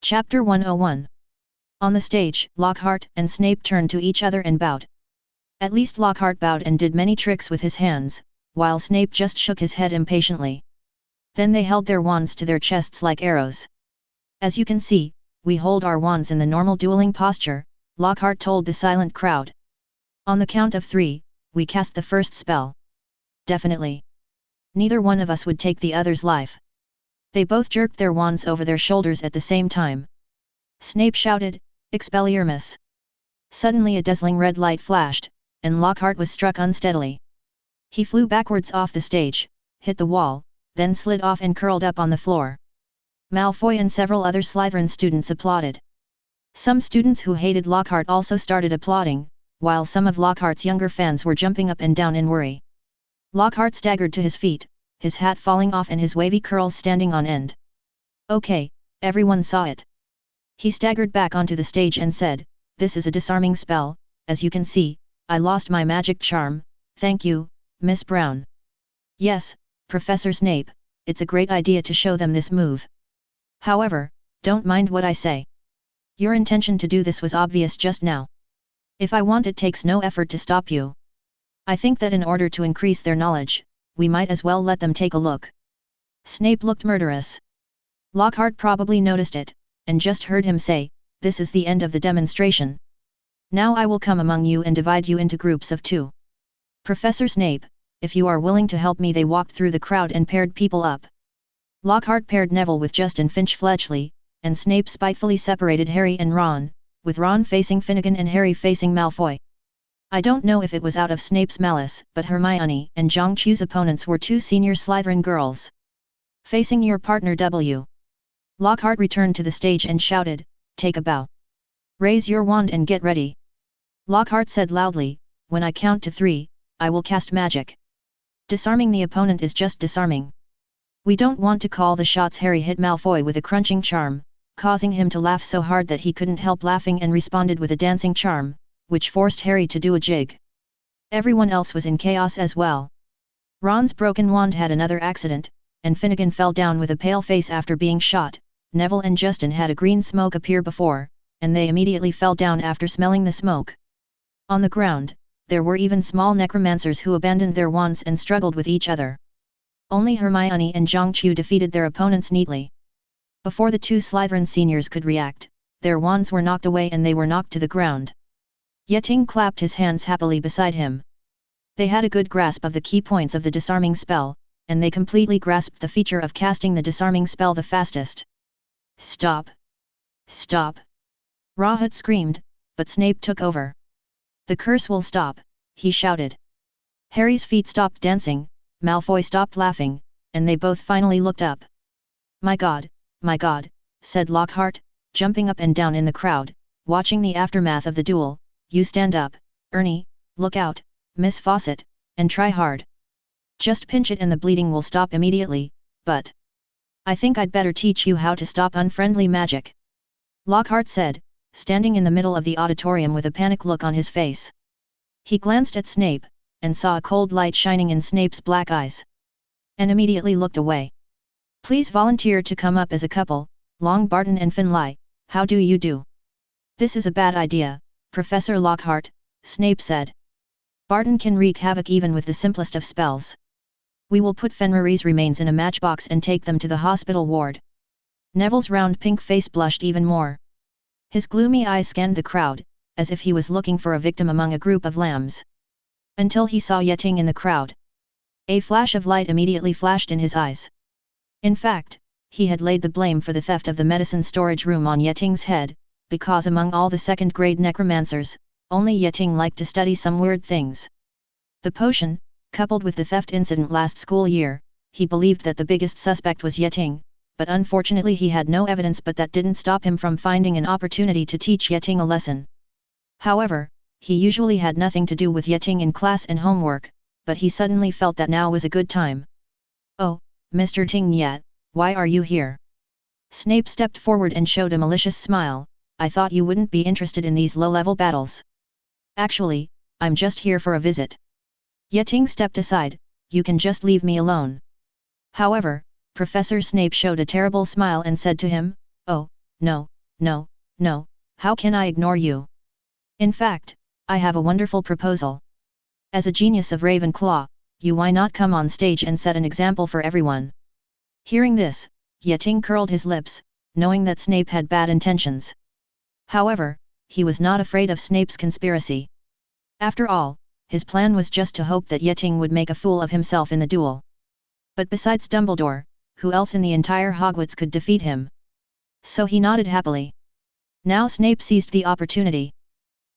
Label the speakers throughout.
Speaker 1: Chapter 101. On the stage, Lockhart and Snape turned to each other and bowed. At least Lockhart bowed and did many tricks with his hands, while Snape just shook his head impatiently. Then they held their wands to their chests like arrows. As you can see, we hold our wands in the normal dueling posture, Lockhart told the silent crowd. On the count of 3, we cast the first spell. Definitely. Neither one of us would take the other's life. They both jerked their wands over their shoulders at the same time. Snape shouted, "Expelliarmus!" Suddenly a dazzling red light flashed, and Lockhart was struck unsteadily. He flew backwards off the stage, hit the wall, then slid off and curled up on the floor. Malfoy and several other Slytherin students applauded. Some students who hated Lockhart also started applauding, while some of Lockhart's younger fans were jumping up and down in worry. Lockhart staggered to his feet, his hat falling off and his wavy curls standing on end. "Okay, everyone saw it." He staggered back onto the stage and said, "This is a disarming spell, as you can see, I lost my magic charm, thank you, Miss Brown." "Yes, Professor Snape, it's a great idea to show them this move. However, don't mind what I say. Your intention to do this was obvious just now. If I want, it takes no effort to stop you. I think that in order to increase their knowledge, we might as well let them take a look." Snape looked murderous. Lockhart probably noticed it, and just heard him say, "This is the end of the demonstration. Now I will come among you and divide you into groups of 2. Professor Snape, if you are willing to help me." They walked through the crowd and paired people up. Lockhart paired Neville with Justin Finch-Fletchley, and Snape spitefully separated Harry and Ron, with Ron facing Finnegan and Harry facing Malfoy. I don't know if it was out of Snape's malice, but Hermione and Zhongchu's opponents were 2 senior Slytherin girls. "Facing your partner W." Lockhart returned to the stage and shouted, "Take a bow. Raise your wand and get ready." Lockhart said loudly, "When I count to 3, I will cast magic. Disarming the opponent is just disarming. We don't want to call the shots." Harry hit Malfoy with a crunching charm, causing him to laugh so hard that he couldn't help laughing, and responded with a dancing charm, which forced Harry to do a jig. Everyone else was in chaos as well. Ron's broken wand had another accident, and Finnegan fell down with a pale face after being shot. Neville and Justin had a green smoke appear before, and they immediately fell down after smelling the smoke. On the ground, there were even small necromancers who abandoned their wands and struggled with each other. Only Hermione and Zhongchu defeated their opponents neatly. Before the 2 Slytherin seniors could react, their wands were knocked away and they were knocked to the ground. Yeting clapped his hands happily beside him. They had a good grasp of the key points of the disarming spell, and they completely grasped the feature of casting the disarming spell the fastest. "Stop! Stop!" Rahat screamed, but Snape took over. "The curse will stop," he shouted. Harry's feet stopped dancing, Malfoy stopped laughing, and they both finally looked up. My God," said Lockhart, jumping up and down in the crowd, watching the aftermath of the duel. "You stand up, Ernie, look out, Miss Fawcett, and try hard. Just pinch it and the bleeding will stop immediately, but I think I'd better teach you how to stop unfriendly magic," Lockhart said, standing in the middle of the auditorium with a panic look on his face. He glanced at Snape, and saw a cold light shining in Snape's black eyes, and immediately looked away. "Please volunteer to come up as a couple, Longbarton and Finlay, how do you do?" "This is a bad idea, Professor Lockhart," Snape said. "Barton can wreak havoc even with the simplest of spells. We will put Fenrir's remains in a matchbox and take them to the hospital ward." Neville's round pink face blushed even more. His gloomy eyes scanned the crowd, as if he was looking for a victim among a group of lambs. Until he saw Yeting in the crowd. A flash of light immediately flashed in his eyes. In fact, he had laid the blame for the theft of the medicine storage room on Yeting's head, because among all the second-grade necromancers, only Yeting liked to study some weird things. The potion, coupled with the theft incident last school year, he believed that the biggest suspect was Yeting, but unfortunately he had no evidence, but that didn't stop him from finding an opportunity to teach Yeting a lesson. However, he usually had nothing to do with Yeting in class and homework, but he suddenly felt that now was a good time. "Oh, Mr. Ting Yat, why are you here?" Snape stepped forward and showed a malicious smile. "I thought you wouldn't be interested in these low-level battles. Actually, I'm just here for a visit." Yeting stepped aside. "You can just leave me alone." However, Professor Snape showed a terrible smile and said to him, "Oh, no, no, no, how can I ignore you? In fact, I have a wonderful proposal. As a genius of Ravenclaw, why not come on stage and set an example for everyone? Hearing this, Yeting curled his lips, knowing that Snape had bad intentions. However, he was not afraid of Snape's conspiracy. After all, his plan was just to hope that Yeting would make a fool of himself in the duel. But besides Dumbledore, who else in the entire Hogwarts could defeat him? So he nodded happily. Now Snape seized the opportunity.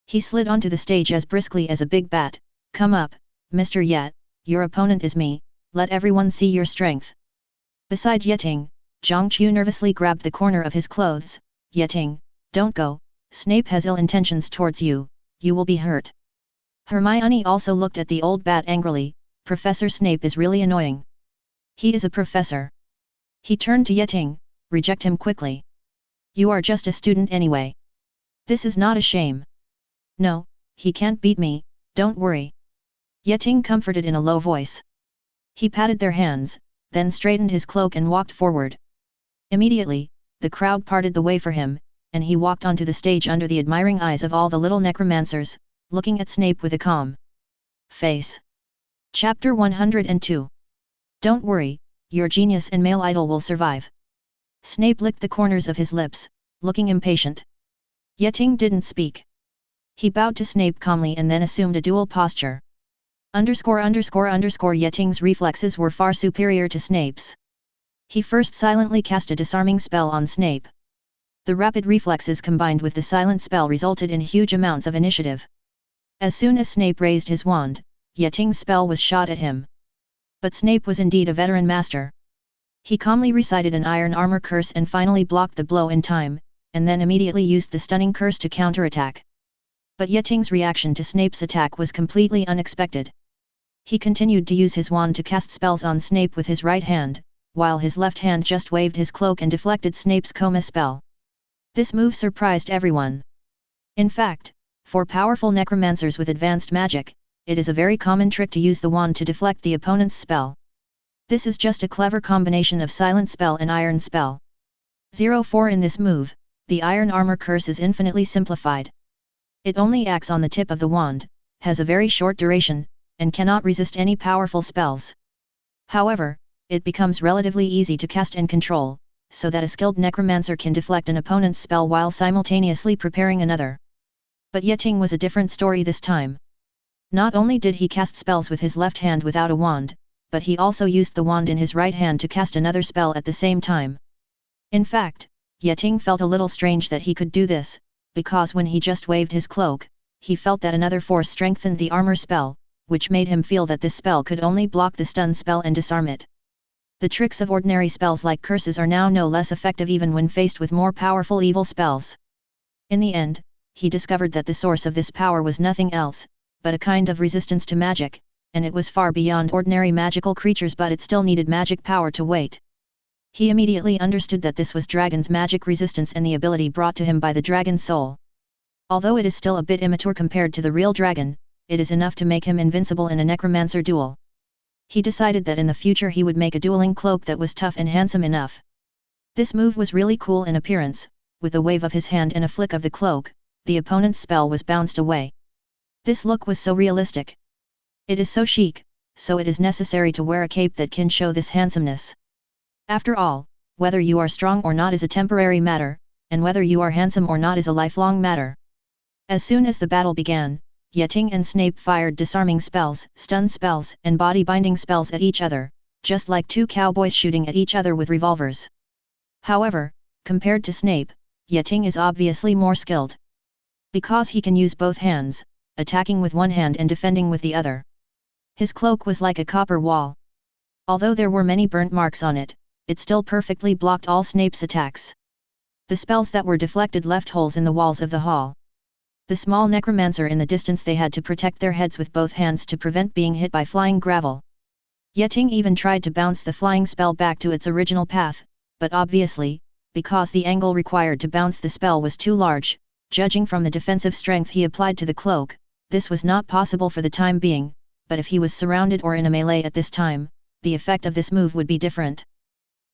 Speaker 1: He slid onto the stage as briskly as a big bat. Come up, Mr. Yet, your opponent is me, let everyone see your strength. Beside Yeting, Zhongqiu nervously grabbed the corner of his clothes. Yeting, don't go, Snape has ill intentions towards you, you will be hurt. Hermione also looked at the old bat angrily. Professor Snape is really annoying. He is a professor. He turned to Yeting, reject him quickly. You are just a student anyway. This is not a shame. No, he can't beat me, don't worry. Yeting comforted in a low voice. He patted their hands, then straightened his cloak and walked forward. Immediately, the crowd parted the way for him, and he walked onto the stage under the admiring eyes of all the little necromancers, looking at Snape with a calm face. Chapter 102. Don't worry, your genius and male idol will survive. Snape licked the corners of his lips, looking impatient. Yeting didn't speak. He bowed to Snape calmly and then assumed a dual posture. Yeting's reflexes were far superior to Snape's. He first silently cast a disarming spell on Snape. The rapid reflexes combined with the silent spell resulted in huge amounts of initiative. As soon as Snape raised his wand, Yeting's spell was shot at him. But Snape was indeed a veteran master. He calmly recited an iron armor curse and finally blocked the blow in time, and then immediately used the stunning curse to counterattack. But Yeting's reaction to Snape's attack was completely unexpected. He continued to use his wand to cast spells on Snape with his right hand, while his left hand just waved his cloak and deflected Snape's coma spell. This move surprised everyone. In fact, for powerful necromancers with advanced magic, it is a very common trick to use the wand to deflect the opponent's spell. This is just a clever combination of silent spell and iron spell. 04 In this move, the iron armor curse is infinitely simplified. It only acts on the tip of the wand, has a very short duration, and cannot resist any powerful spells. However, it becomes relatively easy to cast and control, so that a skilled necromancer can deflect an opponent's spell while simultaneously preparing another. But Yeting was a different story this time. Not only did he cast spells with his left hand without a wand, but he also used the wand in his right hand to cast another spell at the same time. In fact, Yeting felt a little strange that he could do this, because when he just waved his cloak, he felt that another force strengthened the armor spell, which made him feel that this spell could only block the stun spell and disarm it. The tricks of ordinary spells like curses are now no less effective even when faced with more powerful evil spells. In the end, he discovered that the source of this power was nothing else, but a kind of resistance to magic, and it was far beyond ordinary magical creatures, but it still needed magic power to wait. He immediately understood that this was Dragon's magic resistance and the ability brought to him by the Dragon's soul. Although it is still a bit immature compared to the real dragon, it is enough to make him invincible in a necromancer duel. He decided that in the future he would make a dueling cloak that was tough and handsome enough. This move was really cool in appearance. With a wave of his hand and a flick of the cloak, the opponent's spell was bounced away. This look was so realistic. It is so chic, so it is necessary to wear a cape that can show this handsomeness. After all, whether you are strong or not is a temporary matter, and whether you are handsome or not is a lifelong matter. As soon as the battle began, Yeting and Snape fired disarming spells, stun spells, and body-binding spells at each other, just like two cowboys shooting at each other with revolvers. However, compared to Snape, Yeting is obviously more skilled. Because he can use both hands, attacking with one hand and defending with the other. His cloak was like a copper wall. Although there were many burnt marks on it, it still perfectly blocked all Snape's attacks. The spells that were deflected left holes in the walls of the hall. The small necromancer in the distance, they had to protect their heads with both hands to prevent being hit by flying gravel. Yeting even tried to bounce the flying spell back to its original path, but obviously, because the angle required to bounce the spell was too large, judging from the defensive strength he applied to the cloak, this was not possible for the time being, but if he was surrounded or in a melee at this time, the effect of this move would be different.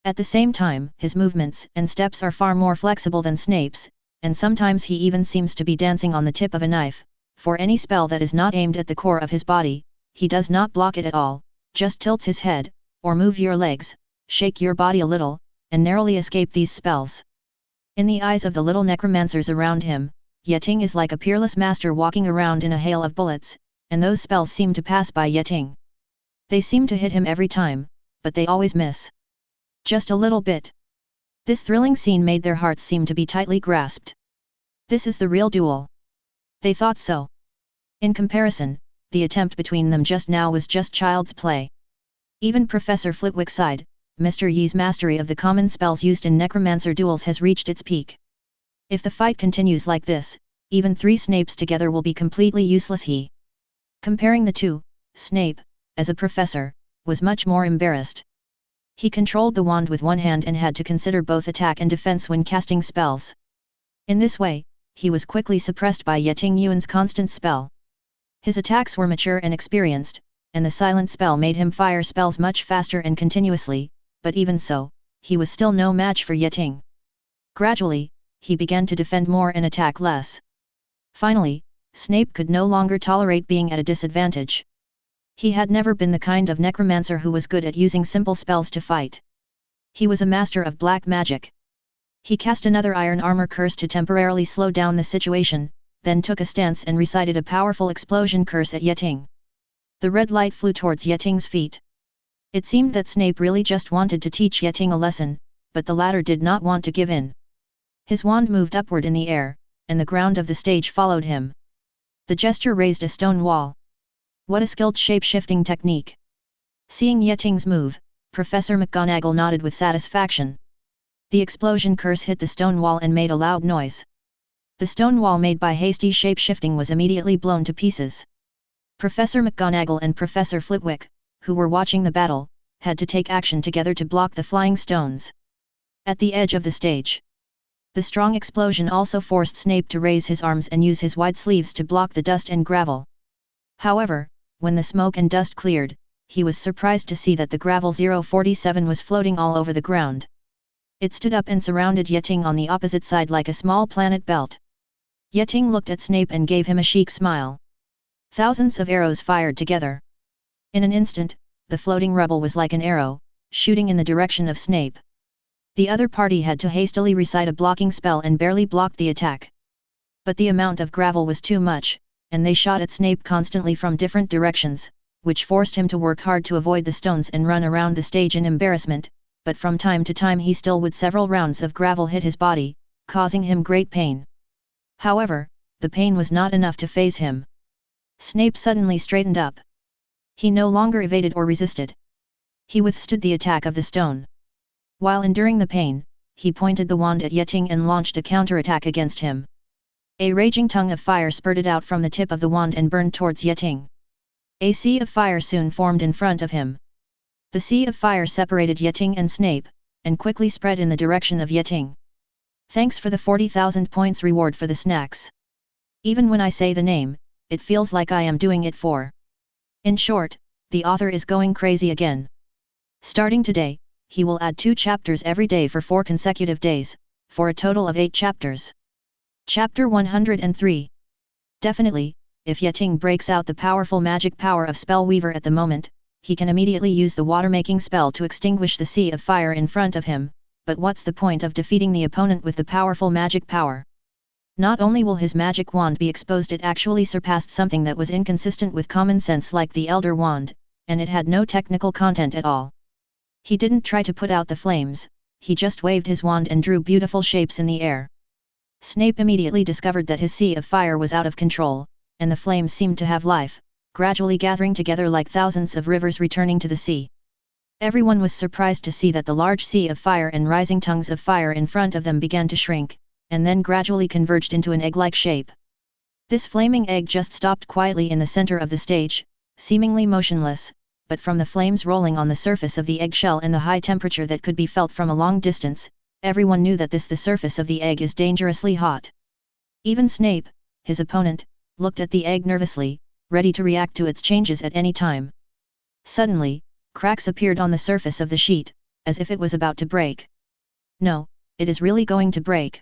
Speaker 1: At the same time, his movements and steps are far more flexible than Snape's, and sometimes he even seems to be dancing on the tip of a knife. For any spell that is not aimed at the core of his body, he does not block it at all, just tilts his head, or move your legs, shake your body a little, and narrowly escape these spells. In the eyes of the little necromancers around him, Yeting is like a peerless master walking around in a hail of bullets, and those spells seem to pass by Yeting. They seem to hit him every time, but they always miss. Just a little bit. This thrilling scene made their hearts seem to be tightly grasped. This is the real duel. They thought so. In comparison, the attempt between them just now was just child's play. Even Professor Flitwick sighed. Mr. Yi's mastery of the common spells used in necromancer duels has reached its peak. If the fight continues like this, even 3 Snapes together will be completely useless. He. Comparing the two, Snape, as a professor, was much more embarrassed. He controlled the wand with one hand and had to consider both attack and defense when casting spells. In this way, he was quickly suppressed by Yeting Yuan's constant spell. His attacks were mature and experienced, and the silent spell made him fire spells much faster and continuously, but even so, he was still no match for Yeting. Gradually, he began to defend more and attack less. Finally, Snape could no longer tolerate being at a disadvantage. He had never been the kind of necromancer who was good at using simple spells to fight. He was a master of black magic. He cast another iron armor curse to temporarily slow down the situation, then took a stance and recited a powerful explosion curse at Yeting. The red light flew towards Yeting's feet. It seemed that Snape really just wanted to teach Yeting a lesson, but the latter did not want to give in. His wand moved upward in the air, and the ground of the stage followed him. The gesture raised a stone wall. What a skilled shape-shifting technique! Seeing Yeting's move, Professor McGonagall nodded with satisfaction. The explosion curse hit the stone wall and made a loud noise. The stone wall made by hasty shape-shifting was immediately blown to pieces. Professor McGonagall and Professor Flitwick, who were watching the battle, had to take action together to block the flying stones. At the edge of the stage, the strong explosion also forced Snape to raise his arms and use his wide sleeves to block the dust and gravel. However, when the smoke and dust cleared, he was surprised to see that the gravel 047 was floating all over the ground. It stood up and surrounded Yeting on the opposite side like a small planet belt. Yeting looked at Snape and gave him a chic smile. Thousands of arrows fired together. In an instant, the floating rubble was like an arrow, shooting in the direction of Snape. The other party had to hastily recite a blocking spell and barely blocked the attack. But the amount of gravel was too much, and they shot at Snape constantly from different directions, which forced him to work hard to avoid the stones and run around the stage in embarrassment, but from time to time he still would several rounds of gravel hit his body, causing him great pain. However, the pain was not enough to faze him. Snape suddenly straightened up. He no longer evaded or resisted. He withstood the attack of the stone. While enduring the pain, he pointed the wand at Yeting and launched a counterattack against him. A raging tongue of fire spurted out from the tip of the wand and burned towards Yeting. A sea of fire soon formed in front of him. The sea of fire separated Yeting and Snape, and quickly spread in the direction of Yeting. Thanks for the 40,000 points reward for the snacks. Even when I say the name, it feels like I am doing it for. In short, the author is going crazy again. Starting today, he will add 2 chapters every day for 4 consecutive days, for a total of 8 chapters. Chapter 103. Definitely, if Yeting breaks out the powerful magic power of Spellweaver at the moment, he can immediately use the water-making spell to extinguish the sea of fire in front of him, but what's the point of defeating the opponent with the powerful magic power? Not only will his magic wand be exposed, it actually surpassed something that was inconsistent with common sense like the Elder Wand, and it had no technical content at all. He didn't try to put out the flames, he just waved his wand and drew beautiful shapes in the air. Snape immediately discovered that his sea of fire was out of control, and the flames seemed to have life, gradually gathering together like thousands of rivers returning to the sea. Everyone was surprised to see that the large sea of fire and rising tongues of fire in front of them began to shrink, and then gradually converged into an egg-like shape. This flaming egg just stopped quietly in the center of the stage, seemingly motionless, but from the flames rolling on the surface of the eggshell and the high temperature that could be felt from a long distance, everyone knew that the surface of the egg is dangerously hot. Even Snape, his opponent, looked at the egg nervously, ready to react to its changes at any time. Suddenly, cracks appeared on the surface of the sheet, as if it was about to break. No, it is really going to break.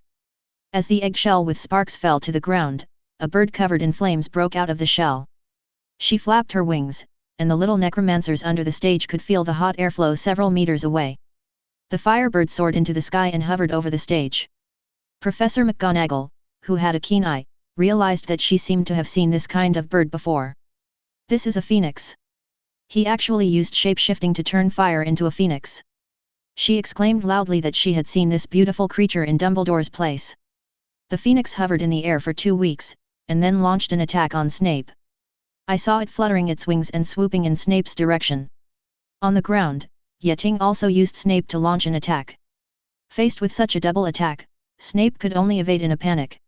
Speaker 1: As the eggshell with sparks fell to the ground, a bird covered in flames broke out of the shell. She flapped her wings, and the little necromancers under the stage could feel the hot airflow several meters away. The firebird soared into the sky and hovered over the stage. Professor McGonagall, who had a keen eye, realized that she seemed to have seen this kind of bird before. This is a phoenix. He actually used shape-shifting to turn fire into a phoenix. She exclaimed loudly that she had seen this beautiful creature in Dumbledore's place. The phoenix hovered in the air for 2 weeks, and then launched an attack on Snape. I saw it fluttering its wings and swooping in Snape's direction. On the ground, Yeting also used Snape to launch an attack. Faced with such a double attack, Snape could only evade in a panic.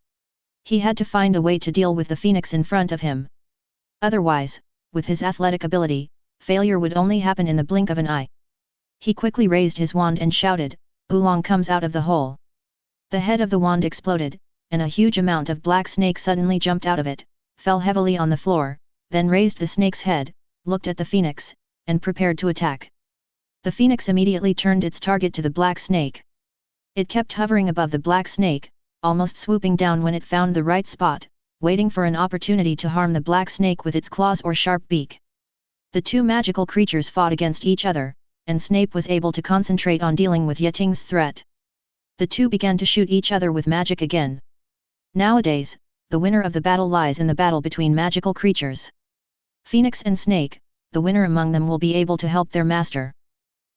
Speaker 1: He had to find a way to deal with the phoenix in front of him. Otherwise, with his athletic ability, failure would only happen in the blink of an eye. He quickly raised his wand and shouted, "Oolong comes out of the hole." The head of the wand exploded, and a huge amount of black snake suddenly jumped out of it, fell heavily on the floor, then raised the snake's head, looked at the phoenix, and prepared to attack. The phoenix immediately turned its target to the black snake. It kept hovering above the black snake, almost swooping down when it found the right spot, waiting for an opportunity to harm the black snake with its claws or sharp beak. The two magical creatures fought against each other, and Snape was able to concentrate on dealing with Yeting's threat. The two began to shoot each other with magic again. Nowadays, the winner of the battle lies in the battle between magical creatures. Phoenix and Snake, the winner among them will be able to help their master.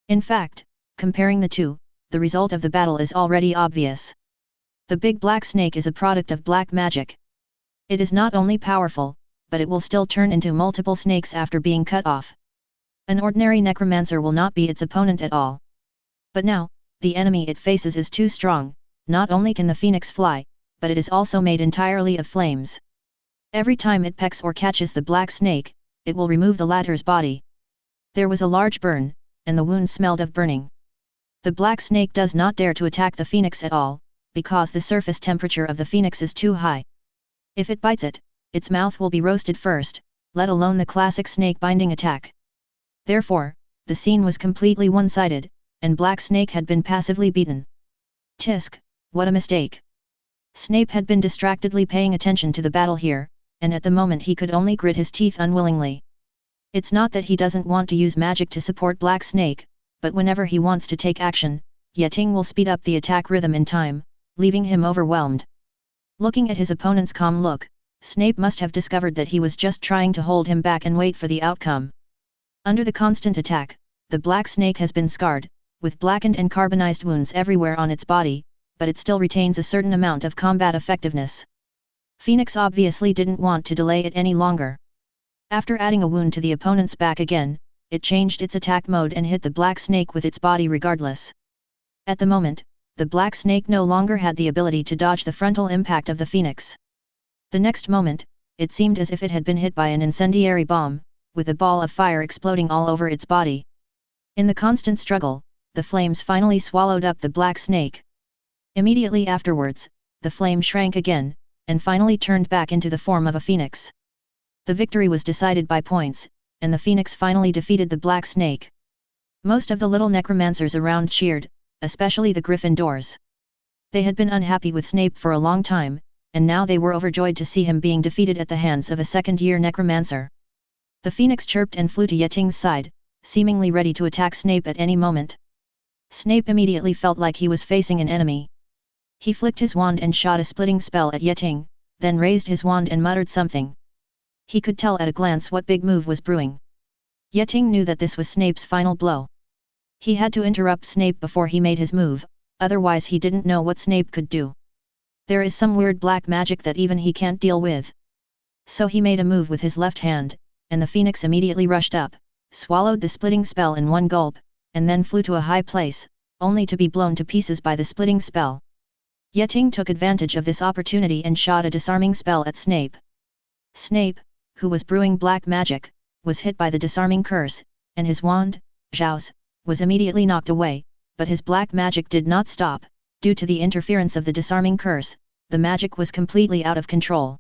Speaker 1: In fact, comparing the two, the result of the battle is already obvious. The big black snake is a product of black magic. It is not only powerful, but it will still turn into multiple snakes after being cut off. An ordinary necromancer will not be its opponent at all. But now, the enemy it faces is too strong. Not only can the phoenix fly, but it is also made entirely of flames. Every time it pecks or catches the black snake, it will remove the latter's body. There was a large burn, and the wound smelled of burning. The black snake does not dare to attack the phoenix at all, because the surface temperature of the phoenix is too high. If it bites it, its mouth will be roasted first, let alone the classic snake binding attack. Therefore, the scene was completely one-sided, and Black Snake had been passively beaten. Tisk, what a mistake! Snape had been distractedly paying attention to the battle here, and at the moment he could only grit his teeth unwillingly. It's not that he doesn't want to use magic to support Black Snake, but whenever he wants to take action, Yeting will speed up the attack rhythm in time, leaving him overwhelmed. Looking at his opponent's calm look, Snape must have discovered that he was just trying to hold him back and wait for the outcome. Under the constant attack, the black snake has been scarred, with blackened and carbonized wounds everywhere on its body, but it still retains a certain amount of combat effectiveness. Phoenix obviously didn't want to delay it any longer. After adding a wound to the opponent's back again, it changed its attack mode and hit the black snake with its body regardless. At the moment, the black snake no longer had the ability to dodge the frontal impact of the phoenix. The next moment, it seemed as if it had been hit by an incendiary bomb, with a ball of fire exploding all over its body. In the constant struggle, the flames finally swallowed up the black snake. Immediately afterwards, the flame shrank again, and finally turned back into the form of a phoenix. The victory was decided by points, and the phoenix finally defeated the black snake. Most of the little necromancers around cheered, especially the Gryffindors. They had been unhappy with Snape for a long time, and now they were overjoyed to see him being defeated at the hands of a second-year necromancer. The phoenix chirped and flew to Yeting's side, seemingly ready to attack Snape at any moment. Snape immediately felt like he was facing an enemy. He flicked his wand and shot a splitting spell at Yeting, then raised his wand and muttered something. He could tell at a glance what big move was brewing. Yeting knew that this was Snape's final blow. He had to interrupt Snape before he made his move, otherwise he didn't know what Snape could do. There is some weird black magic that even he can't deal with. So he made a move with his left hand, and the phoenix immediately rushed up, swallowed the splitting spell in one gulp, and then flew to a high place, only to be blown to pieces by the splitting spell. Yeting took advantage of this opportunity and shot a disarming spell at Snape. Snape, who was brewing black magic, was hit by the disarming curse, and his wand, Zhao's, was immediately knocked away, but his black magic did not stop. Due to the interference of the disarming curse, the magic was completely out of control.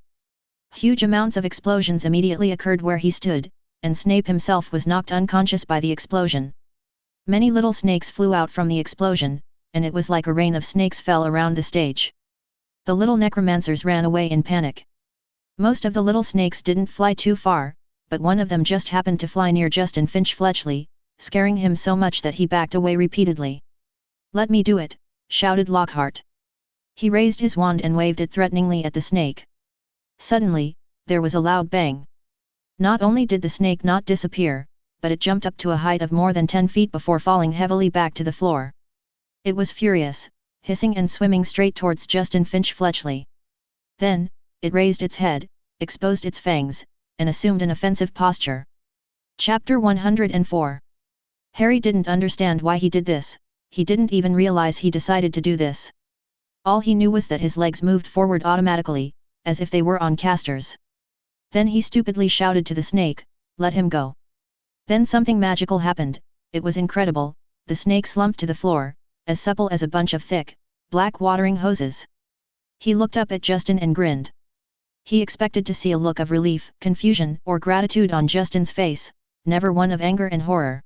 Speaker 1: Huge amounts of explosions immediately occurred where he stood, and Snape himself was knocked unconscious by the explosion. Many little snakes flew out from the explosion, and it was like a rain of snakes fell around the stage. The little necromancers ran away in panic. Most of the little snakes didn't fly too far, but one of them just happened to fly near Justin Finch-Fletchley, scaring him so much that he backed away repeatedly. "Let me do it," shouted Lockhart. He raised his wand and waved it threateningly at the snake. Suddenly, there was a loud bang. Not only did the snake not disappear, but it jumped up to a height of more than 10 feet before falling heavily back to the floor. It was furious, hissing and swimming straight towards Justin Finch-Fletchley. Then, it raised its head, exposed its fangs, and assumed an offensive posture. Chapter 104. Harry didn't understand why he did this. He didn't even realize he decided to do this. All he knew was that his legs moved forward automatically, as if they were on casters. Then he stupidly shouted to the snake, "Let him go." Then something magical happened. It was incredible. The snake slumped to the floor, as supple as a bunch of thick, black watering hoses. He looked up at Justin and grinned. He expected to see a look of relief, confusion, or gratitude on Justin's face, never one of anger and horror.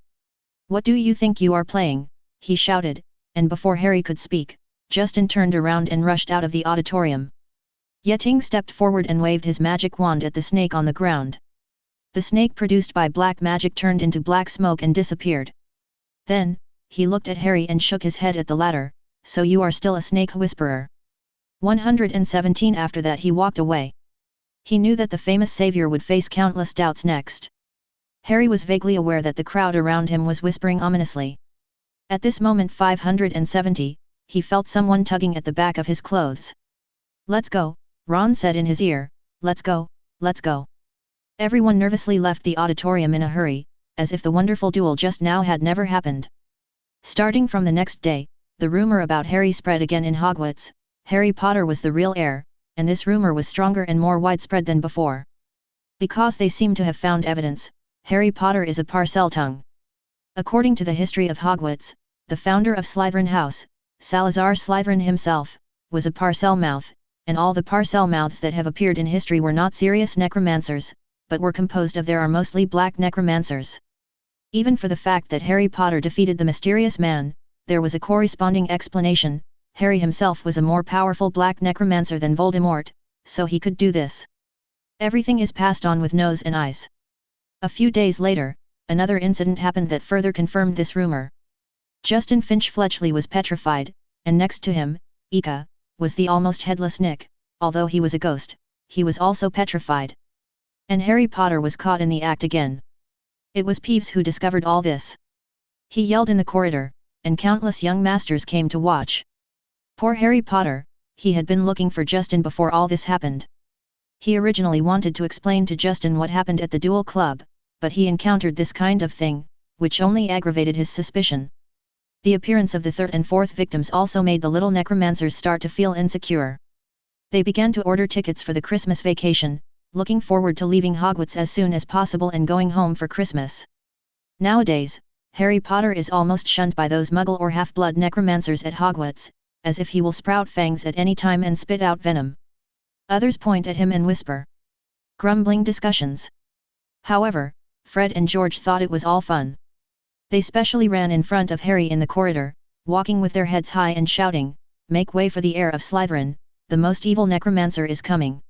Speaker 1: "What do you think you are playing?" he shouted, and before Harry could speak, Justin turned around and rushed out of the auditorium. Yeting stepped forward and waved his magic wand at the snake on the ground. The snake produced by black magic turned into black smoke and disappeared. Then, he looked at Harry and shook his head at the latter. "So you are still a snake whisperer." 117. After that he walked away. He knew that the famous savior would face countless doubts next. Harry was vaguely aware that the crowd around him was whispering ominously. At this moment 570, he felt someone tugging at the back of his clothes. "Let's go," Ron said in his ear, "let's go, let's go." Everyone nervously left the auditorium in a hurry, as if the wonderful duel just now had never happened. Starting from the next day, the rumor about Harry spread again in Hogwarts. Harry Potter was the real heir, and this rumor was stronger and more widespread than before. Because they seem to have found evidence, Harry Potter is a Parseltongue. According to the history of Hogwarts, the founder of Slytherin House, Salazar Slytherin himself, was a Parselmouth, and all the Parselmouths that have appeared in history were not serious necromancers, but were composed of there are mostly black necromancers. Even for the fact that Harry Potter defeated the mysterious man, there was a corresponding explanation. Harry himself was a more powerful black necromancer than Voldemort, so he could do this. Everything is passed on with nose and eyes. A few days later, another incident happened that further confirmed this rumor. Justin Finch-Fletchley was petrified, and next to him, Ika, was the almost headless Nick. Although he was a ghost, he was also petrified. And Harry Potter was caught in the act again. It was Peeves who discovered all this. He yelled in the corridor, and countless young masters came to watch. Poor Harry Potter, he had been looking for Justin before all this happened. He originally wanted to explain to Justin what happened at the duel club, but he encountered this kind of thing, which only aggravated his suspicion. The appearance of the third and fourth victims also made the little necromancers start to feel insecure. They began to order tickets for the Christmas vacation, looking forward to leaving Hogwarts as soon as possible and going home for Christmas. Nowadays, Harry Potter is almost shunned by those Muggle or half-blood necromancers at Hogwarts, as if he will sprout fangs at any time and spit out venom. Others point at him and whisper. Grumbling discussions. However, Fred and George thought it was all fun. They specially ran in front of Harry in the corridor, walking with their heads high and shouting, "Make way for the heir of Slytherin, the most evil necromancer is coming."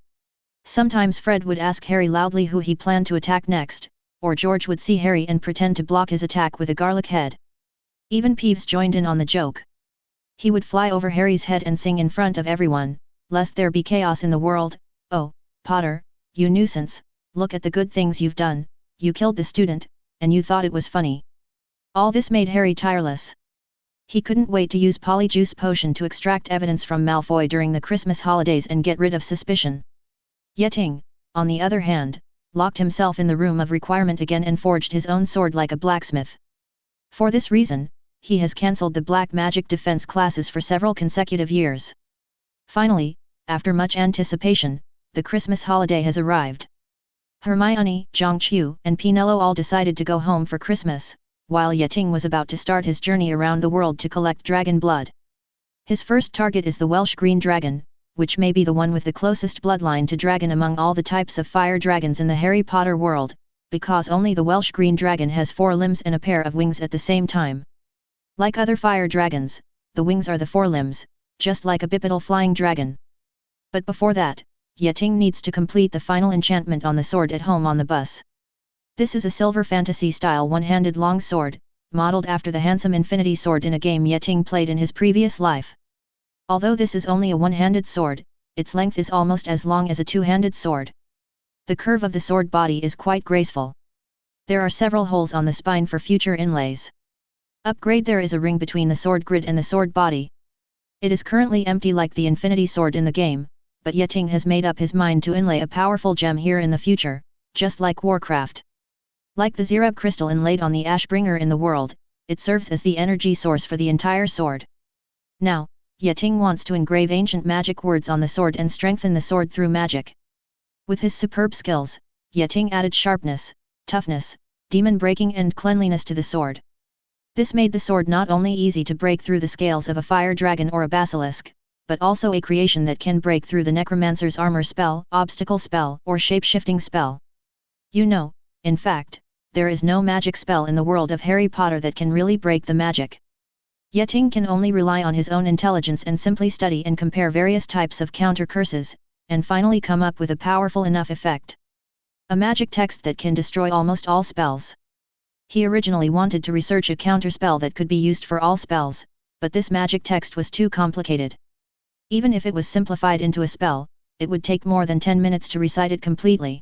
Speaker 1: Sometimes Fred would ask Harry loudly who he planned to attack next, or George would see Harry and pretend to block his attack with a garlic head. Even Peeves joined in on the joke. He would fly over Harry's head and sing in front of everyone, "Lest there be chaos in the world, oh, Potter, you nuisance, look at the good things you've done, you killed the student, and you thought it was funny." All this made Harry tireless. He couldn't wait to use Polyjuice Potion to extract evidence from Malfoy during the Christmas holidays and get rid of suspicion. Yeting, on the other hand, locked himself in the room of requirement again and forged his own sword like a blacksmith. For this reason, he has cancelled the black magic defense classes for several consecutive years. Finally, after much anticipation, the Christmas holiday has arrived. Hermione, Zhongqiu, and Pinello all decided to go home for Christmas, while Yeting was about to start his journey around the world to collect dragon blood. His first target is the Welsh Green Dragon, which may be the one with the closest bloodline to dragon among all the types of fire dragons in the Harry Potter world, because only the Welsh Green Dragon has 4 limbs and a pair of wings at the same time. Like other fire dragons, the wings are the forelimbs, just like a bipedal flying dragon. But before that, Yeting needs to complete the final enchantment on the sword at home on the bus. This is a silver fantasy-style one-handed long sword, modeled after the handsome infinity sword in a game Yeting played in his previous life. Although this is only a one-handed sword, its length is almost as long as a two-handed sword. The curve of the sword body is quite graceful. There are several holes on the spine for future inlays. Upgrade: there is a ring between the sword grid and the sword body. It is currently empty like the infinity sword in the game, but Yeting has made up his mind to inlay a powerful gem here in the future, just like Warcraft. Like the Zereb crystal inlaid on the Ashbringer in the world, it serves as the energy source for the entire sword. Now, Yeting wants to engrave ancient magic words on the sword and strengthen the sword through magic. With his superb skills, Yeting added sharpness, toughness, demon breaking and cleanliness to the sword. This made the sword not only easy to break through the scales of a fire dragon or a basilisk, but also a creation that can break through the necromancer's armor spell, obstacle spell, or shape-shifting spell. In fact, there is no magic spell in the world of Harry Potter that can really break the magic. Yeting can only rely on his own intelligence and simply study and compare various types of counter curses, and finally come up with a powerful enough effect. A magic text that can destroy almost all spells. He originally wanted to research a counter spell that could be used for all spells, but this magic text was too complicated. Even if it was simplified into a spell, it would take more than 10 minutes to recite it completely.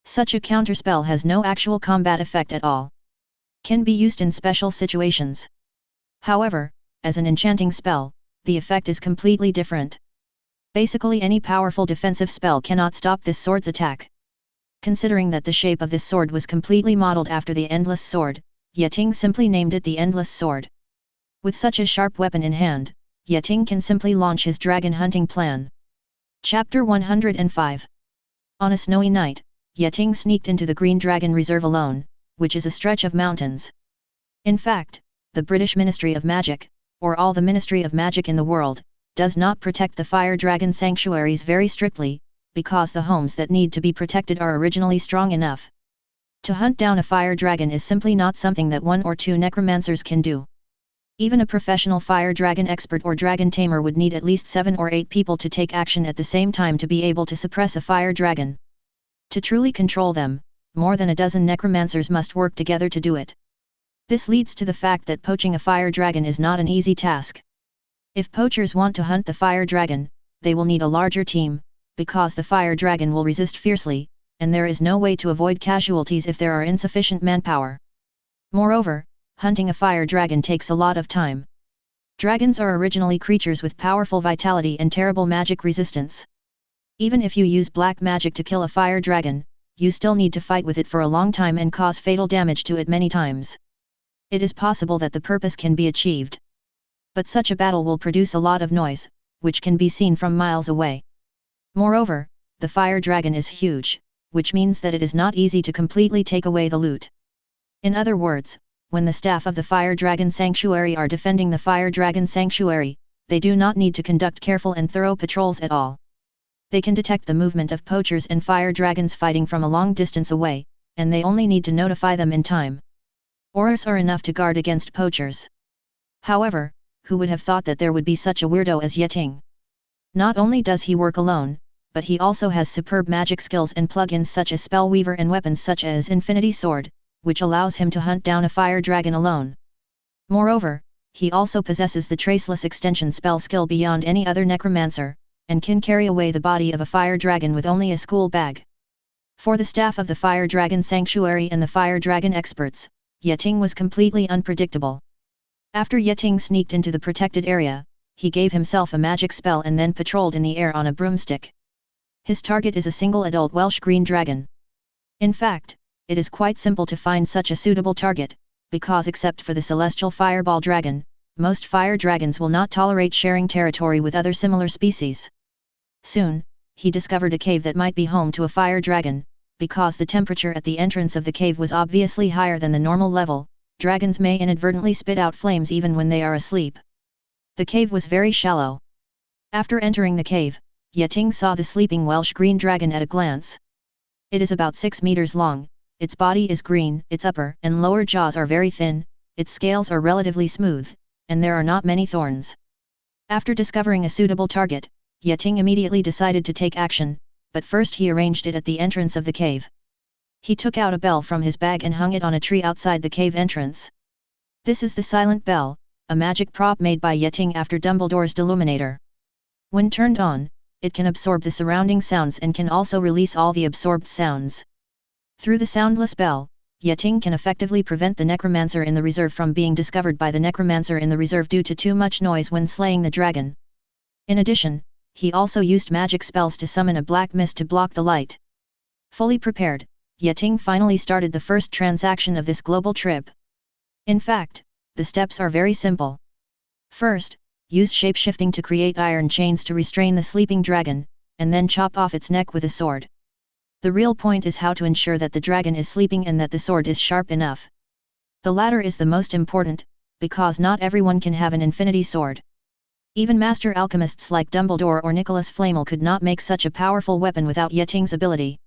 Speaker 1: Such a counter spell has no actual combat effect at all. Can be used in special situations. However, as an enchanting spell, the effect is completely different. Basically, any powerful defensive spell cannot stop this sword's attack. Considering that the shape of this sword was completely modeled after the Endless Sword, Yeting simply named it the Endless Sword. With such a sharp weapon in hand, Yeting can simply launch his dragon hunting plan. Chapter 105. On a snowy night, Yeting sneaked into the Green Dragon Reserve alone, which is a stretch of mountains. In fact, the British Ministry of Magic, or all the Ministry of Magic in the world, does not protect the fire dragon sanctuaries very strictly, because the homes that need to be protected are originally strong enough. To hunt down a fire dragon is simply not something that one or two necromancers can do. Even a professional fire dragon expert or dragon tamer would need at least 7 or 8 people to take action at the same time to be able to suppress a fire dragon. To truly control them, more than a dozen necromancers must work together to do it. This leads to the fact that poaching a fire dragon is not an easy task. If poachers want to hunt the fire dragon, they will need a larger team, because the fire dragon will resist fiercely, and there is no way to avoid casualties if there are insufficient manpower. Moreover, hunting a fire dragon takes a lot of time. Dragons are originally creatures with powerful vitality and terrible magic resistance. Even if you use black magic to kill a fire dragon, you still need to fight with it for a long time and cause fatal damage to it many times. It is possible that the purpose can be achieved. But such a battle will produce a lot of noise, which can be seen from miles away. Moreover, the fire dragon is huge, which means that it is not easy to completely take away the loot. In other words, when the staff of the fire dragon sanctuary are defending the fire dragon sanctuary, they do not need to conduct careful and thorough patrols at all. They can detect the movement of poachers and fire dragons fighting from a long distance away, and they only need to notify them in time. Auras are enough to guard against poachers. However, who would have thought that there would be such a weirdo as Yeting? Not only does he work alone, but he also has superb magic skills and plugins such as Spellweaver and weapons such as Infinity Sword, which allows him to hunt down a fire dragon alone. Moreover, he also possesses the Traceless Extension spell skill beyond any other necromancer, and can carry away the body of a fire dragon with only a school bag. For the staff of the Fire Dragon Sanctuary and the Fire Dragon experts, Yeting was completely unpredictable. After Yeting sneaked into the protected area, he gave himself a magic spell and then patrolled in the air on a broomstick. His target is a single adult Welsh green dragon. In fact, it is quite simple to find such a suitable target, because except for the celestial fireball dragon, most fire dragons will not tolerate sharing territory with other similar species. Soon, he discovered a cave that might be home to a fire dragon. Because the temperature at the entrance of the cave was obviously higher than the normal level, dragons may inadvertently spit out flames even when they are asleep. The cave was very shallow. After entering the cave, Yeting saw the sleeping Welsh green dragon at a glance. It is about 6 meters long, its body is green, its upper and lower jaws are very thin, its scales are relatively smooth, and there are not many thorns. After discovering a suitable target, Yeting immediately decided to take action, but first he arranged it at the entrance of the cave. He took out a bell from his bag and hung it on a tree outside the cave entrance. This is the silent bell, a magic prop made by Yeting after Dumbledore's Deluminator. When turned on, it can absorb the surrounding sounds and can also release all the absorbed sounds. Through the soundless bell, Yeting can effectively prevent the necromancer in the reserve from being discovered by the necromancer in the reserve due to too much noise when slaying the dragon. In addition, he also used magic spells to summon a black mist to block the light. Fully prepared, Yeting finally started the first transaction of this global trip. In fact, the steps are very simple. First, use shapeshifting to create iron chains to restrain the sleeping dragon, and then chop off its neck with a sword. The real point is how to ensure that the dragon is sleeping and that the sword is sharp enough. The latter is the most important, because not everyone can have an infinity sword. Even master alchemists like Dumbledore or Nicholas Flamel could not make such a powerful weapon without Yeting's ability.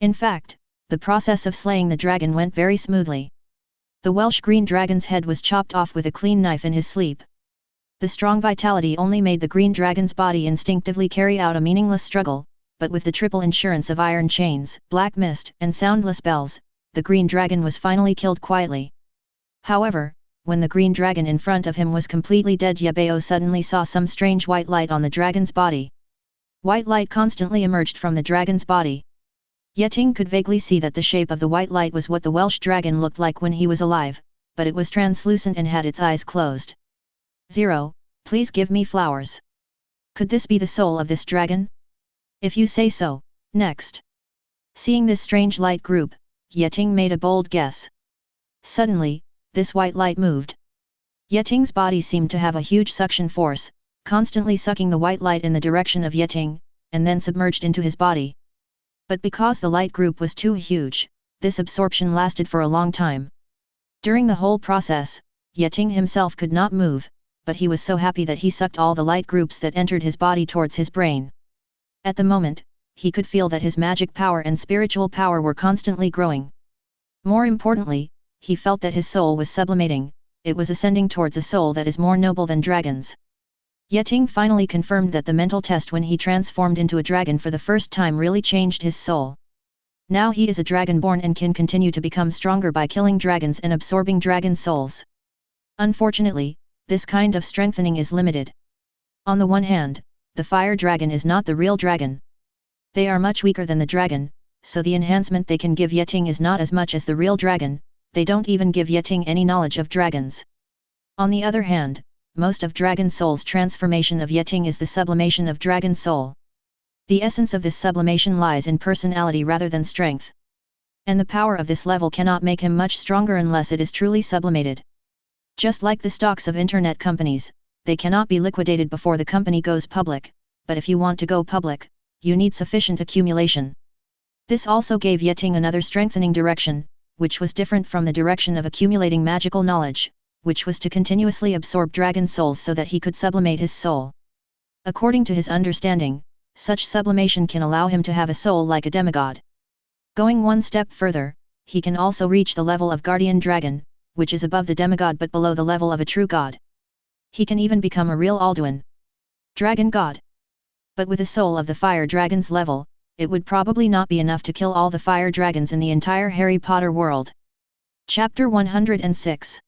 Speaker 1: In fact, the process of slaying the dragon went very smoothly. The Welsh green dragon's head was chopped off with a clean knife in his sleep. The strong vitality only made the green dragon's body instinctively carry out a meaningless struggle, but with the triple insurance of iron chains, black mist, and soundless bells, the green dragon was finally killed quietly. However, when the green dragon in front of him was completely dead, Yabao suddenly saw some strange white light on the dragon's body. White light constantly emerged from the dragon's body. Yeting could vaguely see that the shape of the white light was what the Welsh dragon looked like when he was alive, but it was translucent and had its eyes closed. 0, please give me flowers. Could this be the soul of this dragon? If you say so, next. Seeing this strange light group, Yeting made a bold guess. Suddenly, this white light moved. Yeting's body seemed to have a huge suction force, constantly sucking the white light in the direction of Yeting, and then submerged into his body. But because the light group was too huge, this absorption lasted for a long time. During the whole process, Yeting himself could not move, but he was so happy that he sucked all the light groups that entered his body towards his brain. At the moment, he could feel that his magic power and spiritual power were constantly growing. More importantly, he felt that his soul was sublimating, it was ascending towards a soul that is more noble than dragons. Yeting finally confirmed that the mental test when he transformed into a dragon for the first time really changed his soul. Now he is a dragonborn and can continue to become stronger by killing dragons and absorbing dragon souls. Unfortunately, this kind of strengthening is limited. On the one hand, the fire dragon is not the real dragon. They are much weaker than the dragon, so the enhancement they can give Yeting is not as much as the real dragon, they don't even give Yeting any knowledge of dragons. On the other hand, most of Dragon Soul's transformation of Yeting is the sublimation of Dragon Soul. The essence of this sublimation lies in personality rather than strength. And the power of this level cannot make him much stronger unless it is truly sublimated. Just like the stocks of internet companies, they cannot be liquidated before the company goes public, but if you want to go public, you need sufficient accumulation. This also gave Yeting another strengthening direction, which was different from the direction of accumulating magical knowledge, which was to continuously absorb dragon souls so that he could sublimate his soul. According to his understanding, such sublimation can allow him to have a soul like a demigod. Going one step further, he can also reach the level of guardian dragon, which is above the demigod but below the level of a true god. He can even become a real Alduin dragon god. But with the soul of the fire dragon's level, it would probably not be enough to kill all the fire dragons in the entire Harry Potter world. Chapter 106.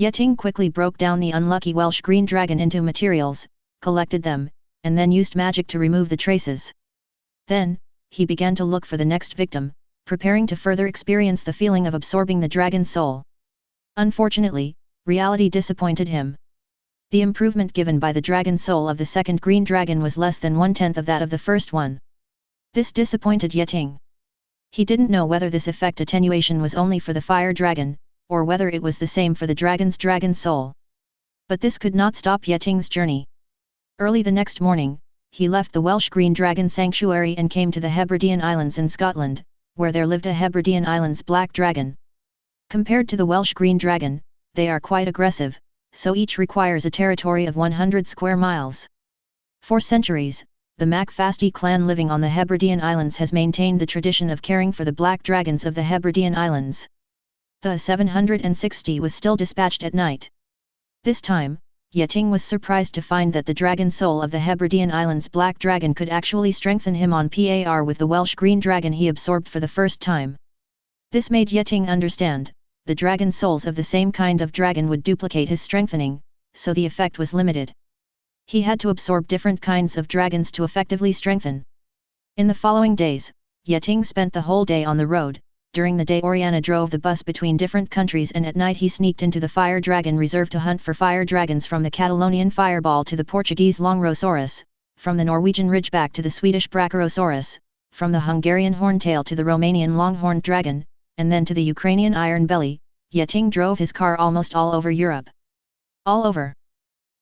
Speaker 1: Yeting quickly broke down the unlucky Welsh green dragon into materials, collected them, and then used magic to remove the traces. Then, he began to look for the next victim, preparing to further experience the feeling of absorbing the dragon's soul. Unfortunately, reality disappointed him. The improvement given by the dragon soul of the second green dragon was less than 1/10 of that of the first one. This disappointed Yeting. He didn't know whether this effect attenuation was only for the fire dragon, or whether it was the same for the dragon's dragon soul. But this could not stop Yeting's journey. Early the next morning, he left the Welsh Green Dragon Sanctuary and came to the Hebridean Islands in Scotland, where there lived a Hebridean Islands black dragon. Compared to the Welsh Green Dragon, they are quite aggressive, so each requires a territory of 100 square miles. For centuries, the MacFasty clan living on the Hebridean Islands has maintained the tradition of caring for the black dragons of the Hebridean Islands. The 760 was still dispatched at night. This time, Yeting was surprised to find that the dragon soul of the Hebridean Islands Black Dragon could actually strengthen him on par with the Welsh Green Dragon he absorbed for the first time. This made Yeting understand, the dragon souls of the same kind of dragon would duplicate his strengthening, so the effect was limited. He had to absorb different kinds of dragons to effectively strengthen. In the following days, Yeting spent the whole day on the road. During the day Oriana drove the bus between different countries, and at night he sneaked into the Fire Dragon Reserve to hunt for fire dragons, from the Catalonian Fireball to the Portuguese Longrosaurus, from the Norwegian Ridgeback to the Swedish Brachiosaurus, from the Hungarian Horntail to the Romanian Longhorned Dragon, and then to the Ukrainian Iron Belly. Yeting drove his car almost all over Europe. All over.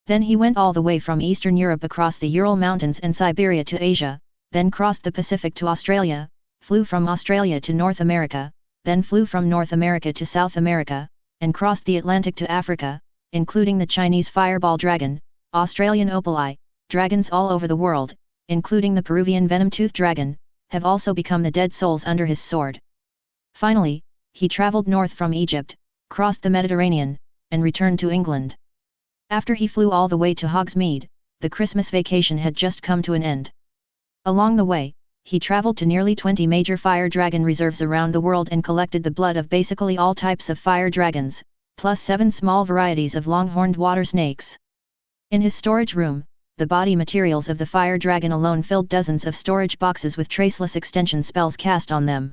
Speaker 1: Then he went all the way from Eastern Europe across the Ural Mountains and Siberia to Asia, then crossed the Pacific to Australia, flew from Australia to North America, then flew from North America to South America, and crossed the Atlantic to Africa, including the Chinese Fireball Dragon, Australian Opaleye. Dragons all over the world, including the Peruvian Venom-Tooth Dragon, have also become the dead souls under his sword. Finally, he travelled north from Egypt, crossed the Mediterranean, and returned to England. After he flew all the way to Hogsmeade, the Christmas vacation had just come to an end. Along the way, he travelled to nearly 20 major fire dragon reserves around the world and collected the blood of basically all types of fire dragons, plus 7 small varieties of longhorned water snakes. In his storage room, the body materials of the fire dragon alone filled dozens of storage boxes with traceless extension spells cast on them.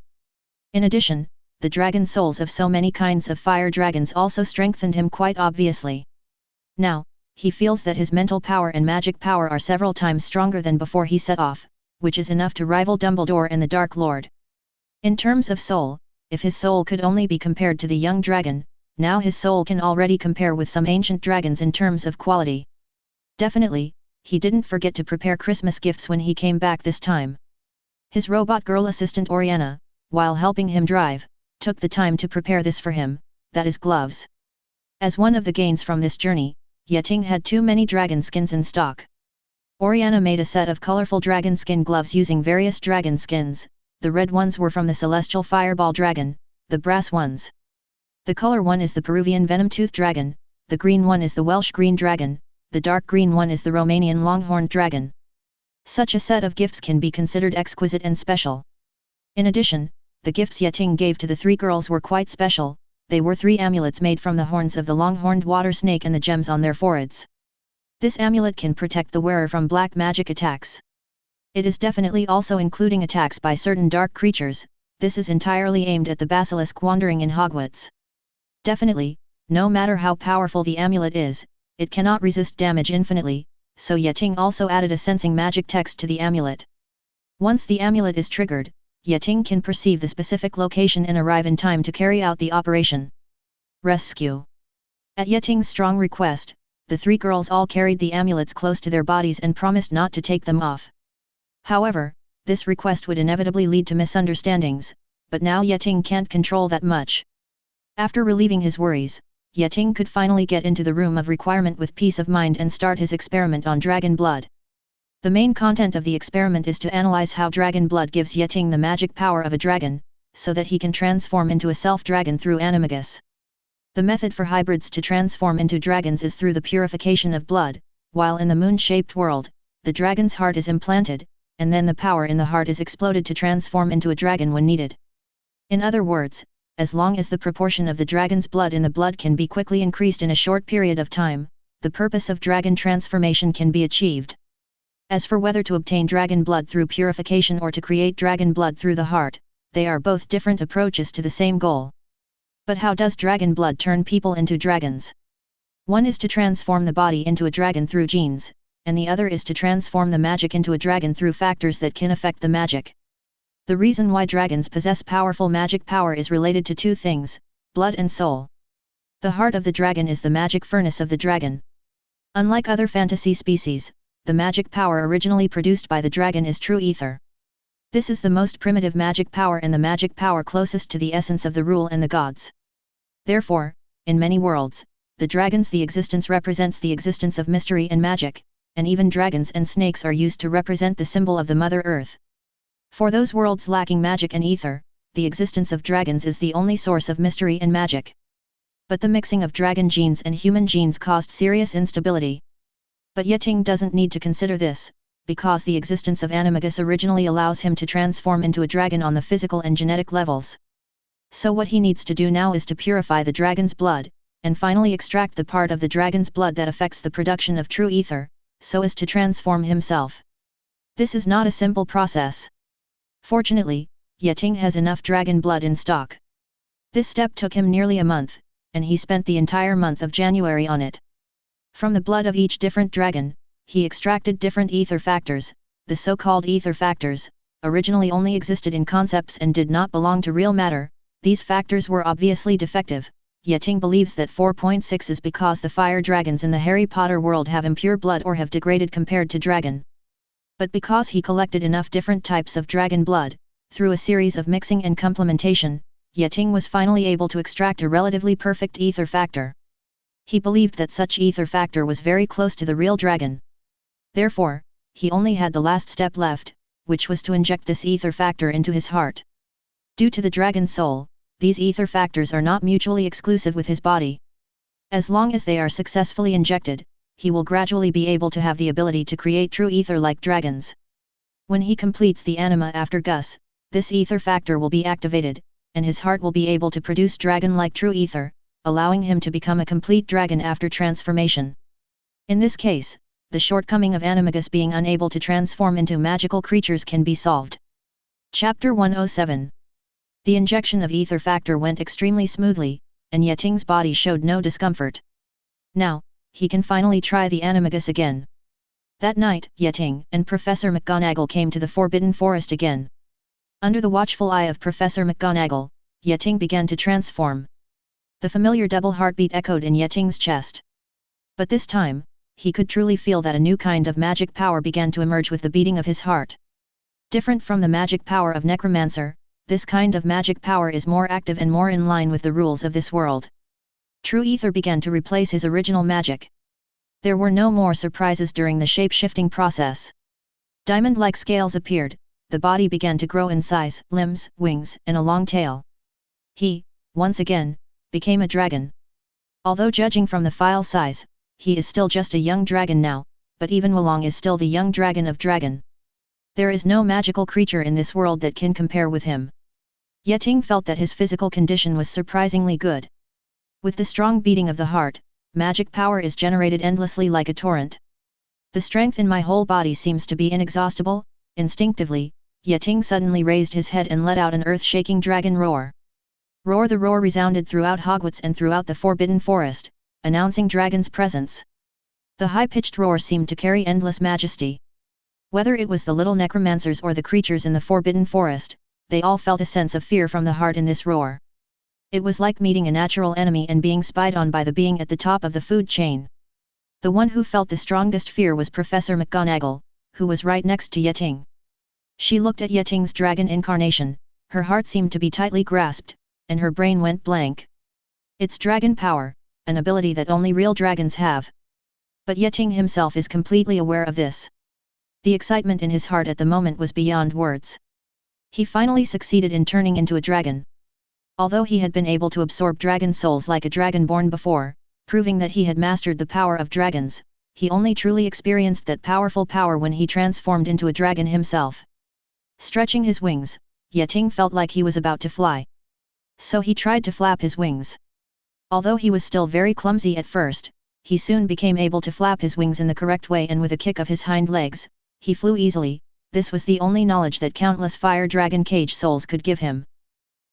Speaker 1: In addition, the dragon souls of so many kinds of fire dragons also strengthened him quite obviously. Now, he feels that his mental power and magic power are several times stronger than before he set off, which is enough to rival Dumbledore and the Dark Lord. In terms of soul, if his soul could only be compared to the young dragon, now his soul can already compare with some ancient dragons in terms of quality. Definitely, he didn't forget to prepare Christmas gifts when he came back this time. His robot girl assistant Oriana, while helping him drive, took the time to prepare this for him, that is gloves. As one of the gains from this journey, Yeting had too many dragon skins in stock. Oriana made a set of colorful dragon skin gloves using various dragon skins. The red ones were from the Celestial Fireball Dragon, the brass ones. The color one is the Peruvian Venom-Tooth Dragon, the green one is the Welsh Green Dragon, the dark green one is the Romanian Longhorned Dragon. Such a set of gifts can be considered exquisite and special. In addition, the gifts Yeting gave to the 3 girls were quite special. They were 3 amulets made from the horns of the longhorned water snake and the gems on their foreheads. This amulet can protect the wearer from black magic attacks. It is definitely also including attacks by certain dark creatures. This is entirely aimed at the basilisk wandering in Hogwarts. Definitely, no matter how powerful the amulet is, it cannot resist damage infinitely, so Yeting also added a sensing magic text to the amulet. Once the amulet is triggered, Yeting can perceive the specific location and arrive in time to carry out the operation. Rescue. At Yeting's strong request, the 3 girls all carried the amulets close to their bodies and promised not to take them off. However, this request would inevitably lead to misunderstandings, but now Yeting can't control that much. After relieving his worries, Yeting could finally get into the room of requirement with peace of mind and start his experiment on dragon blood. The main content of the experiment is to analyze how dragon blood gives Yeting the magic power of a dragon, so that he can transform into a self-dragon through animagus. The method for hybrids to transform into dragons is through the purification of blood. While in the moon-shaped world, the dragon's heart is implanted, and then the power in the heart is exploded to transform into a dragon when needed. In other words, as long as the proportion of the dragon's blood in the blood can be quickly increased in a short period of time, the purpose of dragon transformation can be achieved. As for whether to obtain dragon blood through purification or to create dragon blood through the heart, they are both different approaches to the same goal. But how does dragon blood turn people into dragons? One is to transform the body into a dragon through genes, and the other is to transform the magic into a dragon through factors that can affect the magic. The reason why dragons possess powerful magic power is related to 2 things, blood and soul. The heart of the dragon is the magic furnace of the dragon. Unlike other fantasy species, the magic power originally produced by the dragon is true ether. This is the most primitive magic power and the magic power closest to the essence of the rule and the gods. Therefore, in many worlds, the dragons the existence represents the existence of mystery and magic, and even dragons and snakes are used to represent the symbol of the Mother Earth. For those worlds lacking magic and ether, the existence of dragons is the only source of mystery and magic. But the mixing of dragon genes and human genes caused serious instability. But Yeting doesn't need to consider this, because the existence of animagus originally allows him to transform into a dragon on the physical and genetic levels. So what he needs to do now is to purify the dragon's blood, and finally extract the part of the dragon's blood that affects the production of true ether, so as to transform himself. This is not a simple process. Fortunately, Yeting has enough dragon blood in stock. This step took him nearly a month, and he spent the entire month of January on it. From the blood of each different dragon, he extracted different ether factors. The so-called ether factors originally only existed in concepts and did not belong to real matter. These factors were obviously defective. Yeting believes that 4.6 is because the fire dragons in the Harry Potter world have impure blood or have degraded compared to dragon. But because he collected enough different types of dragon blood, through a series of mixing and complementation, Yeting was finally able to extract a relatively perfect ether factor. He believed that such ether factor was very close to the real dragon. Therefore, he only had the last step left, which was to inject this ether factor into his heart. Due to the dragon's soul, these ether factors are not mutually exclusive with his body. As long as they are successfully injected, he will gradually be able to have the ability to create true ether like dragons. When he completes the anima after Gus, this ether factor will be activated, and his heart will be able to produce dragon-like true ether, allowing him to become a complete dragon after transformation. In this case, the shortcoming of animagus being unable to transform into magical creatures can be solved. Chapter 107. The injection of ether factor went extremely smoothly, and Yeting's body showed no discomfort. Now, he can finally try the animagus again. That night, Yeting and Professor McGonagall came to the Forbidden Forest again. Under the watchful eye of Professor McGonagall, Yeting began to transform. The familiar double heartbeat echoed in Yeting's chest. But this time, he could truly feel that a new kind of magic power began to emerge with the beating of his heart. Different from the magic power of Necromancer, this kind of magic power is more active and more in line with the rules of this world. True ether began to replace his original magic. There were no more surprises during the shape-shifting process. Diamond-like scales appeared, the body began to grow in size, limbs, wings, and a long tail. He, once again, became a dragon. Although judging from the file size, he is still just a young dragon now, but even Wolong is still the young dragon of dragon. There is no magical creature in this world that can compare with him. Yeting felt that his physical condition was surprisingly good. With the strong beating of the heart, magic power is generated endlessly like a torrent. The strength in my whole body seems to be inexhaustible. Instinctively, Yeting suddenly raised his head and let out an earth-shaking dragon roar. Roar! The roar resounded throughout Hogwarts and throughout the Forbidden Forest, announcing dragon's presence. The high-pitched roar seemed to carry endless majesty. Whether it was the little necromancers or the creatures in the Forbidden Forest, they all felt a sense of fear from the heart in this roar. It was like meeting a natural enemy and being spied on by the being at the top of the food chain. The one who felt the strongest fear was Professor McGonagall, who was right next to Yeting. She looked at Yeting's dragon incarnation, her heart seemed to be tightly grasped, and her brain went blank. It's dragon power, an ability that only real dragons have. But Yeting himself is completely aware of this. The excitement in his heart at the moment was beyond words. He finally succeeded in turning into a dragon. Although he had been able to absorb dragon souls like a dragonborn before, proving that he had mastered the power of dragons, he only truly experienced that powerful power when he transformed into a dragon himself. Stretching his wings, Yeting felt like he was about to fly. So he tried to flap his wings. Although he was still very clumsy at first, he soon became able to flap his wings in the correct way, and with a kick of his hind legs, he flew easily. This was the only knowledge that countless fire dragon cage souls could give him.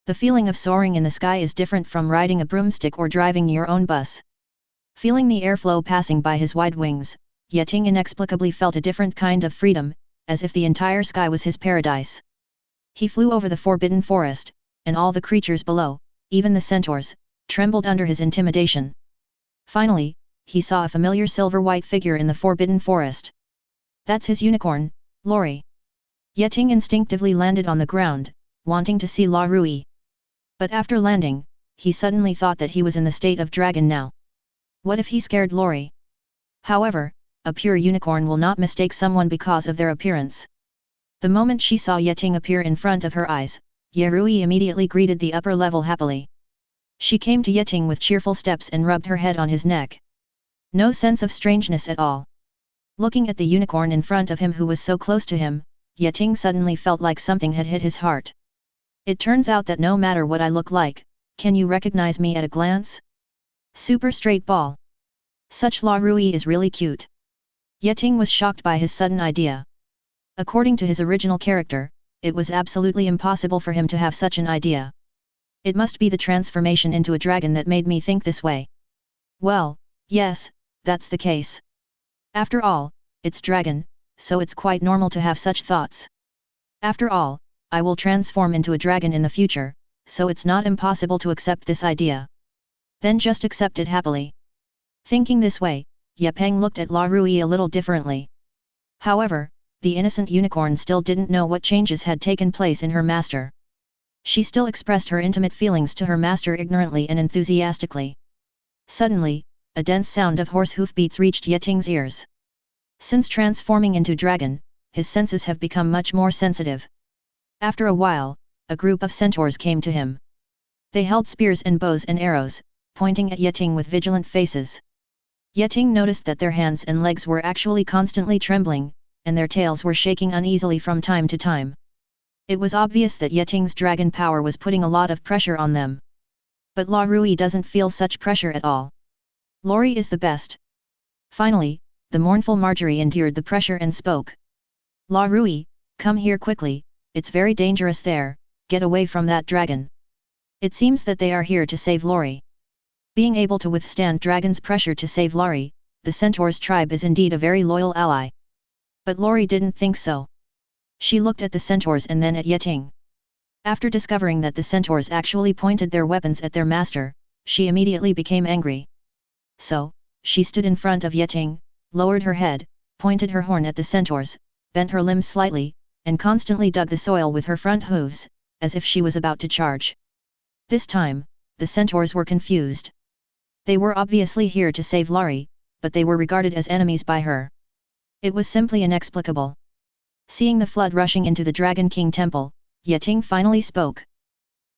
Speaker 1: The feeling of soaring in the sky is different from riding a broomstick or driving your own bus. Feeling the airflow passing by his wide wings, Yeting inexplicably felt a different kind of freedom, as if the entire sky was his paradise. He flew over the Forbidden Forest, and all the creatures below, even the centaurs, trembled under his intimidation. Finally, he saw a familiar silver-white figure in the Forbidden Forest. That's his unicorn, Lori. Yeting instinctively landed on the ground, wanting to see La Rui. But after landing, he suddenly thought that he was in the state of dragon now. What if he scared Lori? However, a pure unicorn will not mistake someone because of their appearance. The moment she saw Yeting appear in front of her eyes, Yerui immediately greeted the upper level happily. She came to Yeting with cheerful steps and rubbed her head on his neck. No sense of strangeness at all. Looking at the unicorn in front of him who was so close to him, Yeting suddenly felt like something had hit his heart. It turns out that no matter what I look like, can you recognize me at a glance? Super straight ball. Such La Rui is really cute. Yeting was shocked by his sudden idea. According to his original character, it was absolutely impossible for him to have such an idea. It must be the transformation into a dragon that made me think this way. Well, yes, that's the case. After all, it's dragon, so it's quite normal to have such thoughts. After all, I will transform into a dragon in the future, so it's not impossible to accept this idea. Then just accept it happily. Thinking this way, Yepeng looked at La Rui a little differently. However, the innocent unicorn still didn't know what changes had taken place in her master. She still expressed her intimate feelings to her master ignorantly and enthusiastically. Suddenly, a dense sound of horse hoofbeats reached Yeting's ears. Since transforming into dragon, his senses have become much more sensitive. After a while, a group of centaurs came to him. They held spears and bows and arrows, pointing at Yeting with vigilant faces. Yeting noticed that their hands and legs were actually constantly trembling, and their tails were shaking uneasily from time to time. It was obvious that Yeting's dragon power was putting a lot of pressure on them. But La Rui doesn't feel such pressure at all. Lori is the best. Finally, the mournful Marjorie endured the pressure and spoke. La Rui, come here quickly, it's very dangerous there, get away from that dragon. It seems that they are here to save Lori. Being able to withstand dragon's pressure to save Lori, the Centaur's tribe is indeed a very loyal ally. But Lori didn't think so. She looked at the centaurs and then at Yeting. After discovering that the centaurs actually pointed their weapons at their master, she immediately became angry. So, she stood in front of Yeting, lowered her head, pointed her horn at the centaurs, bent her limbs slightly, and constantly dug the soil with her front hooves, as if she was about to charge. This time, the centaurs were confused. They were obviously here to save Lori, but they were regarded as enemies by her. It was simply inexplicable. Seeing the flood rushing into the Dragon King temple, Yeting finally spoke.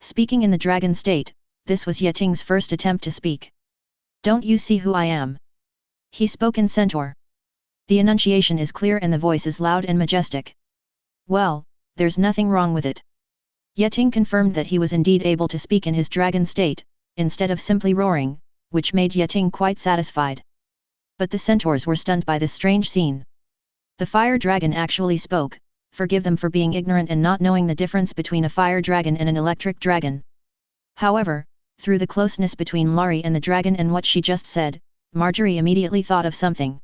Speaker 1: Speaking in the dragon state, this was Yeting's first attempt to speak. Don't you see who I am? He spoke in centaur. The enunciation is clear and the voice is loud and majestic. Well, there's nothing wrong with it. Yeting confirmed that he was indeed able to speak in his dragon state, instead of simply roaring, which made Yeting quite satisfied. But the centaurs were stunned by this strange scene. The fire dragon actually spoke, forgive them for being ignorant and not knowing the difference between a fire dragon and an electric dragon. However, through the closeness between Lori and the dragon and what she just said, Marjorie immediately thought of something.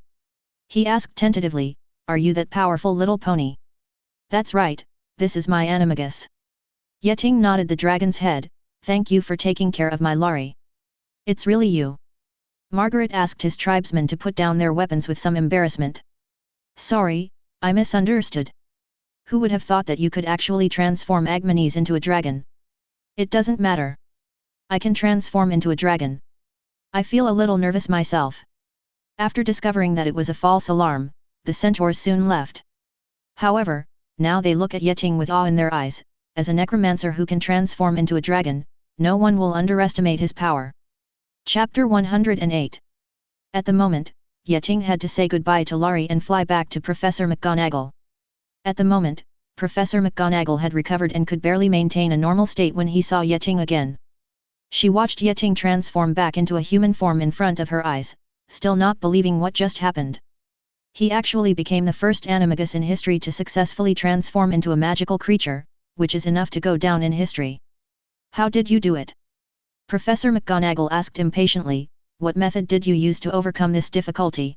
Speaker 1: He asked tentatively, are you that powerful little pony? That's right, this is my animagus. Yeting nodded the dragon's head, thank you for taking care of my Lori. It's really you. Margaret asked his tribesmen to put down their weapons with some embarrassment. Sorry, I misunderstood. Who would have thought that you could actually transform Agmanes into a dragon? It doesn't matter. I can transform into a dragon. I feel a little nervous myself. After discovering that it was a false alarm, the centaurs soon left. However, now they look at Yeting with awe in their eyes. As a necromancer who can transform into a dragon, no one will underestimate his power. Chapter 108. At the moment, Yeting had to say goodbye to Lori and fly back to Professor McGonagall. At the moment, Professor McGonagall had recovered and could barely maintain a normal state when he saw Yeting again. She watched Yeting transform back into a human form in front of her eyes, still not believing what just happened. He actually became the first animagus in history to successfully transform into a magical creature, which is enough to go down in history. How did you do it? Professor McGonagall asked impatiently, what method did you use to overcome this difficulty?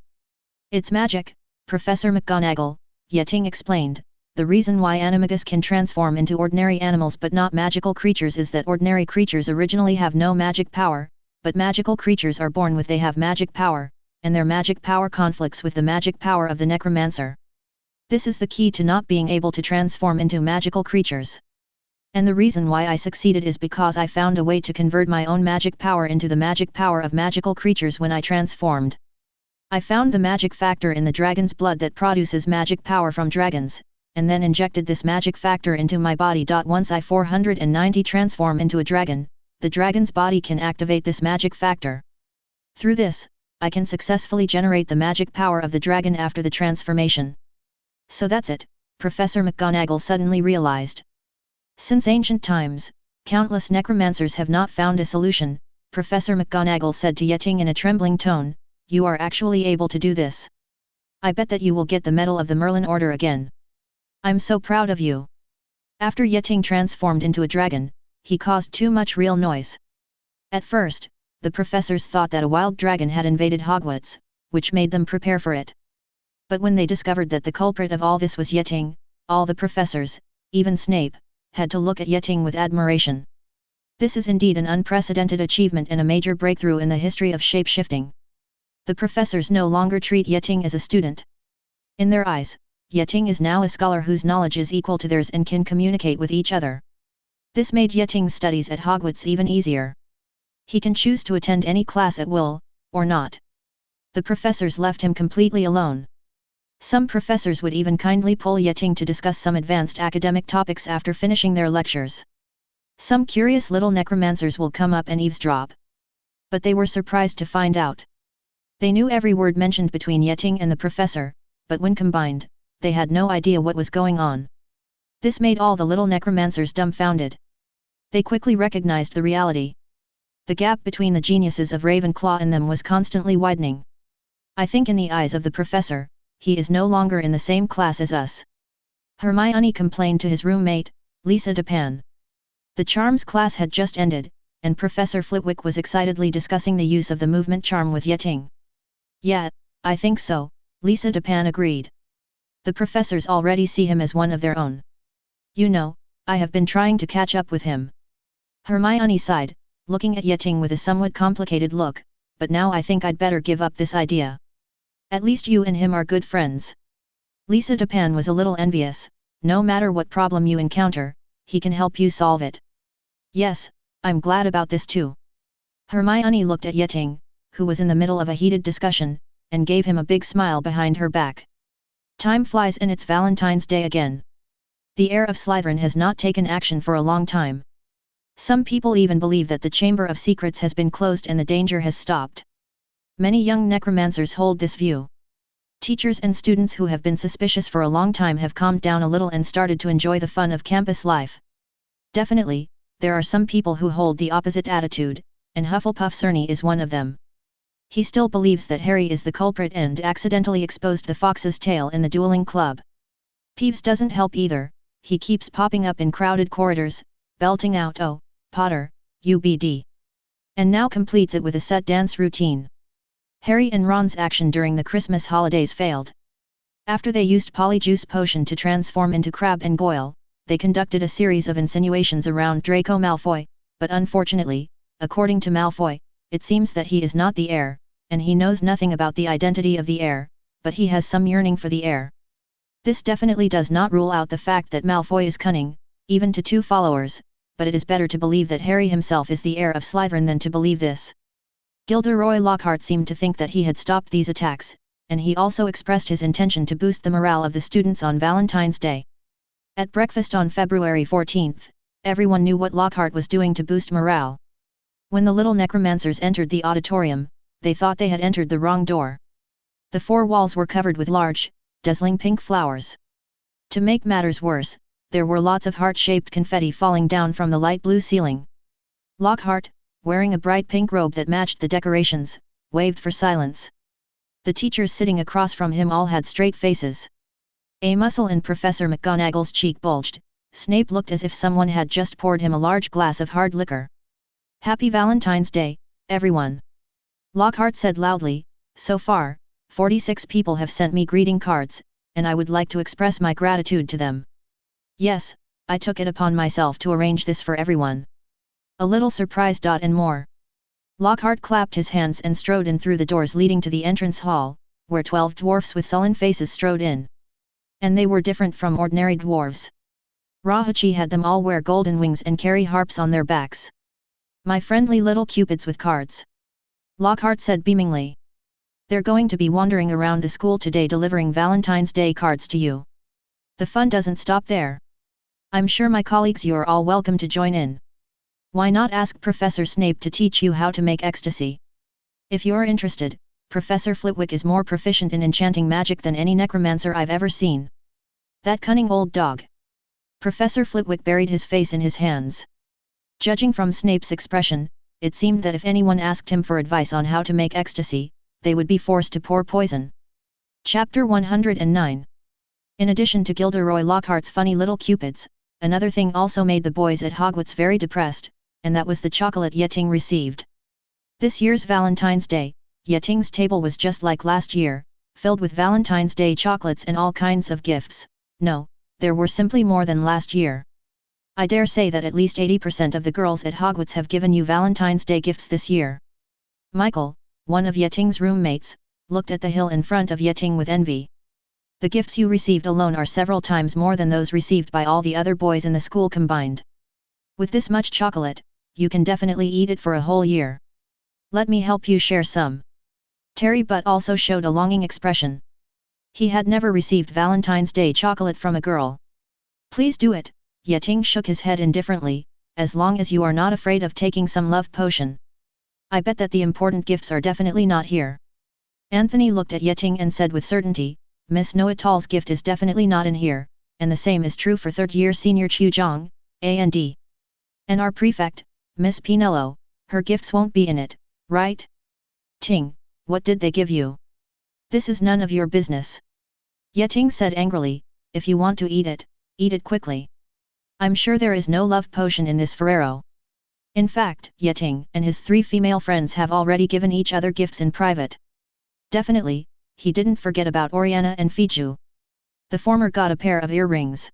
Speaker 1: It's magic, Professor McGonagall, Yeting explained. The reason why animagus can transform into ordinary animals but not magical creatures is that ordinary creatures originally have no magic power, but magical creatures are born with they have magic power, and their magic power conflicts with the magic power of the necromancer. This is the key to not being able to transform into magical creatures. And the reason why I succeeded is because I found a way to convert my own magic power into the magic power of magical creatures when I transformed. I found the magic factor in the dragon's blood that produces magic power from dragons, and then injected this magic factor into my body. Once I 490 transform into a dragon, the dragon's body can activate this magic factor. Through this, I can successfully generate the magic power of the dragon after the transformation. So that's it, Professor McGonagall suddenly realized. Since ancient times, countless necromancers have not found a solution, Professor McGonagall said to Yeting in a trembling tone, you are actually able to do this. I bet that you will get the Medal of the Merlin Order again. I'm so proud of you. After Yeting transformed into a dragon, he caused too much real noise. At first, the professors thought that a wild dragon had invaded Hogwarts, which made them prepare for it. But when they discovered that the culprit of all this was Yeting, all the professors, even Snape, had to look at Yeting with admiration. This is indeed an unprecedented achievement and a major breakthrough in the history of shape-shifting. The professors no longer treat Yeting as a student. In their eyes, Yeting is now a scholar whose knowledge is equal to theirs and can communicate with each other. This made Yeting's studies at Hogwarts even easier. He can choose to attend any class at will, or not. The professors left him completely alone. Some professors would even kindly pull Yeting to discuss some advanced academic topics after finishing their lectures. Some curious little necromancers will come up and eavesdrop. But they were surprised to find out. They knew every word mentioned between Yeting and the professor, but when combined, they had no idea what was going on. This made all the little necromancers dumbfounded. They quickly recognized the reality. The gap between the geniuses of Ravenclaw and them was constantly widening. I think in the eyes of the professor, he is no longer in the same class as us. Hermione complained to his roommate, Lisa Dupin. The charms class had just ended, and Professor Flitwick was excitedly discussing the use of the movement charm with Yeting. Yeah, I think so, Lisa Dupin agreed. The professors already see him as one of their own. You know, I have been trying to catch up with him. Hermione sighed, looking at Yeting with a somewhat complicated look, but now I think I'd better give up this idea. At least you and him are good friends. Lisa Dupin was a little envious. No matter what problem you encounter, he can help you solve it. Yes, I'm glad about this too. Hermione looked at Yeting, who was in the middle of a heated discussion, and gave him a big smile behind her back. Time flies and it's Valentine's Day again. The heir of Slytherin has not taken action for a long time. Some people even believe that the Chamber of Secrets has been closed and the danger has stopped. Many young necromancers hold this view. Teachers and students who have been suspicious for a long time have calmed down a little and started to enjoy the fun of campus life. Definitely, there are some people who hold the opposite attitude, and Hufflepuff Cerny is one of them. He still believes that Harry is the culprit and accidentally exposed the fox's tail in the dueling club. Peeves doesn't help either, he keeps popping up in crowded corridors, belting out "Oh, Potter, UBD." And now completes it with a set dance routine. Harry and Ron's action during the Christmas holidays failed. After they used Polyjuice Potion to transform into Crabbe and Goyle, they conducted a series of insinuations around Draco Malfoy, but unfortunately, according to Malfoy, it seems that he is not the heir, and he knows nothing about the identity of the heir, but he has some yearning for the heir. This definitely does not rule out the fact that Malfoy is cunning, even to 2 followers, but it is better to believe that Harry himself is the heir of Slytherin than to believe this. Gilderoy Lockhart seemed to think that he had stopped these attacks, and he also expressed his intention to boost the morale of the students on Valentine's Day. At breakfast on February 14th, everyone knew what Lockhart was doing to boost morale. When the little necromancers entered the auditorium, they thought they had entered the wrong door. The 4 walls were covered with large, dazzling pink flowers. To make matters worse, there were lots of heart-shaped confetti falling down from the light blue ceiling. Lockhart, wearing a bright pink robe that matched the decorations, waved for silence. The teachers sitting across from him all had straight faces. A muscle in Professor McGonagall's cheek bulged. Snape looked as if someone had just poured him a large glass of hard liquor. "Happy Valentine's Day, everyone!" Lockhart said loudly. "So far, 46 people have sent me greeting cards, and I would like to express my gratitude to them. Yes, I took it upon myself to arrange this for everyone. A little surprise. And more." Lockhart clapped his hands and strode in through the doors leading to the entrance hall, where 12 dwarfs with sullen faces strode in. And they were different from ordinary dwarves. Rahachi had them all wear golden wings and carry harps on their backs. "My friendly little cupids with cards," Lockhart said beamingly. "They're going to be wandering around the school today delivering Valentine's Day cards to you. The fun doesn't stop there. I'm sure my colleagues, you're all welcome to join in." Why not ask Professor Snape to teach you how to make ecstasy? If you're interested, Professor Flitwick is more proficient in enchanting magic than any necromancer I've ever seen. That cunning old dog. Professor Flitwick buried his face in his hands. Judging from Snape's expression, it seemed that if anyone asked him for advice on how to make ecstasy, they would be forced to pour poison. Chapter 109. In addition to Gilderoy Lockhart's funny little cupids, another thing also made the boys at Hogwarts very depressed, and that was the chocolate Yeting received. This year's Valentine's Day, Yeting's table was just like last year, filled with Valentine's Day chocolates and all kinds of gifts. No, there were simply more than last year. I dare say that at least 80% of the girls at Hogwarts have given you Valentine's Day gifts this year. Michael, one of Yeting's roommates, looked at the hill in front of Yeting with envy. The gifts you received alone are several times more than those received by all the other boys in the school combined. With this much chocolate, you can definitely eat it for a whole year. Let me help you share some. Terry Butt also showed a longing expression. He had never received Valentine's Day chocolate from a girl. Please do it, Yeting shook his head indifferently, as long as you are not afraid of taking some love potion. I bet that the important gifts are definitely not here. Anthony looked at Yeting and said with certainty, Miss Know-it-all's gift is definitely not in here, and the same is true for third-year senior Chu Zhang, A&D. And our prefect, Miss Pinello, her gifts won't be in it, right? Ting, what did they give you? This is none of your business. Yeting said angrily, if you want to eat it quickly. I'm sure there is no love potion in this Ferrero. In fact, Yeting and his 3 female friends have already given each other gifts in private. Definitely, he didn't forget about Oriana and Fiju. The former got a pair of earrings.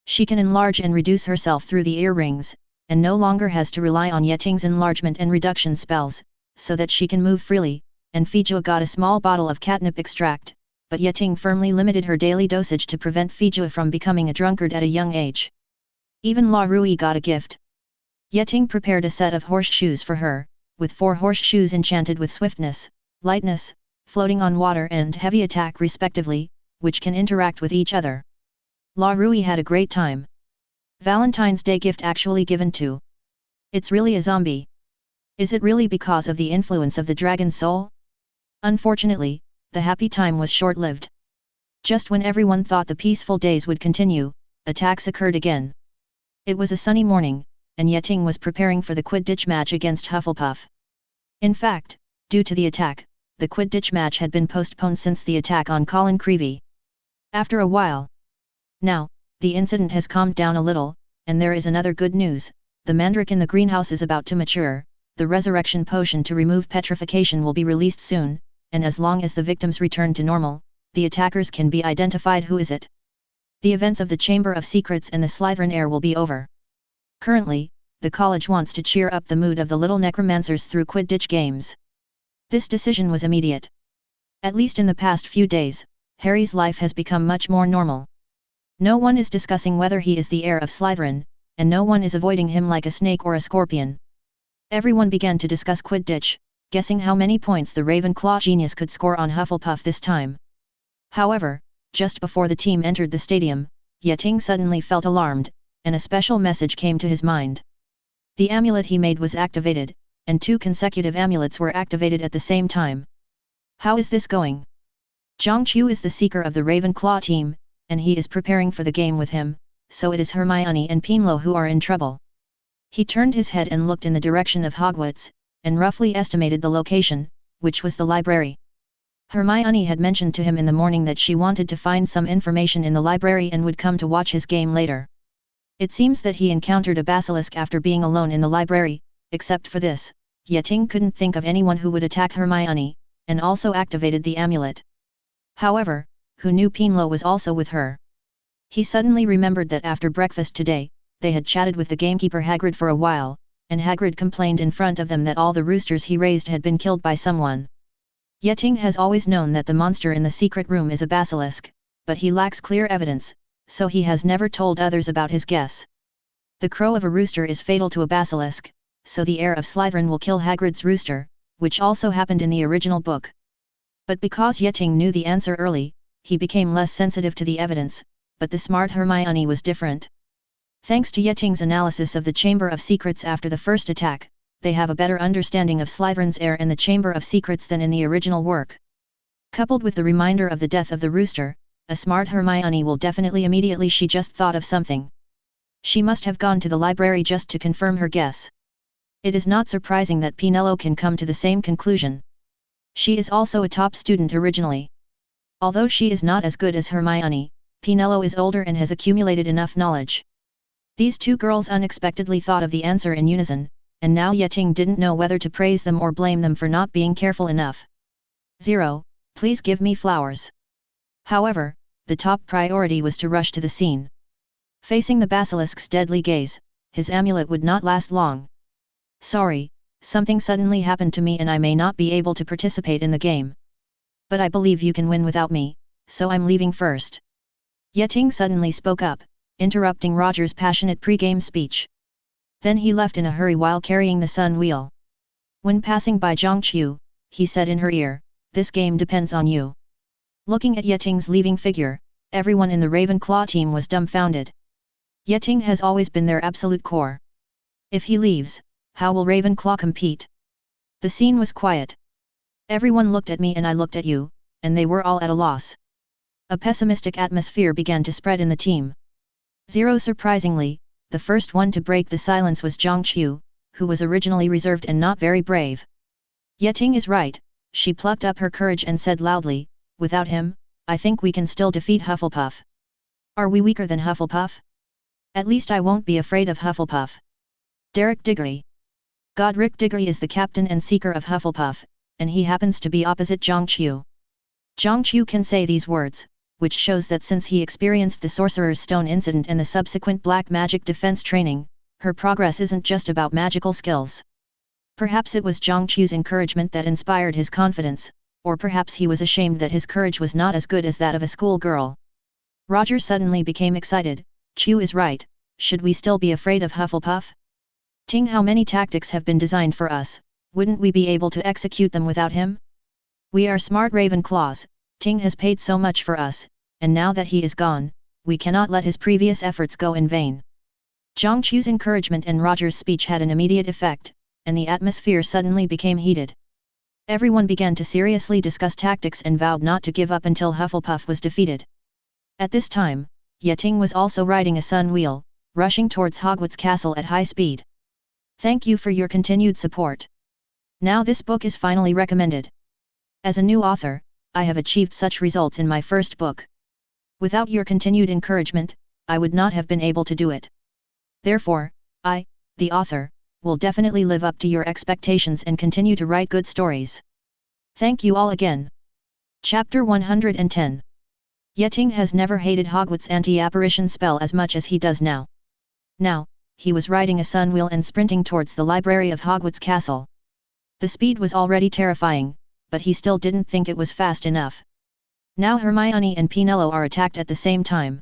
Speaker 1: She can enlarge and reduce herself through the earrings, and no longer has to rely on Yeting's enlargement and reduction spells, so that she can move freely, and Fiju got a small bottle of catnip extract, but Yeting firmly limited her daily dosage to prevent Fiju from becoming a drunkard at a young age. Even La Rui got a gift. Yeting prepared a set of horseshoes for her, with 4 horseshoes enchanted with swiftness, lightness, floating on water and heavy attack respectively, which can interact with each other. La Rui had a great time. Valentine's Day gift actually given to. It's really a zombie. Is it really because of the influence of the dragon soul? Unfortunately, the happy time was short-lived. Just when everyone thought the peaceful days would continue, attacks occurred again. It was a sunny morning, and Yeting was preparing for the Quidditch match against Hufflepuff. In fact, due to the attack, the Quidditch match had been postponed since the attack on Colin Creevey. After a while. Now, the incident has calmed down a little, and there is another good news, the mandrake in the greenhouse is about to mature, the resurrection potion to remove petrification will be released soon, and as long as the victims return to normal, the attackers can be identified. Who is it? The events of the Chamber of Secrets and the Slytherin heir will be over. Currently, the college wants to cheer up the mood of the little necromancers through Quidditch games. This decision was immediate. At least in the past few days, Harry's life has become much more normal. No one is discussing whether he is the heir of Slytherin, and no one is avoiding him like a snake or a scorpion. Everyone began to discuss Quidditch, guessing how many points the Ravenclaw genius could score on Hufflepuff this time. However, just before the team entered the stadium, Yeting suddenly felt alarmed, and a special message came to his mind. The amulet he made was activated, and 2 consecutive amulets were activated at the same time. How is this going? Zhang Chu is the seeker of the Ravenclaw team, and he is preparing for the game with him, so it is Hermione and Pinelo who are in trouble. He turned his head and looked in the direction of Hogwarts, and roughly estimated the location, which was the library. Hermione had mentioned to him in the morning that she wanted to find some information in the library and would come to watch his game later. It seems that he encountered a basilisk after being alone in the library. Except for this, Yeting couldn't think of anyone who would attack Hermione, and also activated the amulet. However, who knew Pinelo was also with her? He suddenly remembered that after breakfast today, they had chatted with the gamekeeper Hagrid for a while, and Hagrid complained in front of them that all the roosters he raised had been killed by someone. Yeting has always known that the monster in the secret room is a basilisk, but he lacks clear evidence, so he has never told others about his guess. The crow of a rooster is fatal to a basilisk, so the heir of Slytherin will kill Hagrid's rooster, which also happened in the original book. But because Yeting knew the answer early, he became less sensitive to the evidence, but the smart Hermione was different. Thanks to Yeting's analysis of the Chamber of Secrets after the first attack, they have a better understanding of Slytherin's heir in the Chamber of Secrets than in the original work. Coupled with the reminder of the death of the rooster, a smart Hermione will definitely immediately she just thought of something. She must have gone to the library just to confirm her guess. It is not surprising that Penelope can come to the same conclusion. She is also a top student originally. Although she is not as good as Hermione, Penelope is older and has accumulated enough knowledge. These two girls unexpectedly thought of the answer in unison, and now Yeting didn't know whether to praise them or blame them for not being careful enough. 0. Please give me flowers. However, the top priority was to rush to the scene. Facing the basilisk's deadly gaze, his amulet would not last long. Sorry, something suddenly happened to me and I may not be able to participate in the game. But I believe you can win without me, so I'm leaving first. Yeting suddenly spoke up, interrupting Roger's passionate pre-game speech. Then he left in a hurry while carrying the sun wheel. When passing by Zhangqiu, he said in her ear, "This game depends on you." Looking at Yeting's leaving figure, everyone in the Ravenclaw team was dumbfounded. Yeting has always been their absolute core. If he leaves, how will Ravenclaw compete? The scene was quiet. Everyone looked at me and I looked at you, and they were all at a loss. A pessimistic atmosphere began to spread in the team. 0. Surprisingly, the first one to break the silence was Zhangqiu, who was originally reserved and not very brave. Yeting is right, she plucked up her courage and said loudly, "Without him, I think we can still defeat Hufflepuff." Are we weaker than Hufflepuff? At least I won't be afraid of Hufflepuff. Derek Diggory. Godric Diggory is the captain and seeker of Hufflepuff, and he happens to be opposite Zhangqiu. Zhangqiu can say these words, which shows that since he experienced the Sorcerer's Stone incident and the subsequent black magic defense training, her progress isn't just about magical skills. Perhaps it was Zhangqiu's encouragement that inspired his confidence, or perhaps he was ashamed that his courage was not as good as that of a schoolgirl. Roger suddenly became excited. Qiu is right, should we still be afraid of Hufflepuff? Ting, how many tactics have been designed for us, wouldn't we be able to execute them without him? We are smart Ravenclaws, Ting has paid so much for us, and now that he is gone, we cannot let his previous efforts go in vain. Zhangqiu's encouragement and Roger's speech had an immediate effect, and the atmosphere suddenly became heated. Everyone began to seriously discuss tactics and vowed not to give up until Hufflepuff was defeated. At this time, Yeting was also riding a sun wheel, rushing towards Hogwarts Castle at high speed. Thank you for your continued support. Now this book is finally recommended. As a new author, I have achieved such results in my first book. Without your continued encouragement, I would not have been able to do it. Therefore, I, the author, will definitely live up to your expectations and continue to write good stories. Thank you all again. Chapter 110. Yeting has never hated Hogwarts' anti-apparition spell as much as he does now. Now, he was riding a sun wheel and sprinting towards the library of Hogwarts Castle. The speed was already terrifying, but he still didn't think it was fast enough. Now Hermione and Penelope are attacked at the same time.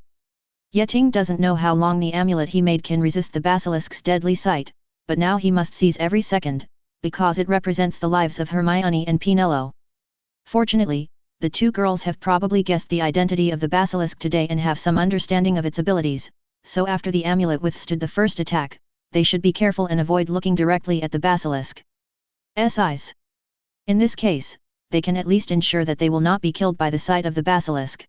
Speaker 1: Yeting doesn't know how long the amulet he made can resist the basilisk's deadly sight, but now he must seize every second, because it represents the lives of Hermione and Penelope. Fortunately, the two girls have probably guessed the identity of the basilisk today and have some understanding of its abilities, so after the amulet withstood the first attack, they should be careful and avoid looking directly at the basilisk's eyes. In this case, they can at least ensure that they will not be killed by the sight of the basilisk.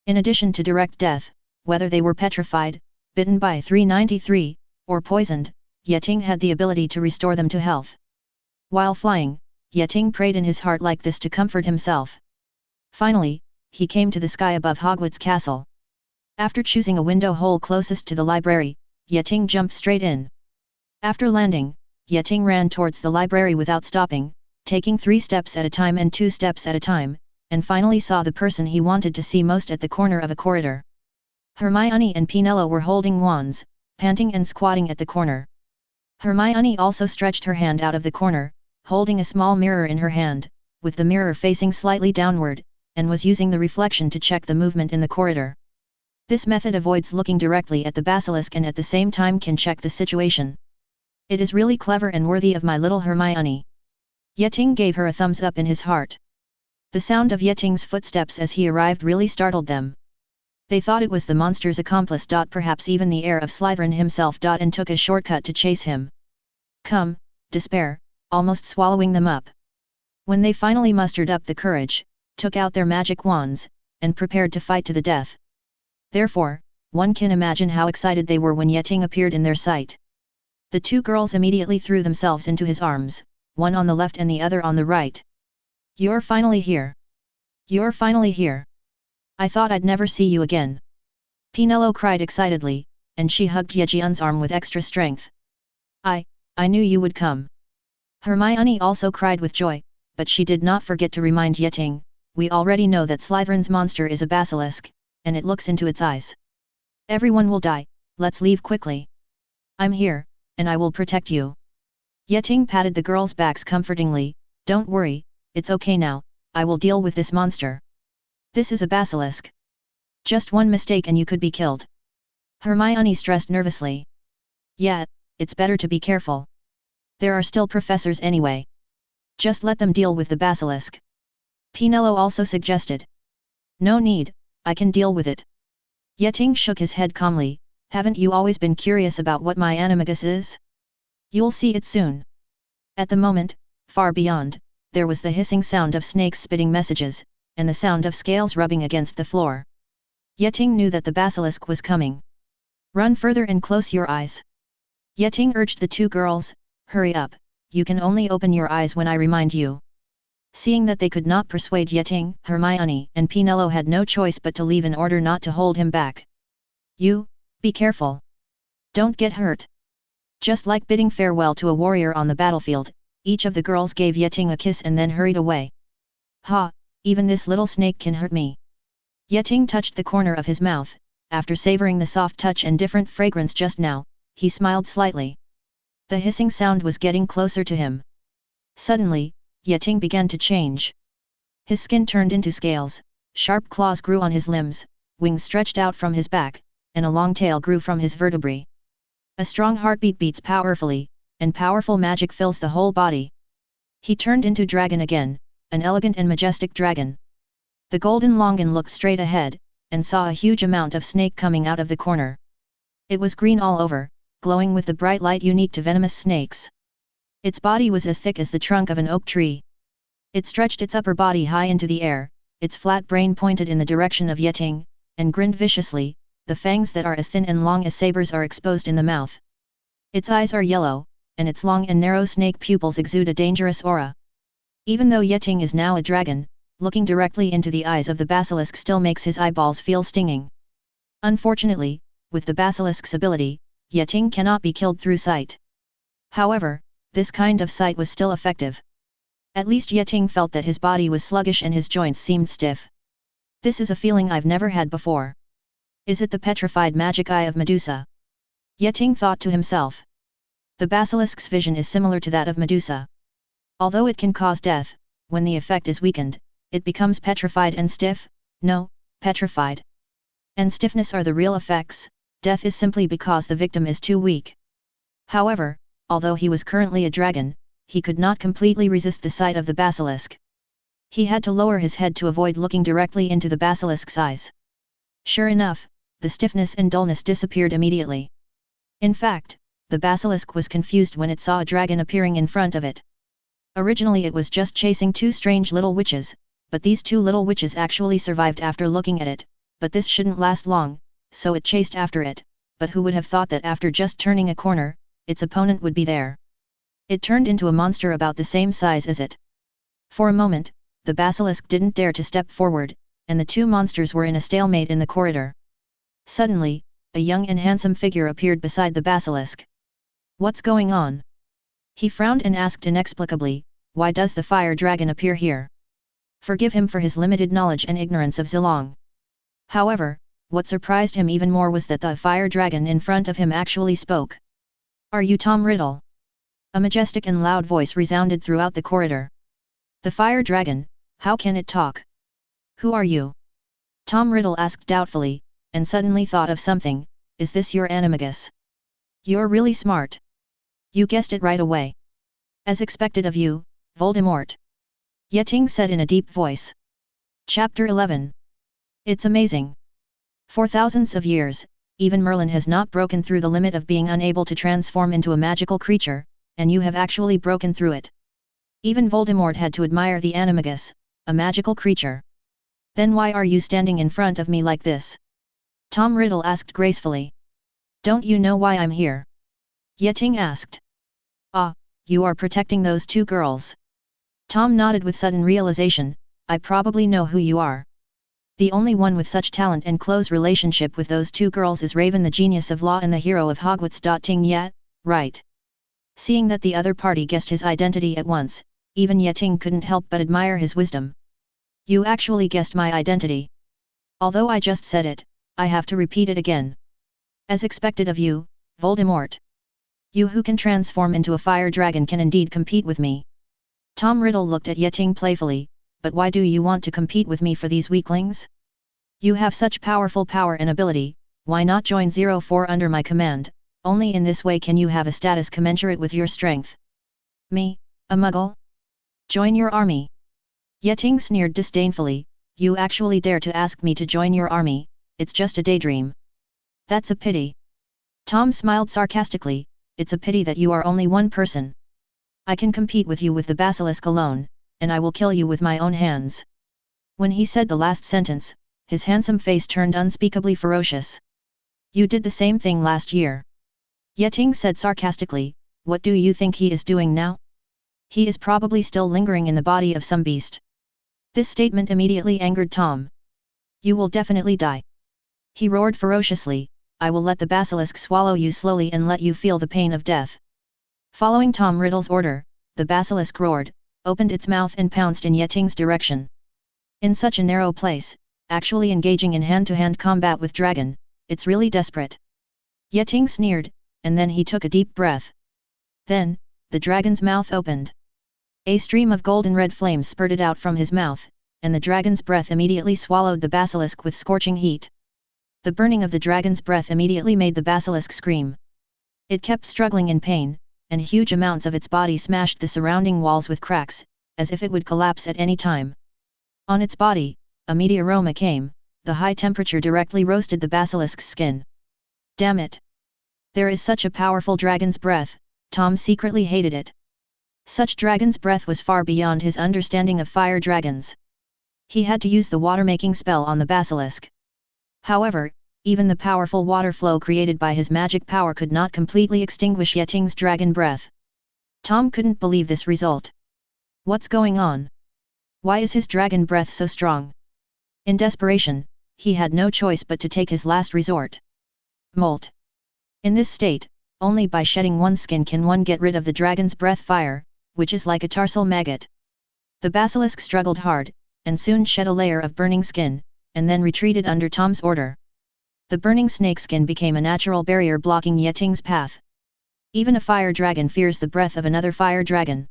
Speaker 1: In addition to direct death, whether they were petrified, bitten by 393, or poisoned, Yeting had the ability to restore them to health. While flying, Yeting prayed in his heart like this to comfort himself. Finally, he came to the sky above Hogwarts Castle. After choosing a window hole closest to the library, Yeting jumped straight in. After landing, Yeting ran towards the library without stopping, taking 3 steps at a time and 2 steps at a time, and finally saw the person he wanted to see most at the corner of a corridor. Hermione and Penelope were holding wands, panting and squatting at the corner. Hermione also stretched her hand out of the corner, holding a small mirror in her hand, with the mirror facing slightly downward, and was using the reflection to check the movement in the corridor. This method avoids looking directly at the basilisk and at the same time can check the situation. It is really clever and worthy of my little Hermione. Yeting gave her a thumbs up in his heart. The sound of Yeting's footsteps as he arrived really startled them. They thought it was the monster's accomplice. Perhaps even the heir of Slytherin himself. And took a shortcut to chase him. Come, despair, almost swallowing them up. When they finally mustered up the courage, took out their magic wands, and prepared to fight to the death. Therefore, one can imagine how excited they were when Yeting appeared in their sight. The two girls immediately threw themselves into his arms, one on the left and the other on the right. You're finally here. You're finally here. I thought I'd never see you again. Penelope cried excitedly, and she hugged Yejian's arm with extra strength. I knew you would come. Hermione also cried with joy, but she did not forget to remind Yeting, we already know that Slytherin's monster is a basilisk, and it looks into its eyes. Everyone will die, let's leave quickly. I'm here, and I will protect you. Yeting patted the girls' backs comfortingly, don't worry, it's okay now, I will deal with this monster. This is a basilisk. Just one mistake and you could be killed. Hermione stressed nervously. Yeah, it's better to be careful. There are still professors anyway. Just let them deal with the basilisk. Penelope also suggested. No need, I can deal with it. Yeting shook his head calmly, haven't you always been curious about what my animagus is? You'll see it soon. At the moment, far beyond, there was the hissing sound of snakes spitting messages, and the sound of scales rubbing against the floor. Yeting knew that the basilisk was coming. Run further and close your eyes. Yeting urged the two girls, hurry up, you can only open your eyes when I remind you. Seeing that they could not persuade Yeting, Hermione and Penelope had no choice but to leave in order not to hold him back. You, be careful. Don't get hurt. Just like bidding farewell to a warrior on the battlefield, each of the girls gave Yeting a kiss and then hurried away. Ha, even this little snake can hurt me. Yeting touched the corner of his mouth, after savoring the soft touch and different fragrance just now, he smiled slightly. The hissing sound was getting closer to him. Suddenly, Yeting began to change. His skin turned into scales, sharp claws grew on his limbs, wings stretched out from his back, and a long tail grew from his vertebrae. A strong heartbeat beats powerfully, and powerful magic fills the whole body. He turned into dragon again, an elegant and majestic dragon. The golden longan looked straight ahead, and saw a huge amount of snake coming out of the corner. It was green all over, glowing with the bright light unique to venomous snakes. Its body was as thick as the trunk of an oak tree. It stretched its upper body high into the air, its flat brain pointed in the direction of Yeting, and grinned viciously, the fangs that are as thin and long as sabers are exposed in the mouth. Its eyes are yellow, and its long and narrow snake pupils exude a dangerous aura. Even though Yeting is now a dragon, looking directly into the eyes of the basilisk still makes his eyeballs feel stinging. Unfortunately, with the basilisk's ability, Yeting cannot be killed through sight. However, this kind of sight was still effective. At least Yeting felt that his body was sluggish and his joints seemed stiff. This is a feeling I've never had before. Is it the petrified magic eye of Medusa? Yeting thought to himself. The basilisk's vision is similar to that of Medusa. Although it can cause death, when the effect is weakened, it becomes petrified and stiff. No, petrified and stiffness are the real effects, death is simply because the victim is too weak. However, although he was currently a dragon, he could not completely resist the sight of the basilisk. He had to lower his head to avoid looking directly into the basilisk's eyes. Sure enough, the stiffness and dullness disappeared immediately. In fact, the basilisk was confused when it saw a dragon appearing in front of it. Originally it was just chasing two strange little witches, but these two little witches actually survived after looking at it, but this shouldn't last long, so it chased after it, but who would have thought that after just turning a corner, its opponent would be there. It turned into a monster about the same size as it. For a moment, the basilisk didn't dare to step forward, and the two monsters were in a stalemate in the corridor. Suddenly, a young and handsome figure appeared beside the basilisk. What's going on? He frowned and asked inexplicably, why does the fire dragon appear here? Forgive him for his limited knowledge and ignorance of Zilong. However, what surprised him even more was that the fire dragon in front of him actually spoke. Are you Tom Riddle? A majestic and loud voice resounded throughout the corridor. The fire dragon, how can it talk? Who are you? Tom Riddle asked doubtfully, and suddenly thought of something, is this your animagus? You're really smart. You guessed it right away. As expected of you, Voldemort. Yeting said in a deep voice. Chapter 11. It's amazing. For thousands of years, even Merlin has not broken through the limit of being unable to transform into a magical creature, and you have actually broken through it. Even Voldemort had to admire the animagus, a magical creature. Then why are you standing in front of me like this? Tom Riddle asked gracefully. Don't you know why I'm here? Yeting asked. Ah, you are protecting those two girls. Tom nodded with sudden realization, I probably know who you are. The only one with such talent and close relationship with those two girls is Raven, the genius of law and the hero of Hogwarts. Ting Yet, right? Seeing that the other party guessed his identity at once, even Yeting couldn't help but admire his wisdom. You actually guessed my identity. Although I just said it, I have to repeat it again. As expected of you, Voldemort. You who can transform into a fire dragon can indeed compete with me. Tom Riddle looked at Yeting playfully, but why do you want to compete with me for these weaklings? You have such powerful power and ability, why not join 04 under my command? Only in this way can you have a status commensurate with your strength. Me, a muggle? Join your army. Yeting sneered disdainfully, you actually dare to ask me to join your army, it's just a daydream. That's a pity. Tom smiled sarcastically, it's a pity that you are only one person. I can compete with you with the basilisk alone, and I will kill you with my own hands. When he said the last sentence, his handsome face turned unspeakably ferocious. You did the same thing last year. Yeting said sarcastically, what do you think he is doing now? He is probably still lingering in the body of some beast. This statement immediately angered Tom. You will definitely die. He roared ferociously, I will let the basilisk swallow you slowly and let you feel the pain of death. Following Tom Riddle's order, the basilisk roared, opened its mouth and pounced in Yeting's direction. In such a narrow place, actually engaging in hand-to-hand combat with dragon, it's really desperate. Yeting sneered, and then he took a deep breath. Then, the dragon's mouth opened. A stream of golden red flames spurted out from his mouth, and the dragon's breath immediately swallowed the basilisk with scorching heat. The burning of the dragon's breath immediately made the basilisk scream. It kept struggling in pain, and huge amounts of its body smashed the surrounding walls with cracks, as if it would collapse at any time. On its body, a meaty aroma came, the high temperature directly roasted the basilisk's skin. Damn it! There is such a powerful dragon's breath, Tom secretly hated it. Such dragon's breath was far beyond his understanding of fire dragons. He had to use the water-making spell on the basilisk. However, even the powerful water flow created by his magic power could not completely extinguish Yeting's dragon breath. Tom couldn't believe this result. What's going on? Why is his dragon breath so strong? In desperation, he had no choice but to take his last resort. Molt. In this state, only by shedding one's skin can one get rid of the dragon's breath fire, which is like a tarsal maggot. The basilisk struggled hard, and soon shed a layer of burning skin, and then retreated under Tom's order. The burning snakeskin became a natural barrier blocking Yeting's path. Even a fire dragon fears the breath of another fire dragon.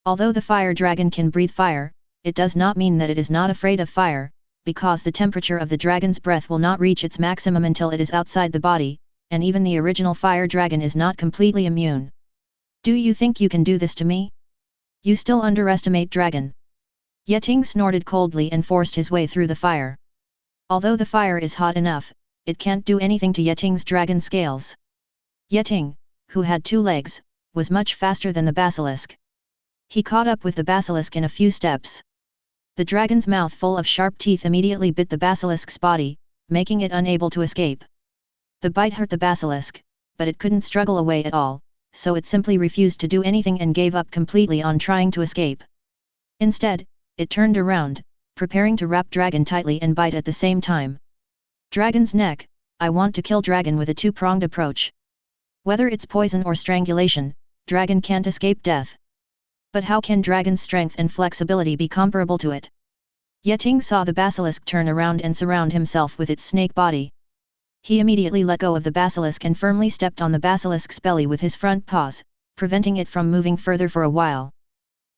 Speaker 1: Although the fire dragon can breathe fire, it does not mean that it is not afraid of fire, because the temperature of the dragon's breath will not reach its maximum until it is outside the body, and even the original fire dragon is not completely immune. Do you think you can do this to me? You still underestimate dragon. Yeting snorted coldly and forced his way through the fire. Although the fire is hot enough, it can't do anything to Yeting's dragon scales. Yeting, who had 2 legs, was much faster than the basilisk. He caught up with the basilisk in a few steps. The dragon's mouth full of sharp teeth immediately bit the basilisk's body, making it unable to escape. The bite hurt the basilisk, but it couldn't struggle away at all, so it simply refused to do anything and gave up completely on trying to escape. Instead, it turned around, preparing to wrap dragon tightly and bite at the same time. Dragon's neck, I want to kill dragon with a 2-pronged approach. Whether it's poison or strangulation, dragon can't escape death. But how can dragon's strength and flexibility be comparable to it? Yeting saw the basilisk turn around and surround himself with its snake body. He immediately let go of the basilisk and firmly stepped on the basilisk's belly with his front paws, preventing it from moving further for a while.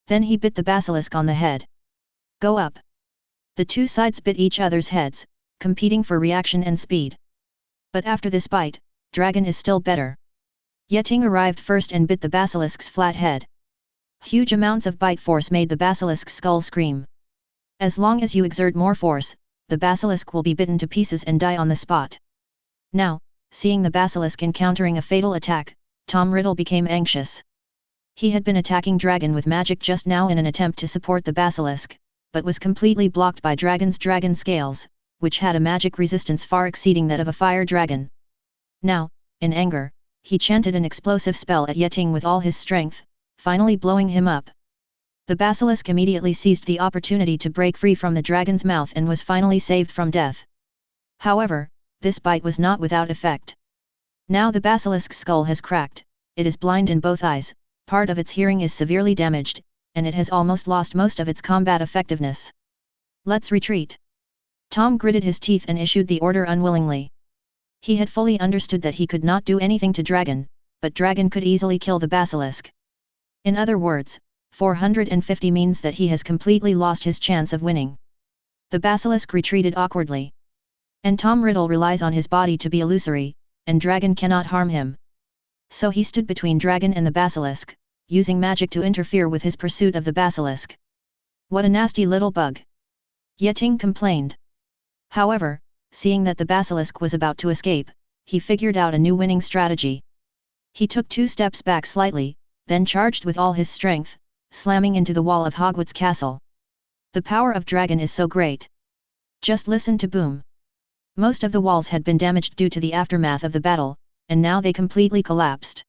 Speaker 1: Then he bit the basilisk on the head. Go up. The 2 sides bit each other's heads, competing for reaction and speed. But after this bite, dragon is still better. Yeting arrived first and bit the basilisk's flat head. Huge amounts of bite force made the basilisk's skull scream. As long as you exert more force, the basilisk will be bitten to pieces and die on the spot. Now, seeing the basilisk encountering a fatal attack, Tom Riddle became anxious. He had been attacking Dragon with magic just now in an attempt to support the basilisk, but was completely blocked by Dragon's dragon scales, which had a magic resistance far exceeding that of a fire dragon. Now, in anger, he chanted an explosive spell at Yeting with all his strength, finally blowing him up. The basilisk immediately seized the opportunity to break free from the dragon's mouth and was finally saved from death. However, this bite was not without effect. Now the basilisk's skull has cracked, it is blind in both eyes, part of its hearing is severely damaged, and it has almost lost most of its combat effectiveness. Let's retreat. Tom gritted his teeth and issued the order unwillingly. He had fully understood that he could not do anything to Dragon, but Dragon could easily kill the basilisk. In other words, 450 means that he has completely lost his chance of winning. The basilisk retreated awkwardly. And Tom Riddle relies on his body to be illusory, and Dragon cannot harm him. So he stood between Dragon and the basilisk, using magic to interfere with his pursuit of the basilisk. What a nasty little bug! Yeting complained. However, seeing that the basilisk was about to escape, he figured out a new winning strategy. He took 2 steps back slightly, then charged with all his strength, slamming into the wall of Hogwarts castle. The power of Dragon is so great. Just listen to boom. Most of the walls had been damaged due to the aftermath of the battle, and now they completely collapsed.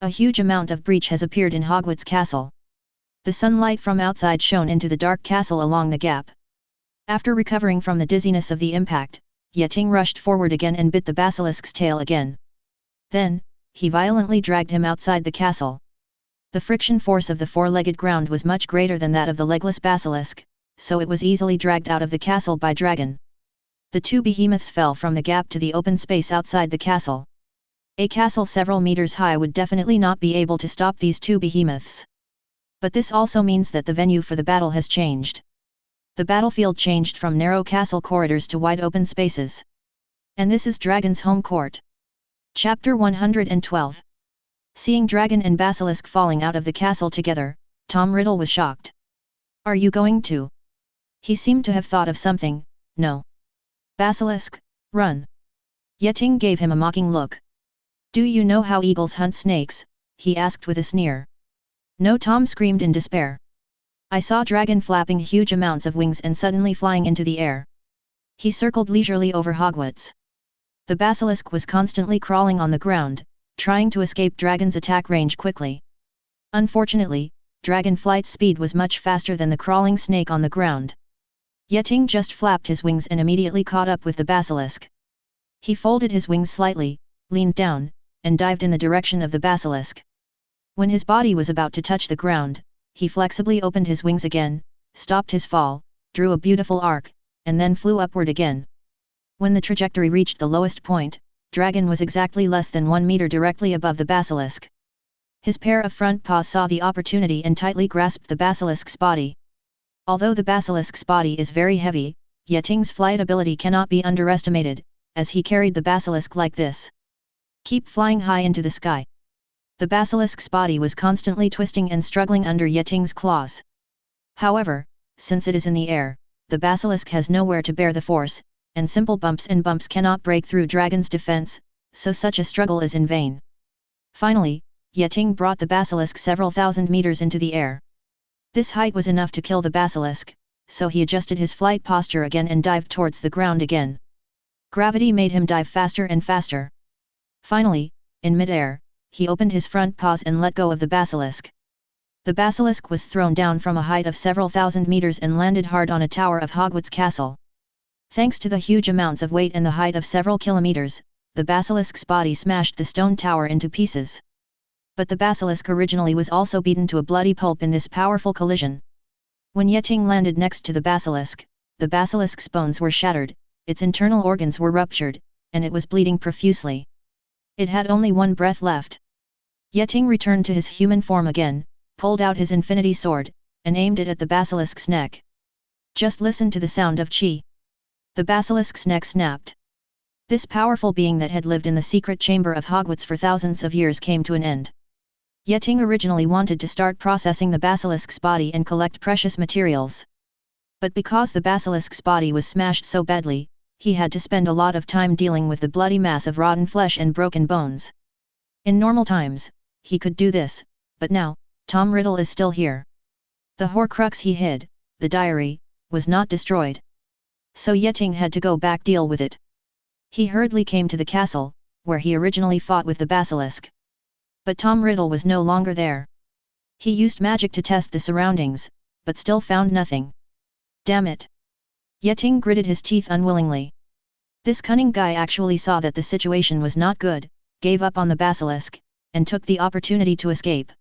Speaker 1: A huge amount of breach has appeared in Hogwarts castle. The sunlight from outside shone into the dark castle along the gap. After recovering from the dizziness of the impact, Yeting rushed forward again and bit the basilisk's tail again. Then, he violently dragged him outside the castle. The friction force of the 4-legged ground was much greater than that of the legless basilisk, so it was easily dragged out of the castle by Dragon. The 2 behemoths fell from the gap to the open space outside the castle. A castle several meters high would definitely not be able to stop these 2 behemoths. But this also means that the venue for the battle has changed. The battlefield changed from narrow castle corridors to wide open spaces. And this is Dragon's home court. Chapter 112. Seeing Dragon and Basilisk falling out of the castle together, Tom Riddle was shocked. Are you going to? He seemed to have thought of something. No. Basilisk, run. Yeting gave him a mocking look. Do you know how eagles hunt snakes? He asked with a sneer. No, Tom screamed in despair. I saw Dragon flapping huge amounts of wings and suddenly flying into the air. He circled leisurely over Hogwarts. The basilisk was constantly crawling on the ground, trying to escape Dragon's attack range quickly. Unfortunately, Dragon flight's speed was much faster than the crawling snake on the ground. Yeting just flapped his wings and immediately caught up with the basilisk. He folded his wings slightly, leaned down, and dived in the direction of the basilisk. When his body was about to touch the ground, he flexibly opened his wings again, stopped his fall, drew a beautiful arc, and then flew upward again. When the trajectory reached the lowest point, Dragon was exactly less than 1 meter directly above the basilisk. His pair of front paws saw the opportunity and tightly grasped the basilisk's body. Although the basilisk's body is very heavy, Yeting's flight ability cannot be underestimated, as he carried the basilisk like this. Keep flying high into the sky. The basilisk's body was constantly twisting and struggling under Yeting's claws. However, since it is in the air, the basilisk has nowhere to bear the force, and simple bumps cannot break through Dragon's defense, so such a struggle is in vain. Finally, Yeting brought the basilisk several thousand meters into the air. This height was enough to kill the basilisk, so he adjusted his flight posture again and dived towards the ground again. Gravity made him dive faster and faster. Finally, in mid-air, he opened his front paws and let go of the basilisk. The basilisk was thrown down from a height of several thousand meters and landed hard on a tower of Hogwarts castle. Thanks to the huge amounts of weight and the height of several kilometers, the basilisk's body smashed the stone tower into pieces. But the basilisk originally was also beaten to a bloody pulp in this powerful collision. When Yeting landed next to the basilisk's bones were shattered, its internal organs were ruptured, and it was bleeding profusely. It had only 1 breath left. Yeting returned to his human form again, pulled out his infinity sword, and aimed it at the basilisk's neck. Just listen to the sound of chi. The basilisk's neck snapped. This powerful being that had lived in the secret chamber of Hogwarts for thousands of years came to an end. Yeting originally wanted to start processing the basilisk's body and collect precious materials. But because the basilisk's body was smashed so badly, he had to spend a lot of time dealing with the bloody mass of rotten flesh and broken bones. In normal times, he could do this, but now, Tom Riddle is still here. The Horcrux he hid, the diary, was not destroyed. So Yeting had to go back deal with it. He hurriedly came to the castle, where he originally fought with the basilisk. But Tom Riddle was no longer there. He used magic to test the surroundings, but still found nothing. Damn it! Yeting gritted his teeth unwillingly. This cunning guy actually saw that the situation was not good, gave up on the basilisk, and took the opportunity to escape.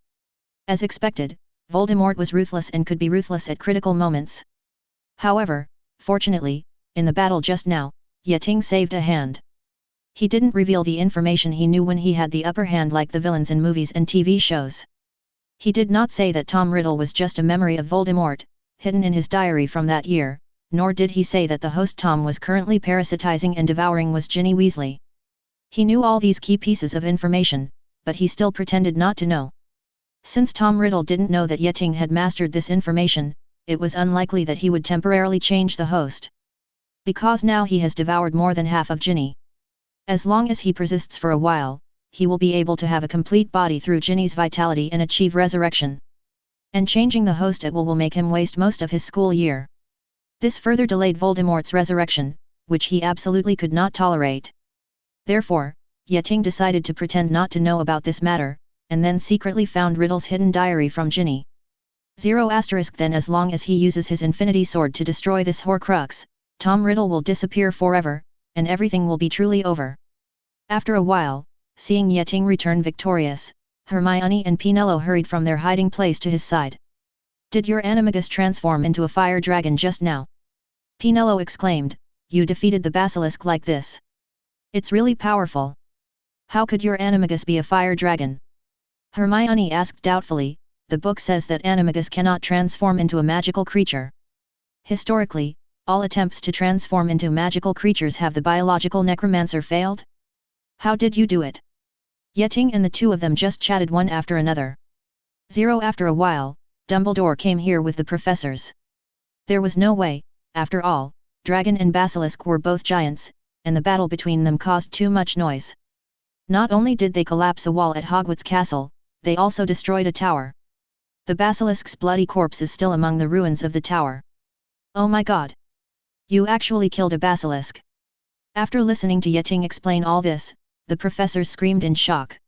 Speaker 1: As expected, Voldemort was ruthless and could be ruthless at critical moments. However, fortunately, in the battle just now, Yeting saved a hand. He didn't reveal the information he knew when he had the upper hand like the villains in movies and TV shows. He did not say that Tom Riddle was just a memory of Voldemort, hidden in his diary from that year, nor did he say that the host Tom was currently parasitizing and devouring was Ginny Weasley. He knew all these key pieces of information, but he still pretended not to know. Since Tom Riddle didn't know that Yeting had mastered this information, it was unlikely that he would temporarily change the host. Because now he has devoured more than half of Ginny. As long as he persists for a while, he will be able to have a complete body through Ginny's vitality and achieve resurrection. And changing the host at will make him waste most of his school year. This further delayed Voldemort's resurrection, which he absolutely could not tolerate. Therefore, Yeting decided to pretend not to know about this matter, and then secretly found Riddle's hidden diary from Ginny. 0*. Then as long as he uses his Infinity Sword to destroy this Horcrux, Tom Riddle will disappear forever, and everything will be truly over. After a while, seeing Yeting return victorious, Hermione and Penelope hurried from their hiding place to his side. "Did your animagus transform into a fire dragon just now?" Penelope exclaimed, "You defeated the basilisk like this. It's really powerful. How could your animagus be a fire dragon?" Hermione asked doubtfully, "The book says that animagus cannot transform into a magical creature. Historically, all attempts to transform into magical creatures have the biological necromancer failed? How did you do it?" Yeting and the two of them just chatted one after another. 0. After a while, Dumbledore came here with the professors. There was no way, after all, dragon and basilisk were both giants, and the battle between them caused too much noise. Not only did they collapse a wall at Hogwarts Castle, they also destroyed a tower. The basilisk's bloody corpse is still among the ruins of the tower. "Oh my god! You actually killed a basilisk!" After listening to Yeting explain all this, the professors screamed in shock.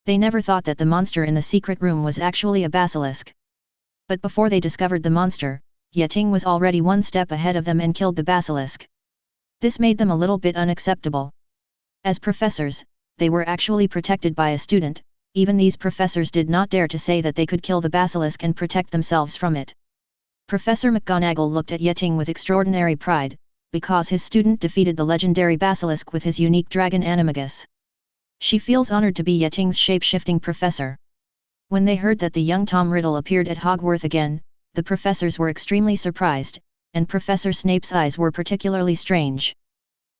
Speaker 1: They never thought that the monster in the secret room was actually a basilisk. But before they discovered the monster, Yeting was already one step ahead of them and killed the basilisk. This made them a little bit unacceptable. As professors, they were actually protected by a student. Even these professors did not dare to say that they could kill the basilisk and protect themselves from it. Professor McGonagall looked at Yeting with extraordinary pride, because his student defeated the legendary basilisk with his unique dragon animagus. She feels honored to be Yeting's shape-shifting professor. When they heard that the young Tom Riddle appeared at Hogwarts again, the professors were extremely surprised, and Professor Snape's eyes were particularly strange.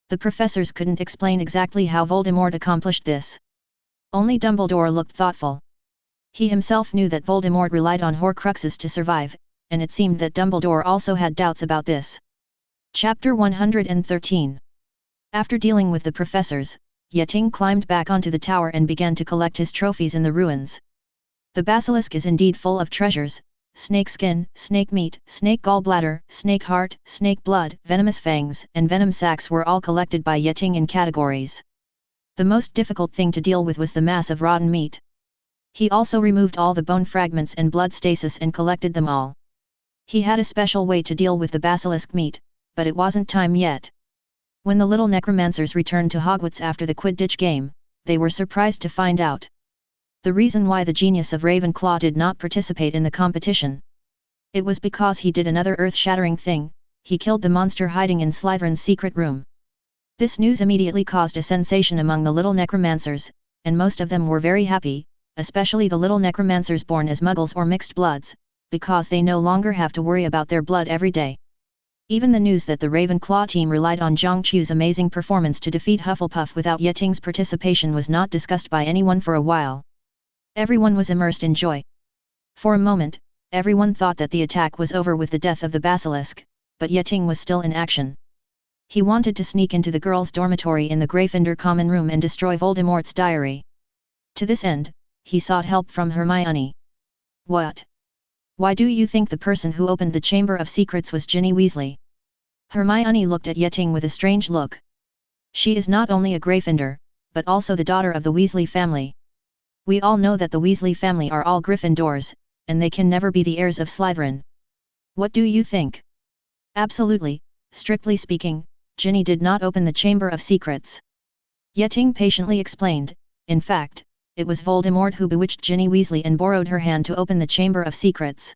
Speaker 1: The professors couldn't explain exactly how Voldemort accomplished this. Only Dumbledore looked thoughtful. He himself knew that Voldemort relied on Horcruxes to survive, and it seemed that Dumbledore also had doubts about this. Chapter 113. After dealing with the professors, Yeting climbed back onto the tower and began to collect his trophies in the ruins. The basilisk is indeed full of treasures: snake skin, snake meat, snake gallbladder, snake heart, snake blood, venomous fangs, and venom sacs were all collected by Yeting in categories. The most difficult thing to deal with was the mass of rotten meat. He also removed all the bone fragments and blood stasis and collected them all. He had a special way to deal with the basilisk meat, but it wasn't time yet. When the little necromancers returned to Hogwarts after the Quidditch game, they were surprised to find out the reason why the genius of Ravenclaw did not participate in the competition. It was because he did another earth-shattering thing: he killed the monster hiding in Slytherin's secret room. This news immediately caused a sensation among the little necromancers, and most of them were very happy, especially the little necromancers born as muggles or mixed bloods, because they no longer have to worry about their blood every day. Even the news that the Ravenclaw team relied on Zhang Chu's amazing performance to defeat Hufflepuff without Yeting's participation was not discussed by anyone for a while. Everyone was immersed in joy. For a moment, everyone thought that the attack was over with the death of the basilisk, but Yeting was still in action. He wanted to sneak into the girls' dormitory in the Gryffindor common room and destroy Voldemort's diary. To this end, he sought help from Hermione. What? Why do you think the person who opened the Chamber of Secrets was Ginny Weasley? Hermione looked at Yeting with a strange look. She is not only a Gryffindor, but also the daughter of the Weasley family. We all know that the Weasley family are all Gryffindors, and they can never be the heirs of Slytherin. What do you think? Absolutely, strictly speaking, Ginny did not open the Chamber of Secrets. Yeting patiently explained, in fact, it was Voldemort who bewitched Ginny Weasley and borrowed her hand to open the Chamber of Secrets.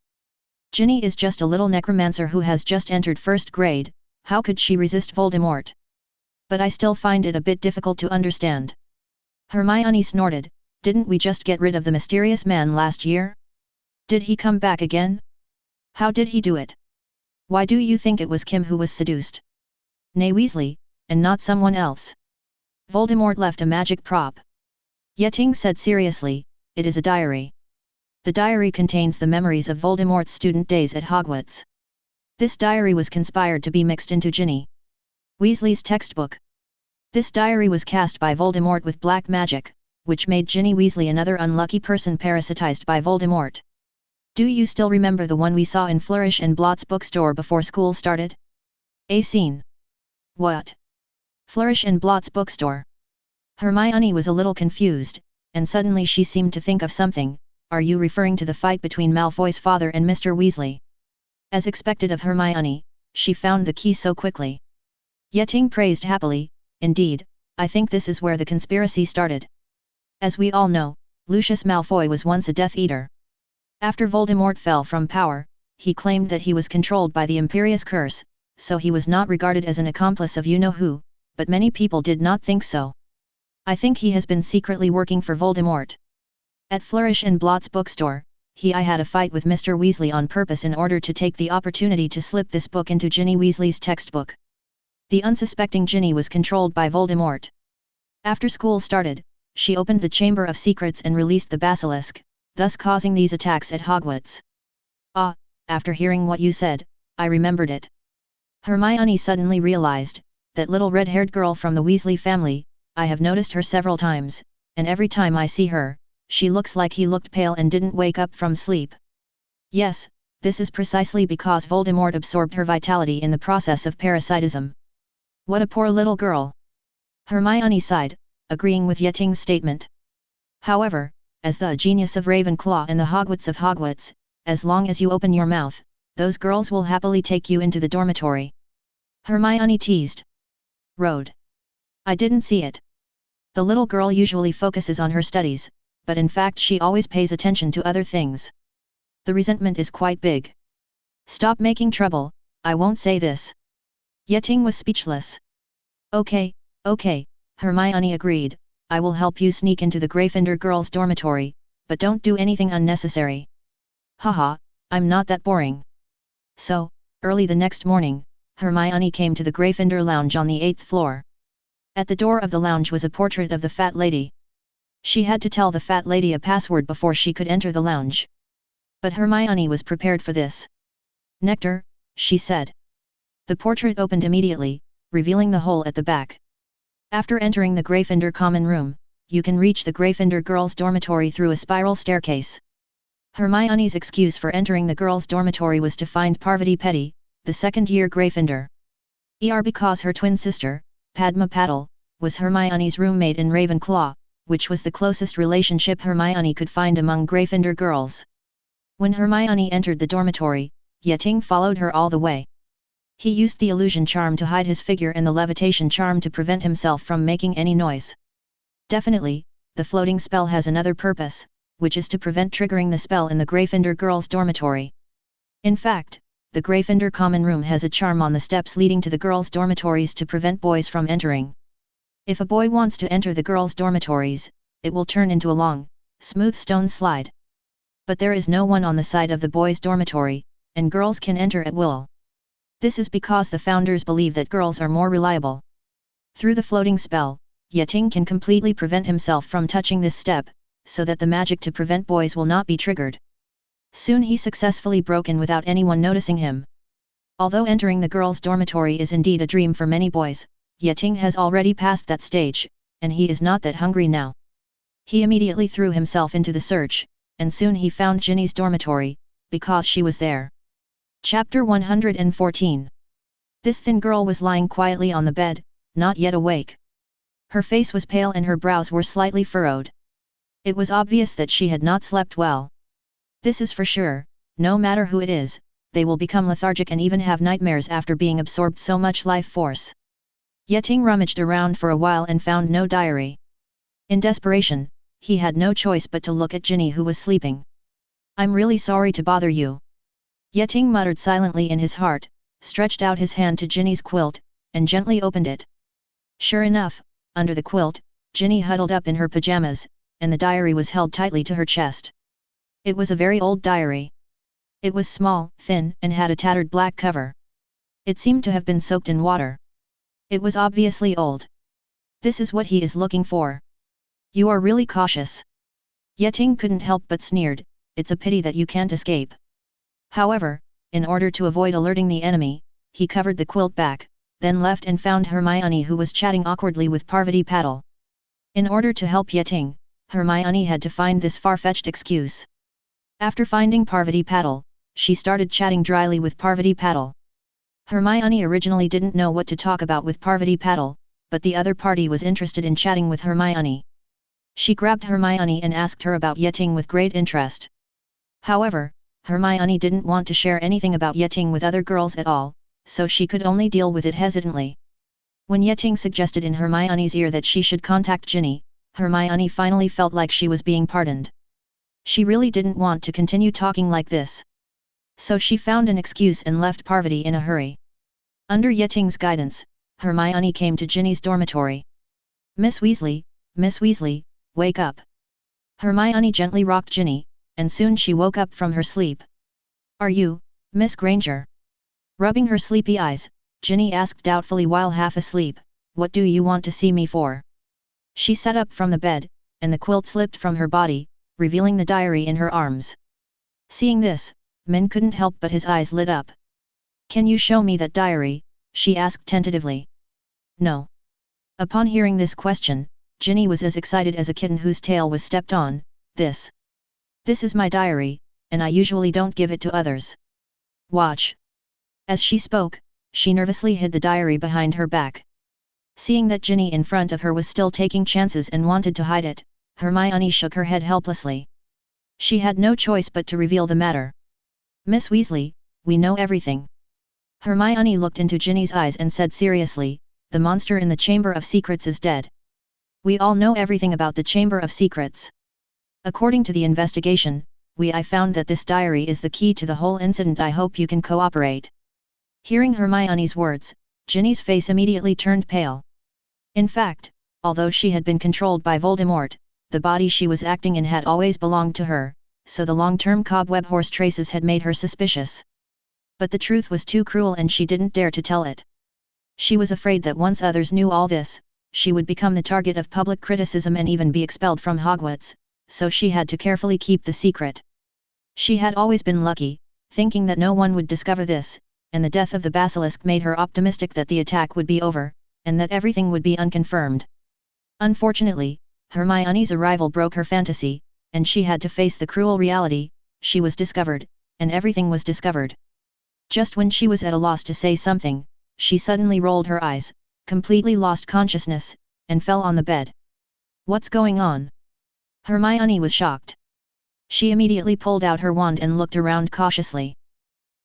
Speaker 1: Ginny is just a little necromancer who has just entered first grade, how could she resist Voldemort? But I still find it a bit difficult to understand. Hermione snorted, didn't we just get rid of the mysterious man last year? Did he come back again? How did he do it? Why do you think it was Kim who was seduced? Nay, Weasley, and not someone else. Voldemort left a magic prop. Yeting said seriously, it is a diary. The diary contains the memories of Voldemort's student days at Hogwarts. This diary was conspired to be mixed into Ginny Weasley's textbook. This diary was cast by Voldemort with black magic, which made Ginny Weasley another unlucky person parasitized by Voldemort. Do you still remember the one we saw in Flourish and Blott's bookstore before school started? A scene. What? Flourish and Blott's bookstore. Hermione was a little confused, and suddenly she seemed to think of something. Are you referring to the fight between Malfoy's father and Mr. Weasley? As expected of Hermione, she found the key so quickly. Yeting praised happily, indeed, I think this is where the conspiracy started. As we all know, Lucius Malfoy was once a Death Eater. After Voldemort fell from power, he claimed that he was controlled by the Imperious Curse, so he was not regarded as an accomplice of you-know-who, but many people did not think so. I think he has been secretly working for Voldemort. At Flourish and Blott's bookstore, I had a fight with Mr. Weasley on purpose in order to take the opportunity to slip this book into Ginny Weasley's textbook. The unsuspecting Ginny was controlled by Voldemort. After school started, she opened the Chamber of Secrets and released the basilisk, thus causing these attacks at Hogwarts. Ah, after hearing what you said, I remembered it. Hermione suddenly realized, that little red-haired girl from the Weasley family, I have noticed her several times, and every time I see her, she looks like he looked pale and didn't wake up from sleep. Yes, this is precisely because Voldemort absorbed her vitality in the process of parasitism. What a poor little girl. Hermione sighed, agreeing with Yeting's statement. However, as the genius of Ravenclaw and the Hogwarts of Hogwarts, as long as you open your mouth, those girls will happily take you into the dormitory. Hermione teased. Road. I didn't see it. The little girl usually focuses on her studies, but in fact she always pays attention to other things. The resentment is quite big. Stop making trouble, I won't say this. Yeting was speechless. Okay, Hermione agreed, I will help you sneak into the Gryffindor girls' dormitory, but don't do anything unnecessary. Haha, I'm not that boring. So, early the next morning, Hermione came to the Gryffindor lounge on the 8th floor. At the door of the lounge was a portrait of the fat lady. She had to tell the fat lady a password before she could enter the lounge. But Hermione was prepared for this. Nectar, she said. The portrait opened immediately, revealing the hole at the back. After entering the Gryffindor common room, you can reach the Gryffindor girls' dormitory through a spiral staircase. Hermione's excuse for entering the girls' dormitory was to find Parvati Petty, the second-year Gryffindor. Because her twin sister, Padma Patil, was Hermione's roommate in Ravenclaw, which was the closest relationship Hermione could find among Gryffindor girls. When Hermione entered the dormitory, Yeting followed her all the way. He used the illusion charm to hide his figure and the levitation charm to prevent himself from making any noise. Definitely, the floating spell has another purpose, which is to prevent triggering the spell in the Gryffindor girls' dormitory. In fact, the Gryffindor common room has a charm on the steps leading to the girls' dormitories to prevent boys from entering. If a boy wants to enter the girls' dormitories, it will turn into a long, smooth stone slide. But there is no one on the side of the boys' dormitory, and girls can enter at will. This is because the founders believe that girls are more reliable. Through the floating spell, Yeting can completely prevent himself from touching this step, so that the magic to prevent boys will not be triggered. Soon he successfully broke in without anyone noticing him. Although entering the girls' dormitory is indeed a dream for many boys, Yeting has already passed that stage, and he is not that hungry now. He immediately threw himself into the search, and soon he found Ginny's dormitory, because she was there. Chapter 114. This thin girl was lying quietly on the bed, not yet awake. Her face was pale and her brows were slightly furrowed. It was obvious that she had not slept well. This is for sure, no matter who it is, they will become lethargic and even have nightmares after being absorbed so much life force. Yeting rummaged around for a while and found no diary. In desperation, he had no choice but to look at Ginny, who was sleeping. "I'm really sorry to bother you," Yeting muttered silently in his heart, stretched out his hand to Ginny's quilt, and gently opened it. Sure enough, under the quilt, Ginny huddled up in her pajamas, and the diary was held tightly to her chest. It was a very old diary. It was small, thin, and had a tattered black cover. It seemed to have been soaked in water. It was obviously old. This is what he is looking for. You are really cautious. Yeting couldn't help but sneered, it's a pity that you can't escape. However, in order to avoid alerting the enemy, he covered the quilt back, then left and found Hermione, who was chatting awkwardly with Parvati Patil. In order to help Yeting, Hermione had to find this far-fetched excuse. After finding Parvati Patil, she started chatting dryly with Parvati Patil. Hermione originally didn't know what to talk about with Parvati Patil, but the other party was interested in chatting with Hermione. She grabbed Hermione and asked her about Yeting with great interest. However, Hermione didn't want to share anything about Yeting with other girls at all, so she could only deal with it hesitantly. When Yeting suggested in Hermione's ear that she should contact Ginny, Hermione finally felt like she was being pardoned. She really didn't want to continue talking like this. So she found an excuse and left Parvati in a hurry. Under Yeting's guidance, Hermione came to Ginny's dormitory. Miss Weasley, wake up." Hermione gently rocked Ginny, and soon she woke up from her sleep. "Are you, Miss Granger?" Rubbing her sleepy eyes, Ginny asked doubtfully while half asleep, "What do you want to see me for?" She sat up from the bed, and the quilt slipped from her body, revealing the diary in her arms. Seeing this, Min couldn't help but his eyes lit up. "Can you show me that diary?" she asked tentatively. "No." Upon hearing this question, Ginny was as excited as a kitten whose tail was stepped on. This is my diary, and I usually don't give it to others. Watch." As she spoke, she nervously hid the diary behind her back. Seeing that Ginny in front of her was still taking chances and wanted to hide it, Hermione shook her head helplessly. She had no choice but to reveal the matter. "Miss Weasley, we know everything." Hermione looked into Ginny's eyes and said seriously, "The monster in the Chamber of Secrets is dead. We all know everything about the Chamber of Secrets. According to the investigation, I found that this diary is the key to the whole incident. I hope you can cooperate." Hearing Hermione's words, Ginny's face immediately turned pale. In fact, although she had been controlled by Voldemort, the body she was acting in had always belonged to her, so the long-term cobweb horse traces had made her suspicious. But the truth was too cruel and she didn't dare to tell it. She was afraid that once others knew all this, she would become the target of public criticism and even be expelled from Hogwarts, so she had to carefully keep the secret. She had always been lucky, thinking that no one would discover this, and the death of the basilisk made her optimistic that the attack would be over, and that everything would be unconfirmed. Unfortunately, Hermione's arrival broke her fantasy, and she had to face the cruel reality. She was discovered, and everything was discovered. Just when she was at a loss to say something, she suddenly rolled her eyes, completely lost consciousness, and fell on the bed. "What's going on?" Hermione was shocked. She immediately pulled out her wand and looked around cautiously.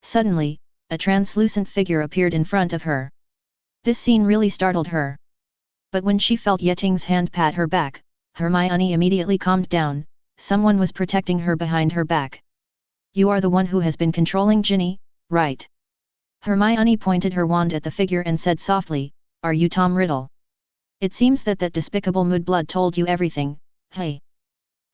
Speaker 1: Suddenly, a translucent figure appeared in front of her. This scene really startled her. But when she felt Yeting's hand pat her back, Hermione immediately calmed down. Someone was protecting her behind her back. "You are the one who has been controlling Ginny, right?" Hermione pointed her wand at the figure and said softly, "Are you Tom Riddle? It seems that despicable Mudblood told you everything, hey?"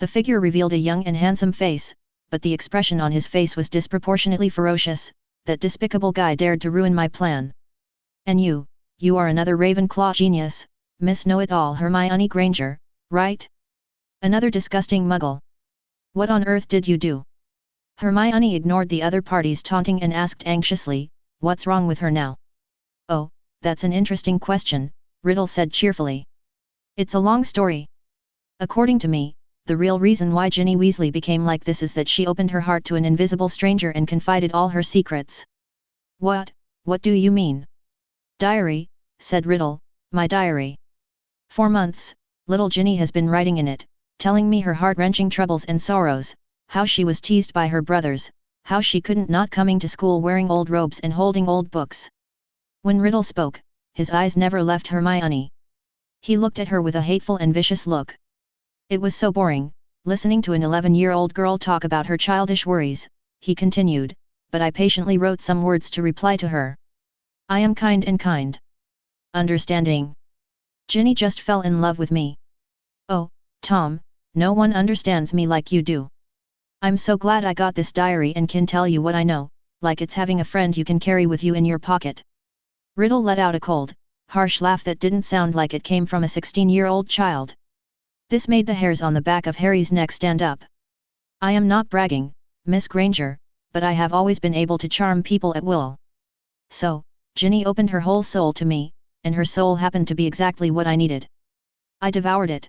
Speaker 1: The figure revealed a young and handsome face, but the expression on his face was disproportionately ferocious. "That despicable guy dared to ruin my plan. And you are another Ravenclaw genius, Miss Know-It-All Hermione Granger, right? Another disgusting muggle. What on earth did you do?" Hermione ignored the other party's taunting and asked anxiously, What's wrong with her now? Oh, that's an interesting question, Riddle said cheerfully. It's a long story. According to me, the real reason why Ginny Weasley became like this is that she opened her heart to an invisible stranger and confided all her secrets. What do you mean? Diary, said Riddle, my diary. For months, little Ginny has been writing in it, telling me her heart-wrenching troubles and sorrows, how she was teased by her brothers, how she couldn't not coming to school wearing old robes and holding old books. When Riddle spoke, his eyes never left Hermione. He looked at her with a hateful and vicious look. It was so boring, listening to an 11-year-old girl talk about her childish worries, he continued, but I patiently wrote some words to reply to her. I am kind and kind. Understanding. Ginny just fell in love with me. Oh, Tom, no one understands me like you do. I'm so glad I got this diary and can tell you what I know, like it's having a friend you can carry with you in your pocket. Riddle let out a cold, harsh laugh that didn't sound like it came from a 16-year-old child. This made the hairs on the back of Harry's neck stand up. I am not bragging, Miss Granger, but I have always been able to charm people at will. So, Ginny opened her whole soul to me, and her soul happened to be exactly what I needed. I devoured it.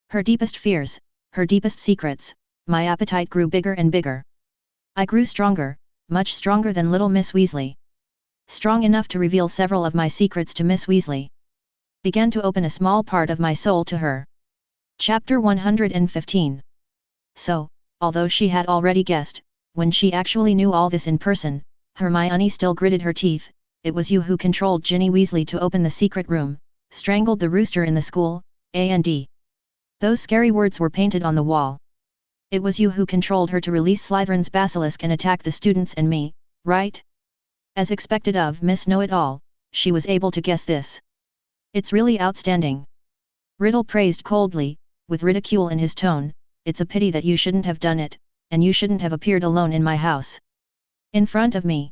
Speaker 1: Her deepest fears, her deepest secrets, my appetite grew bigger and bigger. I grew stronger, much stronger than little Miss Weasley. Strong enough to reveal several of my secrets to Miss Weasley. Began to open a small part of my soul to her. Chapter 115. So, although she had already guessed, when she actually knew all this in person, Hermione still gritted her teeth. It was you who controlled Ginny Weasley to open the secret room, strangled the rooster in the school, and those scary words were painted on the wall. It was you who controlled her to release Slytherin's basilisk and attack the students and me, right? As expected of Miss Know-It-All, she was able to guess this. It's really outstanding. Riddle praised coldly, with ridicule in his tone, it's a pity that you shouldn't have done it, and you shouldn't have appeared alone in my house. In front of me.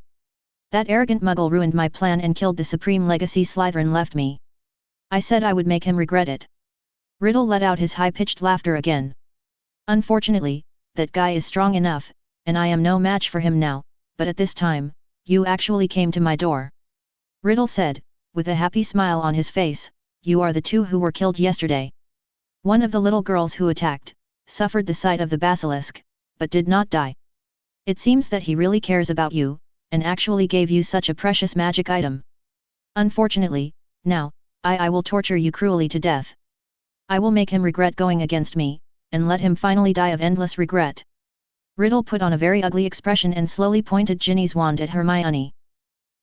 Speaker 1: That arrogant muggle ruined my plan and killed the supreme legacy Slytherin left me. I said I would make him regret it. Riddle let out his high-pitched laughter again. Unfortunately, that guy is strong enough, and I am no match for him now, but at this time, you actually came to my door. Riddle said, with a happy smile on his face, you are the two who were killed yesterday. One of the little girls who attacked, suffered the sight of the basilisk, but did not die. It seems that he really cares about you, and actually gave you such a precious magic item. Unfortunately, now, I will torture you cruelly to death. I will make him regret going against me, and let him finally die of endless regret. Riddle put on a very ugly expression and slowly pointed Ginny's wand at Hermione.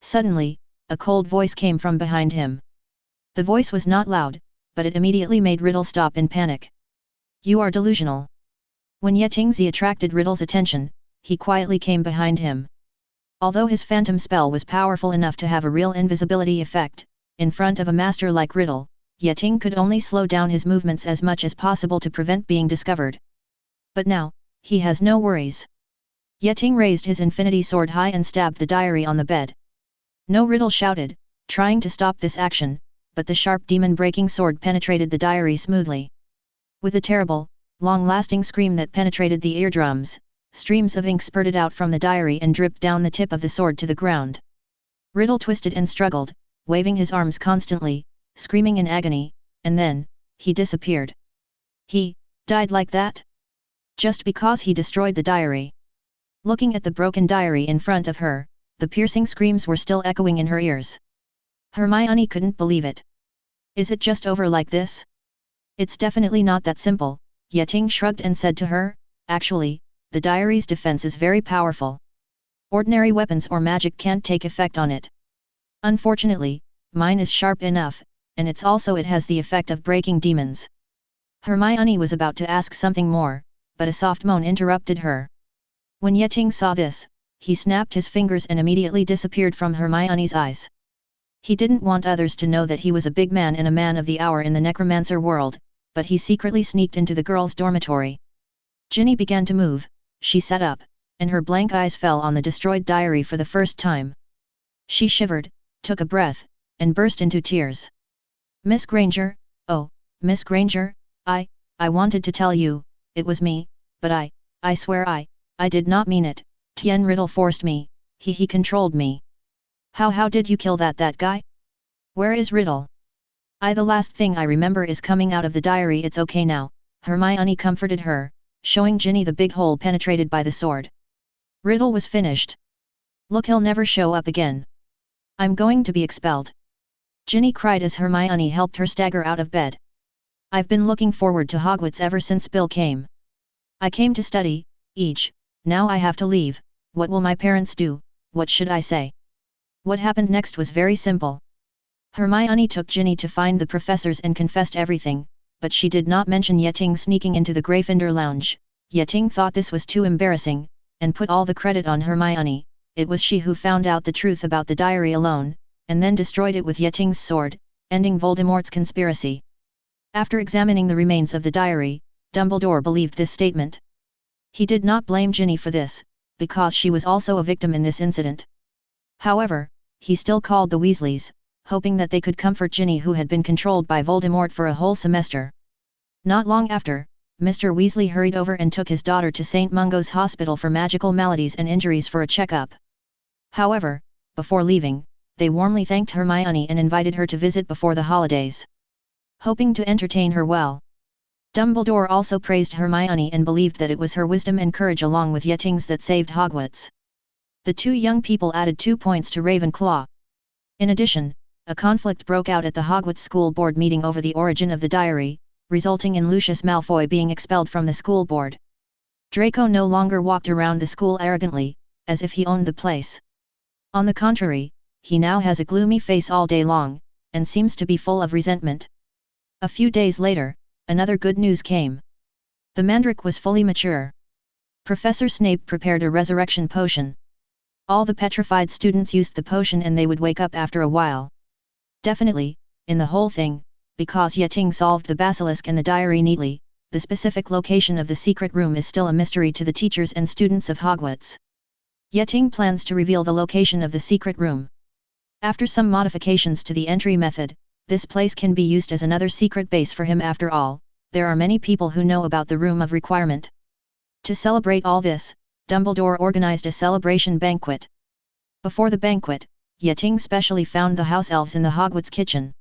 Speaker 1: Suddenly, a cold voice came from behind him. The voice was not loud, but it immediately made Riddle stop in panic. You are delusional. When Yetingzi attracted Riddle's attention, he quietly came behind him. Although his phantom spell was powerful enough to have a real invisibility effect, in front of a master like Riddle, Yeting could only slow down his movements as much as possible to prevent being discovered. But now, he has no worries. Yeting raised his infinity sword high and stabbed the diary on the bed. No, Riddle shouted, trying to stop this action, but the sharp demon-breaking sword penetrated the diary smoothly. With a terrible, long-lasting scream that penetrated the eardrums, streams of ink spurted out from the diary and dripped down the tip of the sword to the ground. Riddle twisted and struggled, waving his arms constantly, screaming in agony, and then, he disappeared. He died like that? Just because he destroyed the diary. Looking at the broken diary in front of her, the piercing screams were still echoing in her ears. Hermione couldn't believe it. Is it just over like this? It's definitely not that simple, Yeting shrugged and said to her, actually, the diary's defense is very powerful. Ordinary weapons or magic can't take effect on it. Unfortunately, mine is sharp enough, and it has the effect of breaking demons. Hermione was about to ask something more, but a soft moan interrupted her. When Yeting saw this, he snapped his fingers and immediately disappeared from Hermione's eyes. He didn't want others to know that he was a big man and a man of the hour in the necromancer world, but he secretly sneaked into the girls' dormitory. Ginny began to move, she sat up, and her blank eyes fell on the destroyed diary for the first time. She shivered, took a breath, and burst into tears. Miss Granger, oh, Miss Granger, I wanted to tell you, it was me, but I swear I did not mean it, Tien Riddle forced me, he controlled me. How did you kill that guy? Where is Riddle? The last thing I remember is coming out of the diary. It's okay now, Hermione comforted her, showing Ginny the big hole penetrated by the sword. Riddle was finished. Look, he'll never show up again. I'm going to be expelled. Ginny cried as Hermione helped her stagger out of bed. I've been looking forward to Hogwarts ever since Bill came. I came to study, now I have to leave. What will my parents do? What should I say? What happened next was very simple. Hermione took Ginny to find the professors and confessed everything, but she did not mention Yeting sneaking into the Gryffindor lounge. Yeting thought this was too embarrassing, and put all the credit on Hermione. It was she who found out the truth about the diary alone, and then destroyed it with Yeting's sword, ending Voldemort's conspiracy. After examining the remains of the diary, Dumbledore believed this statement. He did not blame Ginny for this, because she was also a victim in this incident. However, he still called the Weasleys, hoping that they could comfort Ginny, who had been controlled by Voldemort for a whole semester. Not long after, Mr. Weasley hurried over and took his daughter to St. Mungo's Hospital for Magical Maladies and Injuries for a checkup. However, before leaving, they warmly thanked Hermione and invited her to visit before the holidays, hoping to entertain her well. Dumbledore also praised Hermione and believed that it was her wisdom and courage along with Yeting's that saved Hogwarts. The two young people added 2 points to Ravenclaw. In addition, a conflict broke out at the Hogwarts school board meeting over the origin of the diary, resulting in Lucius Malfoy being expelled from the school board. Draco no longer walked around the school arrogantly, as if he owned the place. On the contrary, he now has a gloomy face all day long, and seems to be full of resentment. A few days later, another good news came. The Mandrake was fully mature. Professor Snape prepared a resurrection potion. All the petrified students used the potion and they would wake up after a while. Definitely, in the whole thing, because Yeting solved the basilisk and the diary neatly, the specific location of the secret room is still a mystery to the teachers and students of Hogwarts. Yeting plans to reveal the location of the secret room. After some modifications to the entry method, this place can be used as another secret base for him. After all, there are many people who know about the Room of Requirement. To celebrate all this, Dumbledore organized a celebration banquet. Before the banquet, Yeting specially found the house elves in the Hogwarts kitchen.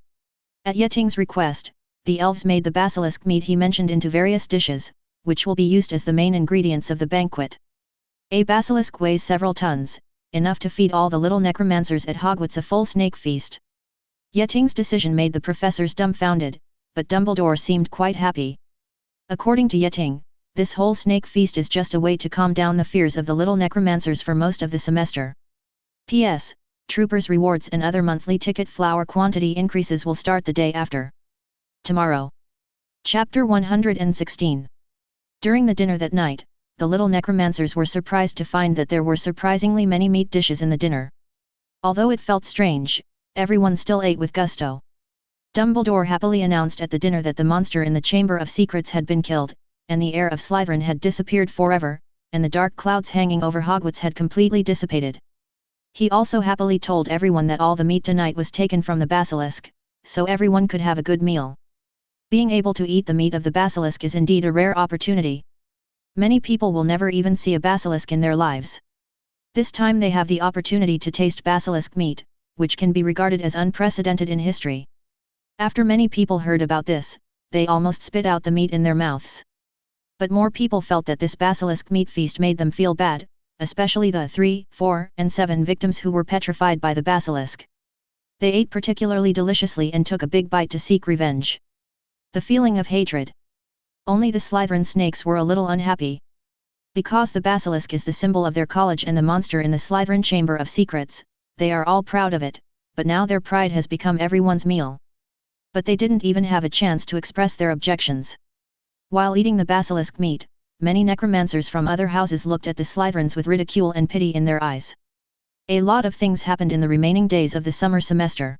Speaker 1: At Yeting's request, the elves made the basilisk meat he mentioned into various dishes, which will be used as the main ingredients of the banquet. A basilisk weighs several tons, enough to feed all the little necromancers at Hogwarts a full snake feast. Yeting's decision made the professors dumbfounded, but Dumbledore seemed quite happy. According to Yeting, this whole snake feast is just a way to calm down the fears of the little necromancers for most of the semester. P.S. Troopers rewards and other monthly ticket flower quantity increases will start the day after tomorrow. Chapter 116. During the dinner that night, the little necromancers were surprised to find that there were surprisingly many meat dishes in the dinner. Although it felt strange, everyone still ate with gusto. Dumbledore happily announced at the dinner that the monster in the Chamber of Secrets had been killed, and the heir of Slytherin had disappeared forever, and the dark clouds hanging over Hogwarts had completely dissipated. He also happily told everyone that all the meat tonight was taken from the basilisk, so everyone could have a good meal. Being able to eat the meat of the basilisk is indeed a rare opportunity. Many people will never even see a basilisk in their lives. This time they have the opportunity to taste basilisk meat, which can be regarded as unprecedented in history. After many people heard about this, they almost spit out the meat in their mouths. But more people felt that this basilisk meat feast made them feel bad, especially the 3, 4, and 7 victims who were petrified by the basilisk. They ate particularly deliciously and took a big bite to seek revenge. The feeling of hatred. Only the Slytherin snakes were a little unhappy. Because the basilisk is the symbol of their college and the monster in the Slytherin Chamber of Secrets, they are all proud of it, but now their pride has become everyone's meal. But they didn't even have a chance to express their objections. While eating the basilisk meat, many necromancers from other houses looked at the Slytherins with ridicule and pity in their eyes. A lot of things happened in the remaining days of the summer semester.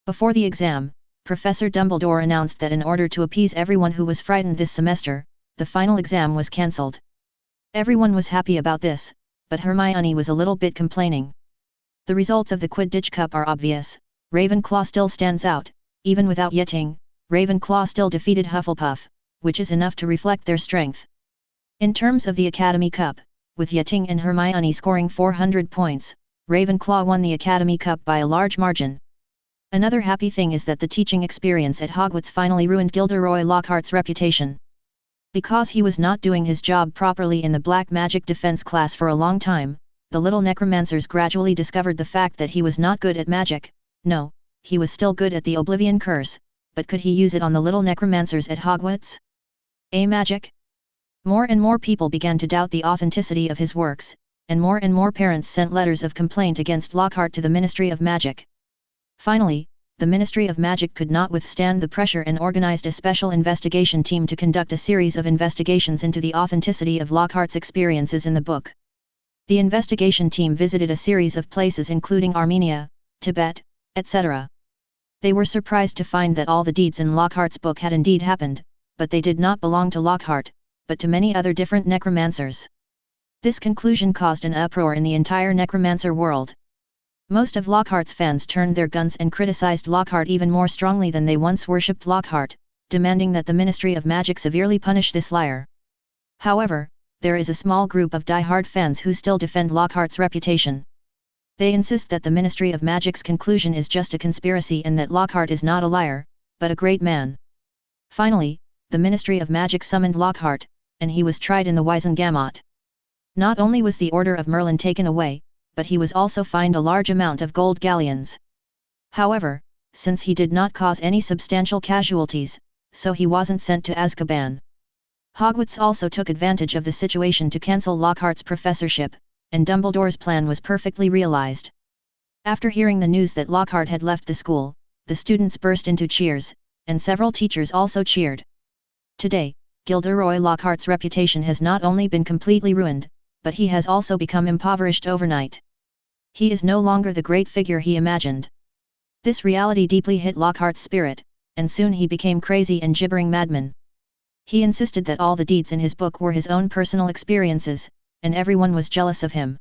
Speaker 1: Before the exam, Professor Dumbledore announced that in order to appease everyone who was frightened this semester, the final exam was cancelled. Everyone was happy about this, but Hermione was a little bit complaining. The results of the Quidditch Cup are obvious. Ravenclaw still stands out. Even without Yeting, Ravenclaw still defeated Hufflepuff, which is enough to reflect their strength. In terms of the Academy Cup, with Yeting and Hermione scoring 400 points, Ravenclaw won the Academy Cup by a large margin. Another happy thing is that the teaching experience at Hogwarts finally ruined Gilderoy Lockhart's reputation. Because he was not doing his job properly in the Black Magic Defense class for a long time, the little necromancers gradually discovered the fact that he was not good at magic. No, he was still good at the Oblivion Curse, but could he use it on the little necromancers at Hogwarts? Magic? More and more people began to doubt the authenticity of his works, and more parents sent letters of complaint against Lockhart to the Ministry of Magic. Finally, the Ministry of Magic could not withstand the pressure and organized a special investigation team to conduct a series of investigations into the authenticity of Lockhart's experiences in the book. The investigation team visited a series of places including Armenia, Tibet, etc. They were surprised to find that all the deeds in Lockhart's book had indeed happened, but they did not belong to Lockhart, but to many other different necromancers. This conclusion caused an uproar in the entire necromancer world. Most of Lockhart's fans turned their guns and criticized Lockhart even more strongly than they once worshipped Lockhart, demanding that the Ministry of Magic severely punish this liar. However, there is a small group of die-hard fans who still defend Lockhart's reputation. They insist that the Ministry of Magic's conclusion is just a conspiracy and that Lockhart is not a liar, but a great man. Finally, the Ministry of Magic summoned Lockhart, and he was tried in the Wizengamot. Not only was the Order of Merlin taken away, but he was also fined a large amount of gold galleons. However, since he did not cause any substantial casualties, so he wasn't sent to Azkaban. Hogwarts also took advantage of the situation to cancel Lockhart's professorship, and Dumbledore's plan was perfectly realized. After hearing the news that Lockhart had left the school, the students burst into cheers, and several teachers also cheered. Today, Gilderoy Lockhart's reputation has not only been completely ruined, but he has also become impoverished overnight. He is no longer the great figure he imagined. This reality deeply hit Lockhart's spirit, and soon he became crazy and gibbering madman. He insisted that all the deeds in his book were his own personal experiences, and everyone was jealous of him.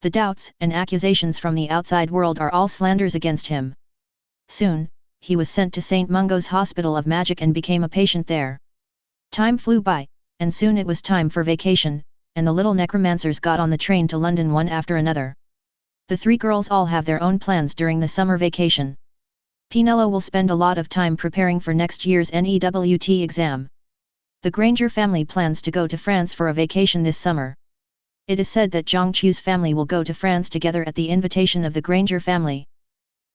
Speaker 1: The doubts and accusations from the outside world are all slanders against him. Soon, he was sent to St. Mungo's Hospital of Magic and became a patient there. Time flew by, and soon it was time for vacation, and the little necromancers got on the train to London one after another. The three girls all have their own plans during the summer vacation. Penelope will spend a lot of time preparing for next year's NEWT exam. The Granger family plans to go to France for a vacation this summer. It is said that Zhongchu's family will go to France together at the invitation of the Granger family.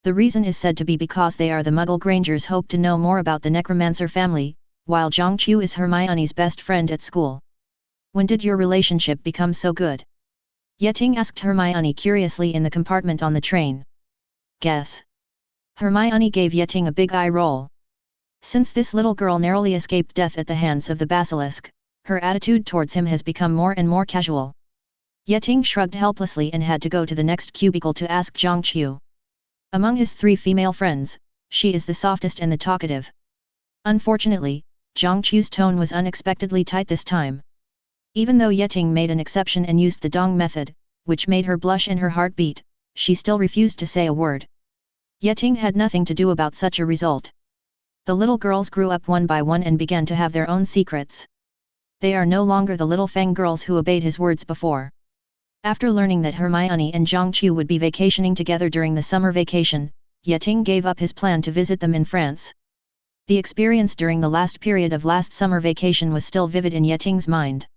Speaker 1: The reason is said to be because they are the Muggle Grangers hope to know more about the Necromancer family, while Zhongchu is Hermione's best friend at school. When did your relationship become so good? Yeting asked Hermione curiously in the compartment on the train. Guess. Hermione gave Yeting a big eye roll. Since this little girl narrowly escaped death at the hands of the basilisk, her attitude towards him has become more and more casual. Yeting shrugged helplessly and had to go to the next cubicle to ask Zhongchu. Among his three female friends, she is the softest and the talkative. Unfortunately, Zhongchu's tone was unexpectedly tight this time. Even though Yeting made an exception and used the dong method, which made her blush and her heart beat, she still refused to say a word. Yeting had nothing to do about such a result. The little girls grew up one by one and began to have their own secrets. They are no longer the little Fang girls who obeyed his words before. After learning that Hermione and Zhongchu would be vacationing together during the summer vacation, Yeting gave up his plan to visit them in France. The experience during the last period of last summer vacation was still vivid in Yeting's mind.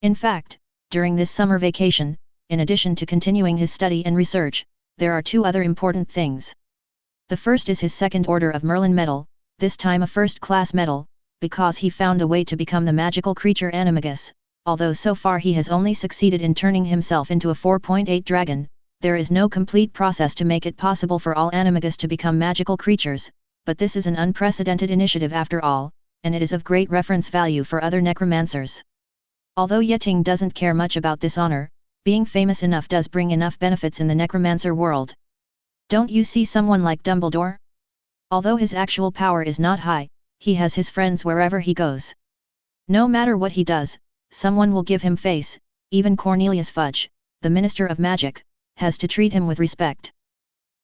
Speaker 1: In fact, during this summer vacation, in addition to continuing his study and research, there are two other important things. The first is his second Order of Merlin medal, this time a first-class medal, because he found a way to become the magical creature Animagus. Although so far he has only succeeded in turning himself into a 4.8 dragon, there is no complete process to make it possible for all Animagus to become magical creatures, but this is an unprecedented initiative after all, and it is of great reference value for other necromancers. Although Yeting doesn't care much about this honor, being famous enough does bring enough benefits in the necromancer world. Don't you see someone like Dumbledore? Although his actual power is not high, he has his friends wherever he goes. No matter what he does, someone will give him face. Even Cornelius Fudge, the Minister of Magic, has to treat him with respect.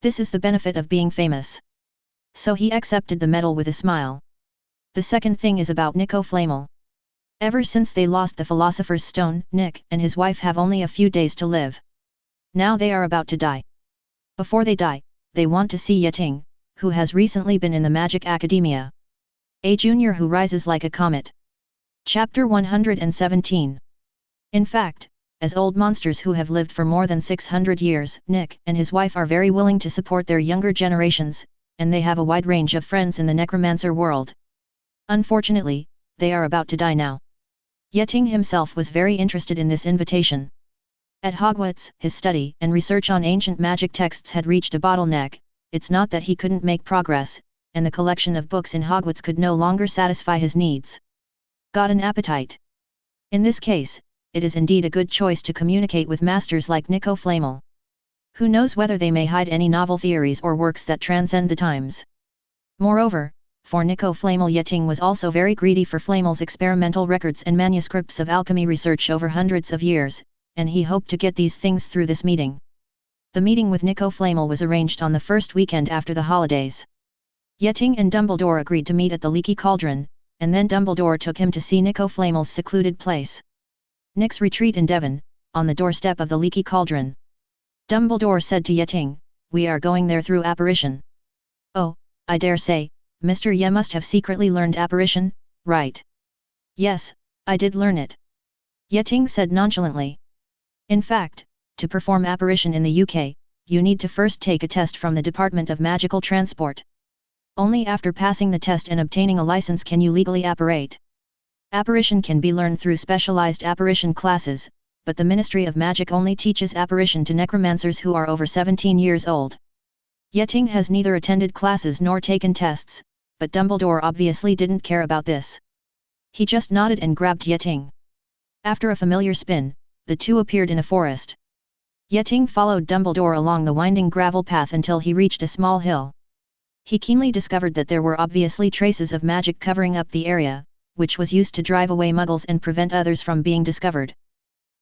Speaker 1: This is the benefit of being famous. So he accepted the medal with a smile. The second thing is about Nico Flamel. Ever since they lost the Philosopher's Stone, Nick and his wife have only a few days to live. Now they are about to die. Before they die, they want to see Yeting, who has recently been in the Magic Academia. A junior who rises like a comet. Chapter 117. In fact, as old monsters who have lived for more than 600 years, Nick and his wife are very willing to support their younger generations, and they have a wide range of friends in the necromancer world. Unfortunately, they are about to die now. Yeting himself was very interested in this invitation. At Hogwarts, his study and research on ancient magic texts had reached a bottleneck. It's not that he couldn't make progress, and the collection of books in Hogwarts could no longer satisfy his needs. Got an appetite? In this case, it is indeed a good choice to communicate with masters like Nico Flamel. Who knows whether they may hide any novel theories or works that transcend the times. Moreover, for Nico Flamel, Yeting was also very greedy for Flamel's experimental records and manuscripts of alchemy research over hundreds of years, and he hoped to get these things through this meeting. The meeting with Nico Flamel was arranged on the first weekend after the holidays. Yeting and Dumbledore agreed to meet at the Leaky Cauldron, and then Dumbledore took him to see Nico Flamel's secluded place. Nick's retreat in Devon, on the doorstep of the Leaky Cauldron. Dumbledore said to Yeting, "We are going there through apparition." "Oh, I dare say, Mr. Ye must have secretly learned apparition, right?" "Yes, I did learn it," Yeting said nonchalantly. "In fact, to perform apparition in the UK, you need to first take a test from the Department of Magical Transport. Only after passing the test and obtaining a license can you legally apparate. Apparition can be learned through specialized apparition classes, but the Ministry of Magic only teaches apparition to necromancers who are over 17 years old." Yeting has neither attended classes nor taken tests, but Dumbledore obviously didn't care about this. He just nodded and grabbed Yeting. After a familiar spin, the two appeared in a forest. Yeting followed Dumbledore along the winding gravel path until he reached a small hill. He keenly discovered that there were obviously traces of magic covering up the area, which was used to drive away muggles and prevent others from being discovered.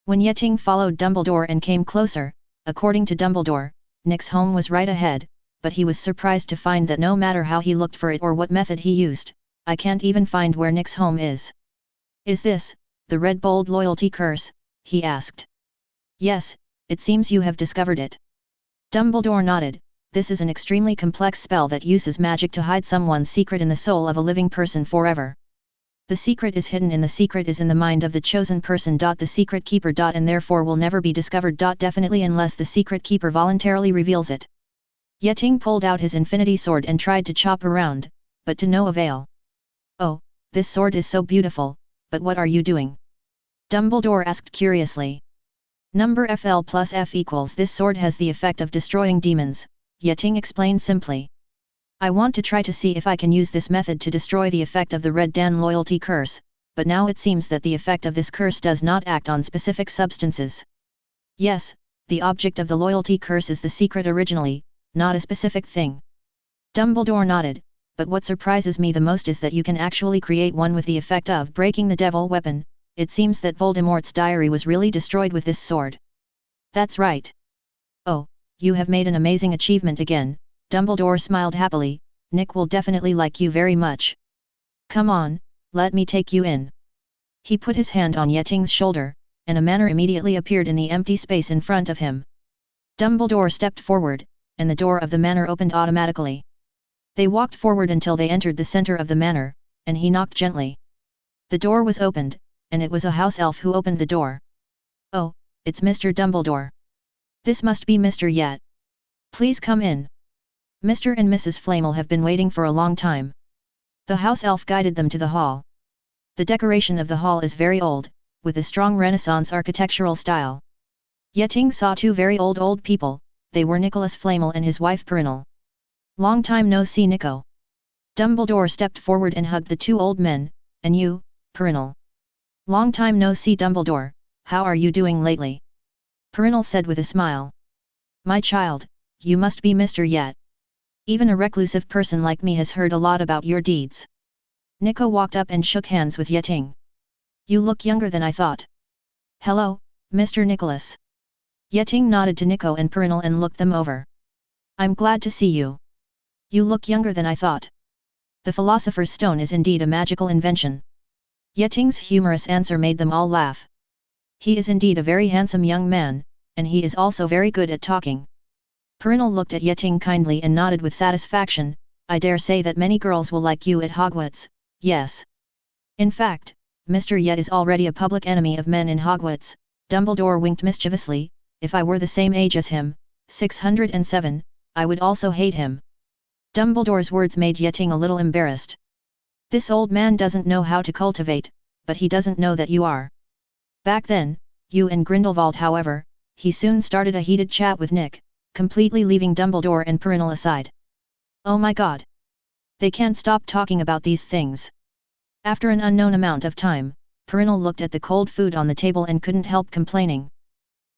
Speaker 1: When Yeting followed Dumbledore and came closer, according to Dumbledore, Nick's home was right ahead, but he was surprised to find that no matter how he looked for it or what method he used, I can't even find where Nick's home is. "Is this, the red bold loyalty curse?" he asked. "Yes, it seems you have discovered it." Dumbledore nodded. "This is an extremely complex spell that uses magic to hide someone's secret in the soul of a living person forever. The secret is hidden and the secret is in the mind of the chosen person. The secret keeper. And therefore will never be discovered. Definitely unless the secret keeper voluntarily reveals it." Yeting pulled out his infinity sword and tried to chop around, but to no avail. "Oh, this sword is so beautiful, but what are you doing?" Dumbledore asked curiously. "Number FL plus F equals this sword has the effect of destroying demons," Yeting explained simply. "I want to try to see if I can use this method to destroy the effect of the Red Dan loyalty curse, but now it seems that the effect of this curse does not act on specific substances." "Yes, the object of the loyalty curse is the secret originally, not a specific thing." Dumbledore nodded, "But what surprises me the most is that you can actually create one with the effect of breaking the devil weapon. It seems that Voldemort's diary was really destroyed with this sword." "That's right." "Oh, you have made an amazing achievement again," Dumbledore smiled happily. "Nick will definitely like you very much. Come on, let me take you in." He put his hand on Yeting's shoulder, and a manor immediately appeared in the empty space in front of him. Dumbledore stepped forward, and the door of the manor opened automatically. They walked forward until they entered the center of the manor, and he knocked gently. The door was opened, and it was a house elf who opened the door. "Oh, it's Mr. Dumbledore. This must be Mr. Yet. Please come in. Mr. and Mrs. Flamel have been waiting for a long time." The house elf guided them to the hall. The decoration of the hall is very old, with a strong Renaissance architectural style. Yeting saw two very old people. They were Nicholas Flamel and his wife Perinnel. "Long time no see, Nico." Dumbledore stepped forward and hugged the two old men. "And you, Perinnel?" "Long time no see, Dumbledore. How are you doing lately?" Perinnel said with a smile. "My child, you must be Mr. Yet. Even a reclusive person like me has heard a lot about your deeds." Nico walked up and shook hands with Yeting. "You look younger than I thought." "Hello, Mr. Nicholas." Yeting nodded to Nico and Perinnel and looked them over. "I'm glad to see you. You look younger than I thought. The Philosopher's Stone is indeed a magical invention." Yeting's humorous answer made them all laugh. "He is indeed a very handsome young man, and he is also very good at talking. Perinal looked at Yeting kindly and nodded with satisfaction. I dare say that many girls will like you at Hogwarts, yes. In fact, Mr. Ye is already a public enemy of men in Hogwarts. Dumbledore winked mischievously. If I were the same age as him, 607, I would also hate him. Dumbledore's words made Yeting a little embarrassed. This old man doesn't know how to cultivate, but he doesn't know that you are. Back then, you and Grindelwald, however, he soon started a heated chat with Nick, completely leaving Dumbledore and Perinal aside. Oh my god! They can't stop talking about these things. After an unknown amount of time, Perinal looked at the cold food on the table and couldn't help complaining.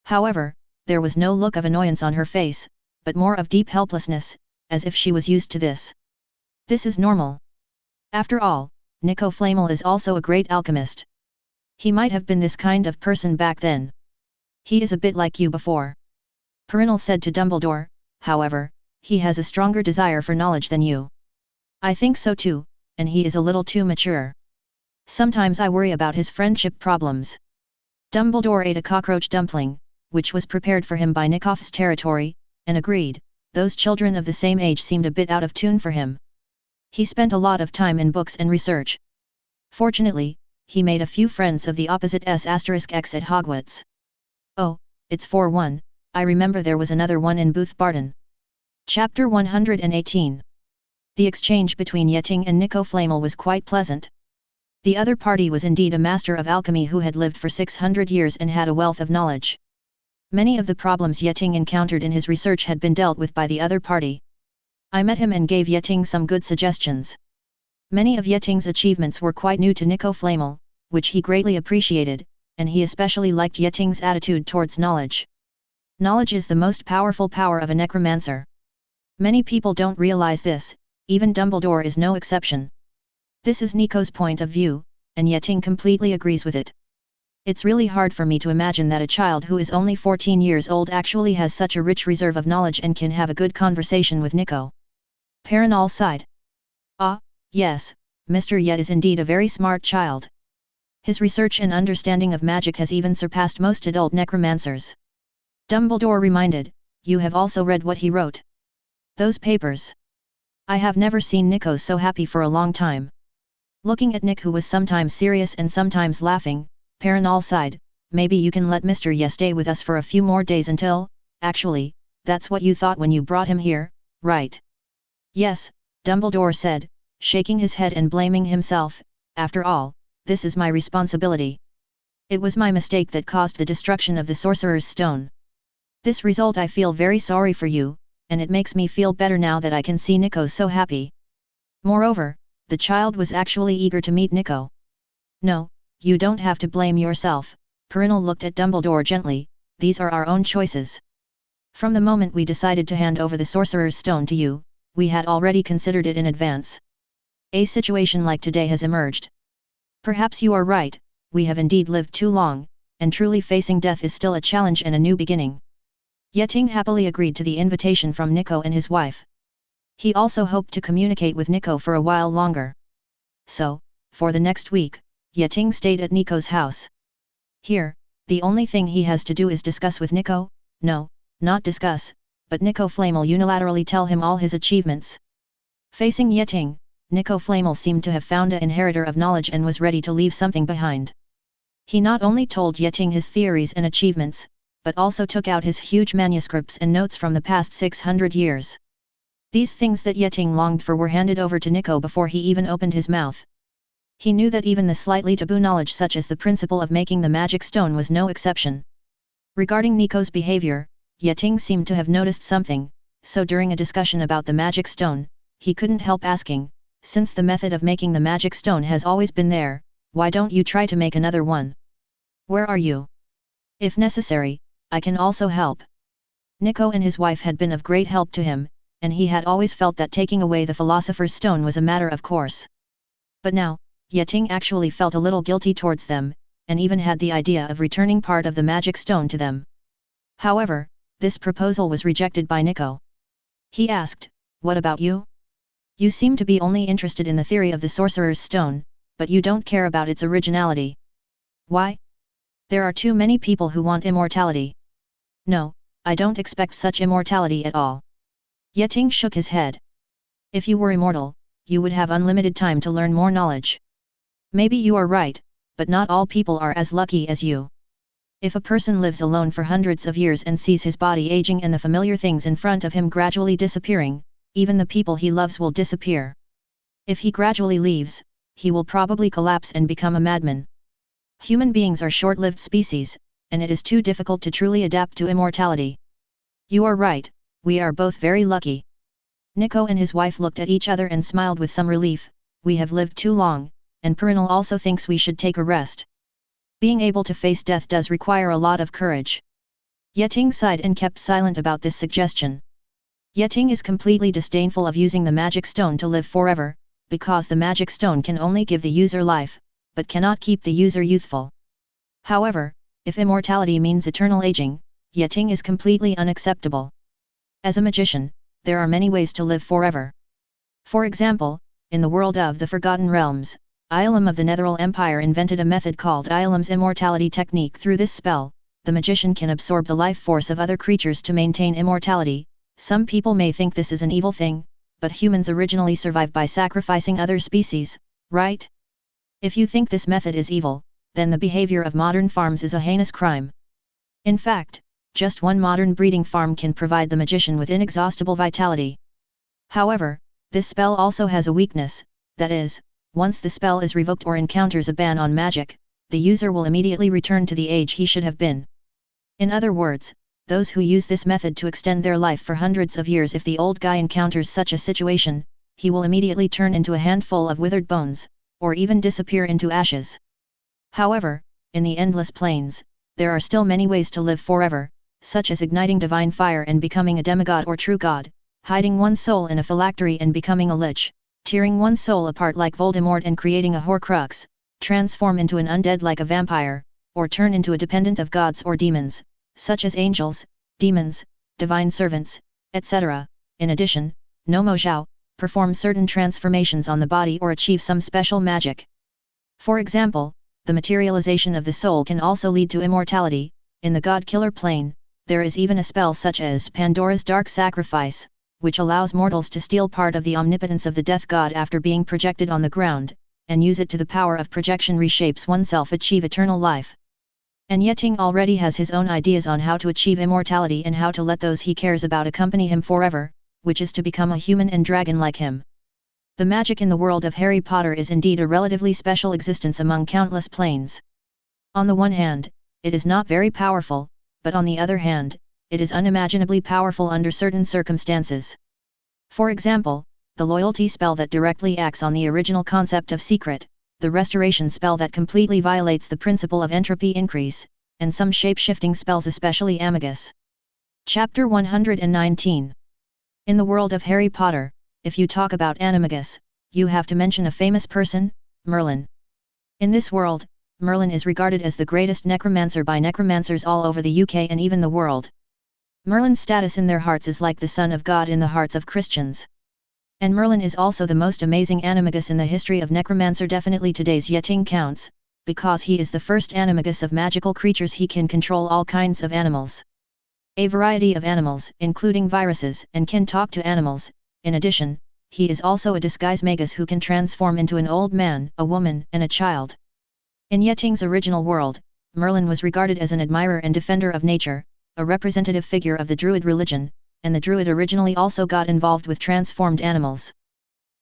Speaker 1: However, there was no look of annoyance on her face, but more of deep helplessness, as if she was used to this. This is normal. After all, Nico Flamel is also a great alchemist. He might have been this kind of person back then. He is a bit like you before. Perinal said to Dumbledore, however, he has a stronger desire for knowledge than you. I think so too, and he is a little too mature. Sometimes I worry about his friendship problems. Dumbledore ate a cockroach dumpling, which was prepared for him by Nikof's territory, and agreed, those children of the same age seemed a bit out of tune for him. He spent a lot of time in books and research. Fortunately, he made a few friends of the opposite S** X at Hogwarts. Oh, it's 4-1, I remember there was another one in Booth Barton. Chapter 118. The exchange between Yeting and Nico Flamel was quite pleasant. The other party was indeed a master of alchemy who had lived for 600 years and had a wealth of knowledge. Many of the problems Yeting encountered in his research had been dealt with by the other party. I met him and gave Yeting some good suggestions. Many of Yeting's achievements were quite new to Nico Flamel, which he greatly appreciated, and he especially liked Yeting's attitude towards knowledge. Knowledge is the most powerful power of a necromancer. Many people don't realize this, even Dumbledore is no exception. This is Nico's point of view, and Yeting completely agrees with it. It's really hard for me to imagine that a child who is only 14 years old actually has such a rich reserve of knowledge and can have a good conversation with Nico. Perinal sighed. Ah, yes, Mr. Ye is indeed a very smart child. His research and understanding of magic has even surpassed most adult necromancers. Dumbledore reminded, you have also read what he wrote. Those papers. I have never seen Nico so happy for a long time. Looking at Nick, who was sometimes serious and sometimes laughing, Perinal sighed, maybe you can let Mr. Ye stay with us for a few more days until, actually, that's what you thought when you brought him here, right? Yes, Dumbledore said, shaking his head and blaming himself, after all, this is my responsibility. It was my mistake that caused the destruction of the Sorcerer's Stone. This result I feel very sorry for you, and it makes me feel better now that I can see Nico so happy. Moreover, the child was actually eager to meet Nico. No, you don't have to blame yourself, Perinal looked at Dumbledore gently, these are our own choices. From the moment we decided to hand over the Sorcerer's Stone to you, we had already considered it in advance. A situation like today has emerged. Perhaps you are right, we have indeed lived too long, and truly facing death is still a challenge and a new beginning. Yeting happily agreed to the invitation from Nico and his wife. He also hoped to communicate with Nico for a while longer. So, for the next week, Yeting stayed at Nico's house. Here, the only thing he has to do is discuss with Nico, no, not discuss, but Nico Flamel unilaterally tell him all his achievements. Facing Yeting, Nico Flamel seemed to have found an inheritor of knowledge and was ready to leave something behind. He not only told Yeting his theories and achievements, but also took out his huge manuscripts and notes from the past 600 years. These things that Yeting longed for were handed over to Nico before he even opened his mouth. He knew that even the slightly taboo knowledge such as the principle of making the magic stone was no exception. Regarding Nico's behavior, Yeting seemed to have noticed something, so during a discussion about the magic stone, he couldn't help asking, since the method of making the magic stone has always been there, why don't you try to make another one? Where are you? If necessary, I can also help. Nico and his wife had been of great help to him, and he had always felt that taking away the Philosopher's Stone was a matter of course. But now, Yeting actually felt a little guilty towards them, and even had the idea of returning part of the magic stone to them. However, this proposal was rejected by Nico. He asked, what about you? You seem to be only interested in the theory of the Sorcerer's Stone, but you don't care about its originality. Why? There are too many people who want immortality. No, I don't expect such immortality at all. Yeting shook his head. If you were immortal, you would have unlimited time to learn more knowledge. Maybe you are right, but not all people are as lucky as you. If a person lives alone for hundreds of years and sees his body aging and the familiar things in front of him gradually disappearing, even the people he loves will disappear. If he gradually leaves, he will probably collapse and become a madman. Human beings are short-lived species, and it is too difficult to truly adapt to immortality. You are right, we are both very lucky. Nico and his wife looked at each other and smiled with some relief. We have lived too long, and Perinal also thinks we should take a rest. Being able to face death does require a lot of courage. Yeting sighed and kept silent about this suggestion. Yeting is completely disdainful of using the magic stone to live forever, because the magic stone can only give the user life, but cannot keep the user youthful. However, if immortality means eternal aging, Yeting is completely unacceptable. As a magician, there are many ways to live forever. For example, in the world of the Forgotten Realms, Ilam of the Netheril Empire invented a method called Ilam's immortality technique. Through this spell, the magician can absorb the life force of other creatures to maintain immortality. Some people may think this is an evil thing, but humans originally survived by sacrificing other species, right? If you think this method is evil, then the behavior of modern farms is a heinous crime. In fact, just one modern breeding farm can provide the magician with inexhaustible vitality. However, this spell also has a weakness, that is, once the spell is revoked or encounters a ban on magic, the user will immediately return to the age he should have been. In other words, those who use this method to extend their life for hundreds of years, if the old guy encounters such a situation, he will immediately turn into a handful of withered bones, or even disappear into ashes. However, in the Endless Plains, there are still many ways to live forever, such as igniting divine fire and becoming a demigod or true god, hiding one's soul in a phylactery and becoming a lich, tearing one's soul apart like Voldemort and creating a Horcrux, transform into an undead like a vampire, or turn into a dependent of gods or demons, such as angels, demons, divine servants, etc. In addition, Nomo Zhao, perform certain transformations on the body or achieve some special magic. For example, the materialization of the soul can also lead to immortality. In the God-Killer plane, there is even a spell such as Pandora's Dark Sacrifice, which allows mortals to steal part of the omnipotence of the death god after being projected on the ground, and use it to the power of projection reshapes oneself achieve eternal life. And Yeting already has his own ideas on how to achieve immortality and how to let those he cares about accompany him forever, which is to become a human and dragon like him. The magic in the world of Harry Potter is indeed a relatively special existence among countless planes. On the one hand, it is not very powerful, but on the other hand, it is unimaginably powerful under certain circumstances. For example, the loyalty spell that directly acts on the original concept of secret, the restoration spell that completely violates the principle of entropy increase, and some shape-shifting spells, especially Amagus. Chapter 119. In the world of Harry Potter, if you talk about animagus, you have to mention a famous person, Merlin. In this world, Merlin is regarded as the greatest necromancer by necromancers all over the UK and even the world. Merlin's status in their hearts is like the Son of God in the hearts of Christians. And Merlin is also the most amazing animagus in the history of necromancer. Definitely today's Yeting counts, because he is the first animagus of magical creatures. He can control all kinds of animals. A variety of animals, including viruses, and can talk to animals. In addition, he is also a disguise magus who can transform into an old man, a woman, and a child. In Yeting's original world, Merlin was regarded as an admirer and defender of nature, a representative figure of the Druid religion, and the Druid originally also got involved with transformed animals.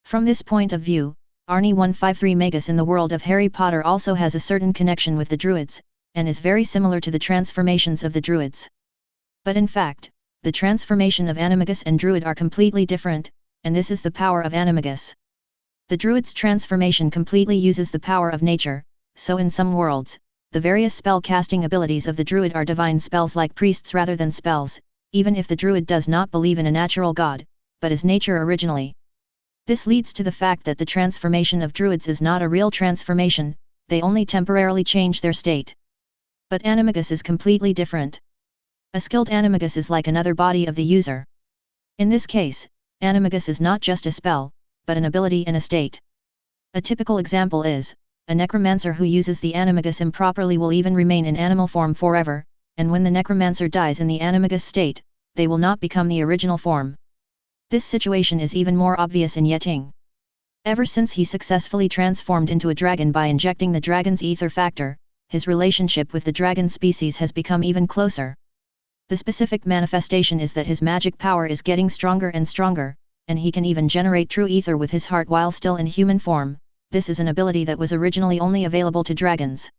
Speaker 1: From this point of view, Arnie 153 Magus in the world of Harry Potter also has a certain connection with the Druids, and is very similar to the transformations of the Druids. But in fact, the transformation of Animagus and Druid are completely different, and this is the power of Animagus. The Druid's transformation completely uses the power of nature, so in some worlds, the various spell-casting abilities of the Druid are divine spells like priests rather than spells, even if the Druid does not believe in a natural god, but is nature originally. This leads to the fact that the transformation of Druids is not a real transformation, they only temporarily change their state. But Animagus is completely different. A skilled Animagus is like another body of the user. In this case, Animagus is not just a spell, but an ability and a state. A typical example is, a necromancer who uses the Animagus improperly will even remain in animal form forever, and when the necromancer dies in the animagus state, they will not become the original form. This situation is even more obvious in Yeting. Ever since he successfully transformed into a dragon by injecting the dragon's ether factor, his relationship with the dragon species has become even closer. The specific manifestation is that his magic power is getting stronger and stronger, and he can even generate true ether with his heart while still in human form. This is an ability that was originally only available to dragons.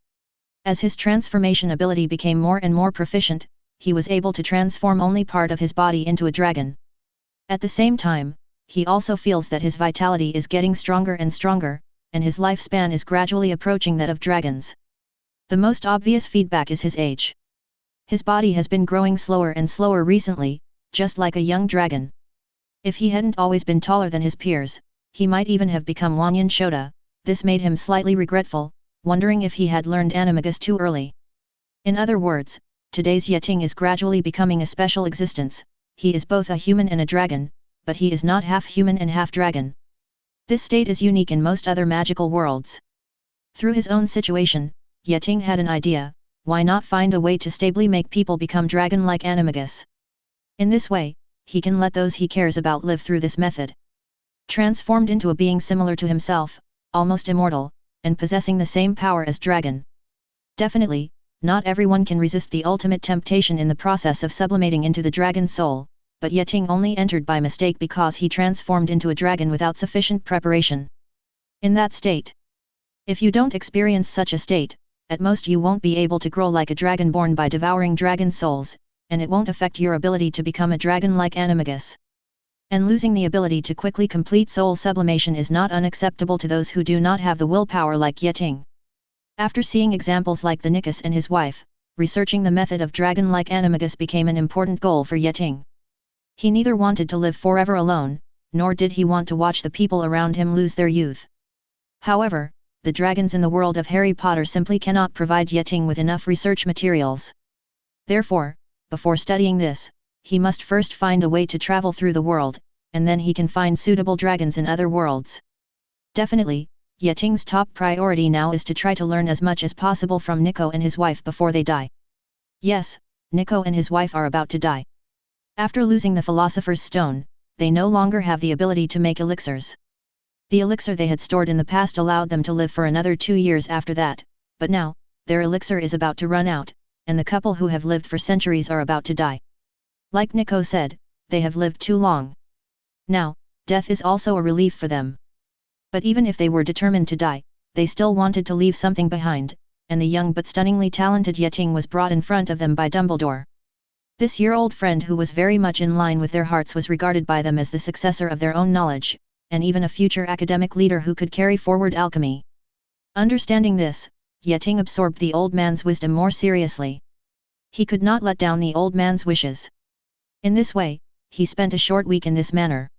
Speaker 1: As his transformation ability became more and more proficient, he was able to transform only part of his body into a dragon. At the same time, he also feels that his vitality is getting stronger and stronger, and his lifespan is gradually approaching that of dragons. The most obvious feedback is his age. His body has been growing slower and slower recently, just like a young dragon. If he hadn't always been taller than his peers, he might even have become Wanyan Shota. This made him slightly regretful, wondering if he had learned animagus too early. In other words, today's Yeting is gradually becoming a special existence. He is both a human and a dragon, but he is not half human and half dragon. This state is unique in most other magical worlds. Through his own situation, Yeting had an idea: why not find a way to stably make people become dragon-like animagus? In this way, he can let those he cares about live through this method. Transformed into a being similar to himself, almost immortal, and possessing the same power as dragon. Definitely, not everyone can resist the ultimate temptation in the process of sublimating into the dragon's soul, but Yeting only entered by mistake because he transformed into a dragon without sufficient preparation. In that state, if you don't experience such a state, at most you won't be able to grow like a dragon born by devouring dragon souls, and it won't affect your ability to become a dragon-like animagus. And losing the ability to quickly complete soul sublimation is not unacceptable to those who do not have the willpower like Yeting. After seeing examples like the Nicus and his wife, researching the method of dragon-like animagus became an important goal for Yeting. He neither wanted to live forever alone, nor did he want to watch the people around him lose their youth. However, the dragons in the world of Harry Potter simply cannot provide Yeting with enough research materials. Therefore, before studying this, he must first find a way to travel through the world, and then he can find suitable dragons in other worlds. Definitely, Yeting's top priority now is to try to learn as much as possible from Nico and his wife before they die. Yes, Nico and his wife are about to die. After losing the Philosopher's Stone, they no longer have the ability to make elixirs. The elixir they had stored in the past allowed them to live for another 2 years after that, but now, their elixir is about to run out, and the couple who have lived for centuries are about to die. Like Nico said, they have lived too long. Now, death is also a relief for them. But even if they were determined to die, they still wanted to leave something behind, and the young but stunningly talented Yeting was brought in front of them by Dumbledore. This year-old friend who was very much in line with their hearts was regarded by them as the successor of their own knowledge, and even a future academic leader who could carry forward alchemy. Understanding this, Yeting absorbed the old man's wisdom more seriously. He could not let down the old man's wishes. In this way, he spent a short week in this manner.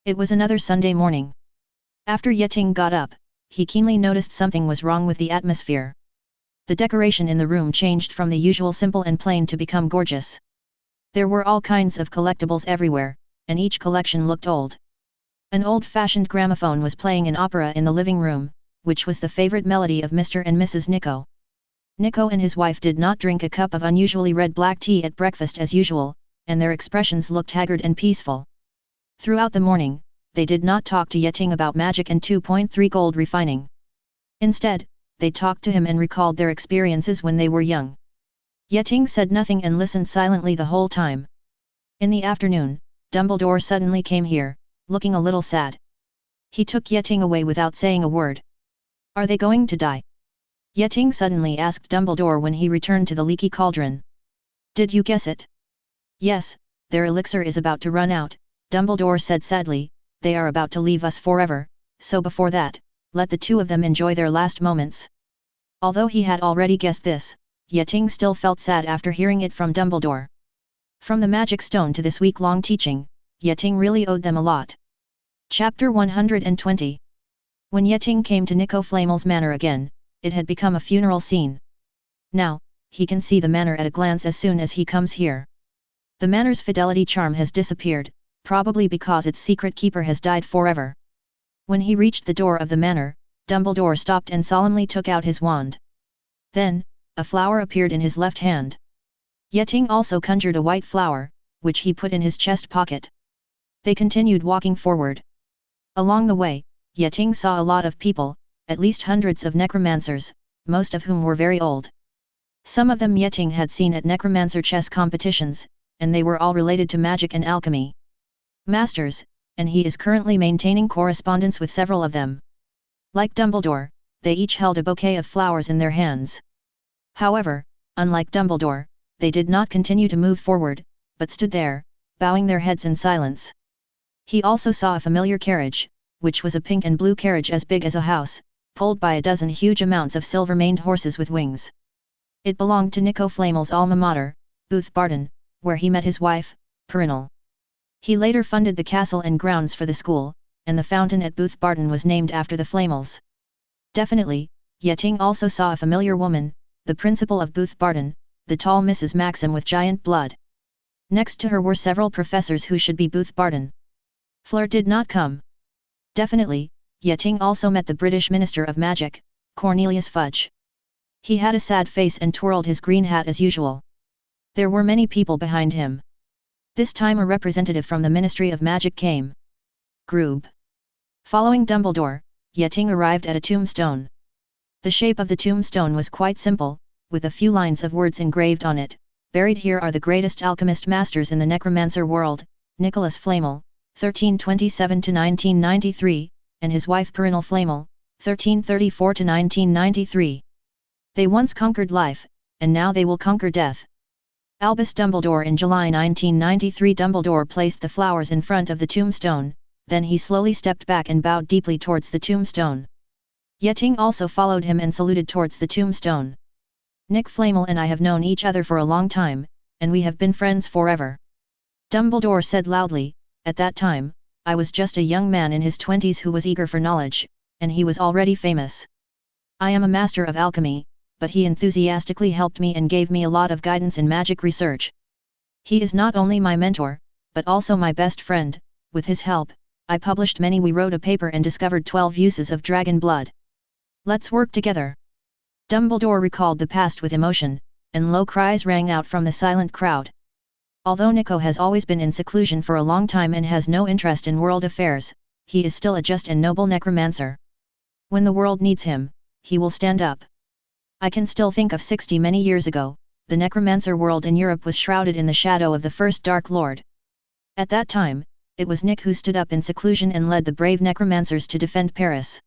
Speaker 1: It was another Sunday morning. After Yeting got up, he keenly noticed something was wrong with the atmosphere. The decoration in the room changed from the usual simple and plain to become gorgeous. There were all kinds of collectibles everywhere, and each collection looked old. An old-fashioned gramophone was playing an opera in the living room, which was the favorite melody of Mr. and Mrs. Nico. Nico and his wife did not drink a cup of unusually red black tea at breakfast as usual, and their expressions looked haggard and peaceful. Throughout the morning, they did not talk to Yeting about magic and 2.3 gold refining. Instead, they talked to him and recalled their experiences when they were young. Yeting said nothing and listened silently the whole time. In the afternoon, Dumbledore suddenly came here, looking a little sad. He took Yeting away without saying a word. Are they going to die? Yeting suddenly asked Dumbledore when he returned to the leaky cauldron. Did you guess it? Yes, their elixir is about to run out, Dumbledore said sadly. They are about to leave us forever, so before that, let the two of them enjoy their last moments. Although he had already guessed this, Yeting still felt sad after hearing it from Dumbledore. From the magic stone to this week-long teaching, Yeting really owed them a lot. Chapter 120. When Yeting came to Nico Flamel's manor again, it had become a funeral scene. Now, he can see the manor at a glance as soon as he comes here. The manor's fidelity charm has disappeared, probably because its secret keeper has died forever. When he reached the door of the manor, Dumbledore stopped and solemnly took out his wand. Then, a flower appeared in his left hand. Yeting also conjured a white flower, which he put in his chest pocket. They continued walking forward. Along the way, Yeting saw a lot of people, at least hundreds of necromancers, most of whom were very old. Some of them Yeting had seen at necromancer chess competitions, and they were all related to magic and alchemy. Masters, and he is currently maintaining correspondence with several of them. Like Dumbledore, they each held a bouquet of flowers in their hands. However, unlike Dumbledore, they did not continue to move forward, but stood there, bowing their heads in silence. He also saw a familiar carriage, which was a pink and blue carriage as big as a house, pulled by a dozen huge amounts of silver-maned horses with wings. It belonged to Nico Flamel's alma mater, Booth Barton, where he met his wife, Perinal. He later funded the castle and grounds for the school, and the fountain at Booth Barton was named after the Flamels. Definitely, Yeting also saw a familiar woman, the principal of Booth Barton, the tall Mrs. Maxim with giant blood. Next to her were several professors who should be Booth Barton. Fleur did not come. Definitely, Yeting also met the British Minister of Magic, Cornelius Fudge. He had a sad face and twirled his green hat as usual. There were many people behind him. This time a representative from the Ministry of Magic came. Groob. Following Dumbledore, Yeting arrived at a tombstone. The shape of the tombstone was quite simple, with a few lines of words engraved on it. Buried here are the greatest alchemist masters in the necromancer world, Nicholas Flamel, 1327–1993, and his wife Perinal Flamel, 1334–1993. They once conquered life, and now they will conquer death. Albus Dumbledore. In July 1993, Dumbledore placed the flowers in front of the tombstone, then he slowly stepped back and bowed deeply towards the tombstone. Yeting also followed him and saluted towards the tombstone. Nick Flamel and I have known each other for a long time, and we have been friends forever. Dumbledore said loudly. At that time, I was just a young man in his 20s who was eager for knowledge, and he was already famous. I am a master of alchemy, but he enthusiastically helped me and gave me a lot of guidance in magic research. He is not only my mentor, but also my best friend. With his help, I published many. We wrote a paper and discovered 12 uses of dragon blood. Let's work together. Dumbledore recalled the past with emotion, and low cries rang out from the silent crowd. Although Nico has always been in seclusion for a long time and has no interest in world affairs, he is still a just and noble necromancer. When the world needs him, he will stand up. I can still think of 60 many years ago, the necromancer world in Europe was shrouded in the shadow of the first Dark Lord. At that time, it was Nick who stood up in seclusion and led the brave necromancers to defend Paris.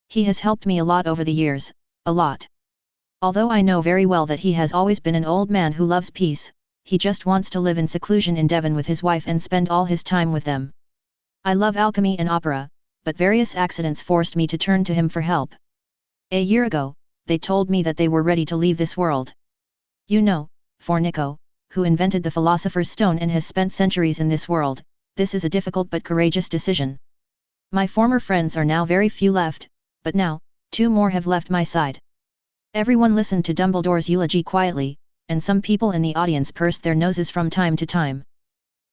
Speaker 1: He has helped me a lot over the years, a lot. Although I know very well that he has always been an old man who loves peace, he just wants to live in seclusion in Devon with his wife and spend all his time with them. I love alchemy and opera, but various accidents forced me to turn to him for help. A year ago, they told me that they were ready to leave this world. You know, for Nico, who invented the Philosopher's Stone and has spent centuries in this world, this is a difficult but courageous decision. My former friends are now very few left, but now, 2 more have left my side. Everyone listened to Dumbledore's eulogy quietly, and some people in the audience pursed their noses from time to time.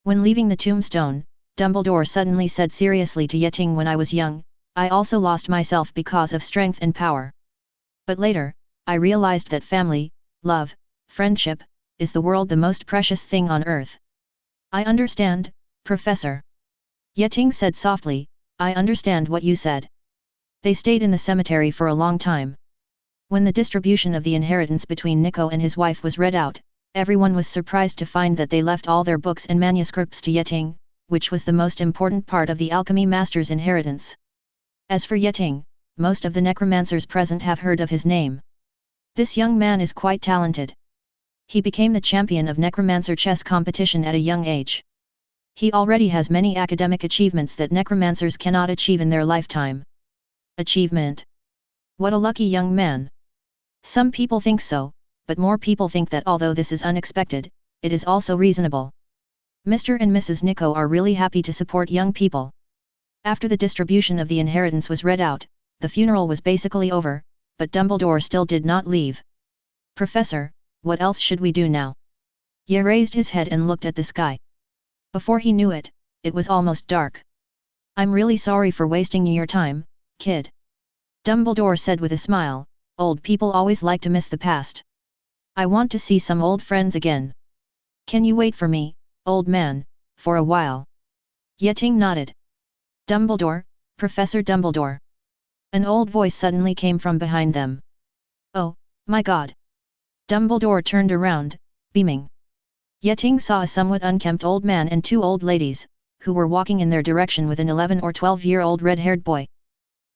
Speaker 1: When leaving the tombstone, Dumbledore suddenly said seriously to Yeting, when I was young, I also lost myself because of strength and power. But later, I realized that family, love, friendship, is the world the most precious thing on earth. I understand, Professor. Yeting said softly, I understand what you said. They stayed in the cemetery for a long time. When the distribution of the inheritance between Nico and his wife was read out, everyone was surprised to find that they left all their books and manuscripts to Yeting, which was the most important part of the alchemy master's inheritance. As for Yeting, most of the necromancers present have heard of his name. This young man is quite talented. He became the champion of necromancer chess competition at a young age. He already has many academic achievements that necromancers cannot achieve in their lifetime. Achievement. What a lucky young man. Some people think so, but more people think that although this is unexpected, it is also reasonable. Mr. and Mrs. Nico are really happy to support young people. After the distribution of the inheritance was read out, the funeral was basically over, but Dumbledore still did not leave. Professor, what else should we do now? Ye raised his head and looked at the sky. Before he knew it, it was almost dark. I'm really sorry for wasting your time, kid. Dumbledore said with a smile, old people always like to miss the past. I want to see some old friends again. Can you wait for me, old man, for a while? Yeting nodded. Dumbledore, Professor Dumbledore. An old voice suddenly came from behind them. Oh, my god! Dumbledore turned around, beaming. Yeting saw a somewhat unkempt old man and two old ladies, who were walking in their direction with an 11 or 12-year-old red-haired boy.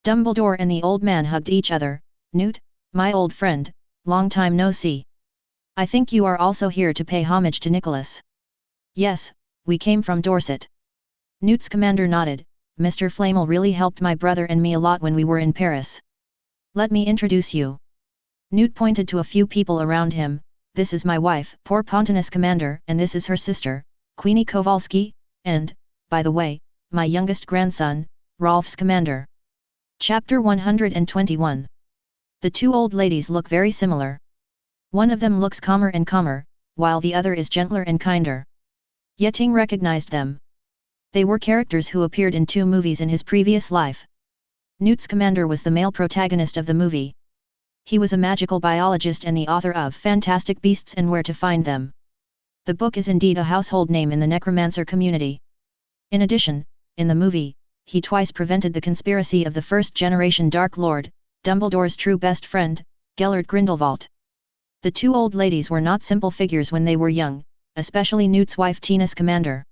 Speaker 1: Dumbledore and the old man hugged each other. Newt, my old friend, long time no see. I think you are also here to pay homage to Nicholas. Yes, we came from Dorset. Newt's commander nodded. Mr. Flamel really helped my brother and me a lot when we were in Paris. Let me introduce you. Newt pointed to a few people around him. This is my wife, poor Pontanus Commander, and this is her sister, Queenie Kowalski, and, by the way, my youngest grandson, Rolf's Commander. Chapter 121. The two old ladies look very similar. One of them looks calmer and calmer, while the other is gentler and kinder. Yeting recognized them. They were characters who appeared in 2 movies in his previous life. Newt's commander was the male protagonist of the movie. He was a magical biologist and the author of Fantastic Beasts and Where to Find Them. The book is indeed a household name in the necromancer community. In addition, in the movie, he twice prevented the conspiracy of the first-generation Dark Lord, Dumbledore's true best friend, Gellert Grindelwald. The two old ladies were not simple figures when they were young, especially Newt's wife Tina's commander.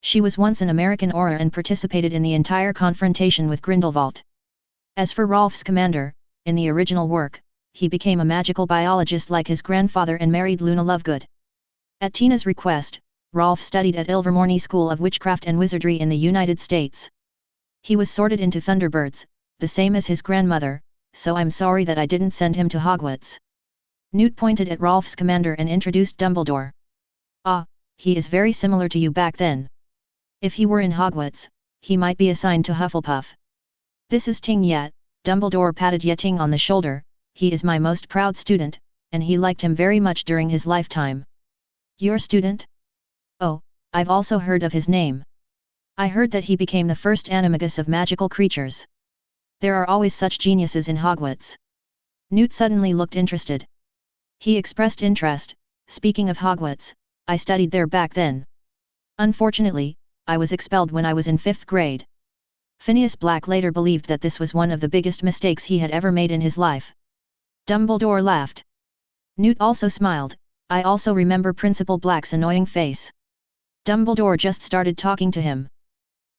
Speaker 1: She was once an American Auror and participated in the entire confrontation with Grindelwald. As for Rolf's commander, in the original work, he became a magical biologist like his grandfather and married Luna Lovegood. At Tina's request, Rolf studied at Ilvermorny School of Witchcraft and Wizardry in the United States. He was sorted into Thunderbirds, the same as his grandmother, so I'm sorry that I didn't send him to Hogwarts. Newt pointed at Rolf's commander and introduced Dumbledore. Ah, he is very similar to you back then. If he were in Hogwarts, he might be assigned to Hufflepuff. This is Ting Yat. Dumbledore patted Yeting on the shoulder. He is my most proud student, and he liked him very much during his lifetime. Your student? Oh, I've also heard of his name. I heard that he became the first animagus of magical creatures. There are always such geniuses in Hogwarts. Newt suddenly looked interested. He expressed interest. Speaking of Hogwarts, I studied there back then. Unfortunately, I was expelled when I was in 5th grade. Phineas Black later believed that this was one of the biggest mistakes he had ever made in his life. Dumbledore laughed. Newt also smiled. I also remember Principal Black's annoying face. Dumbledore just started talking to him.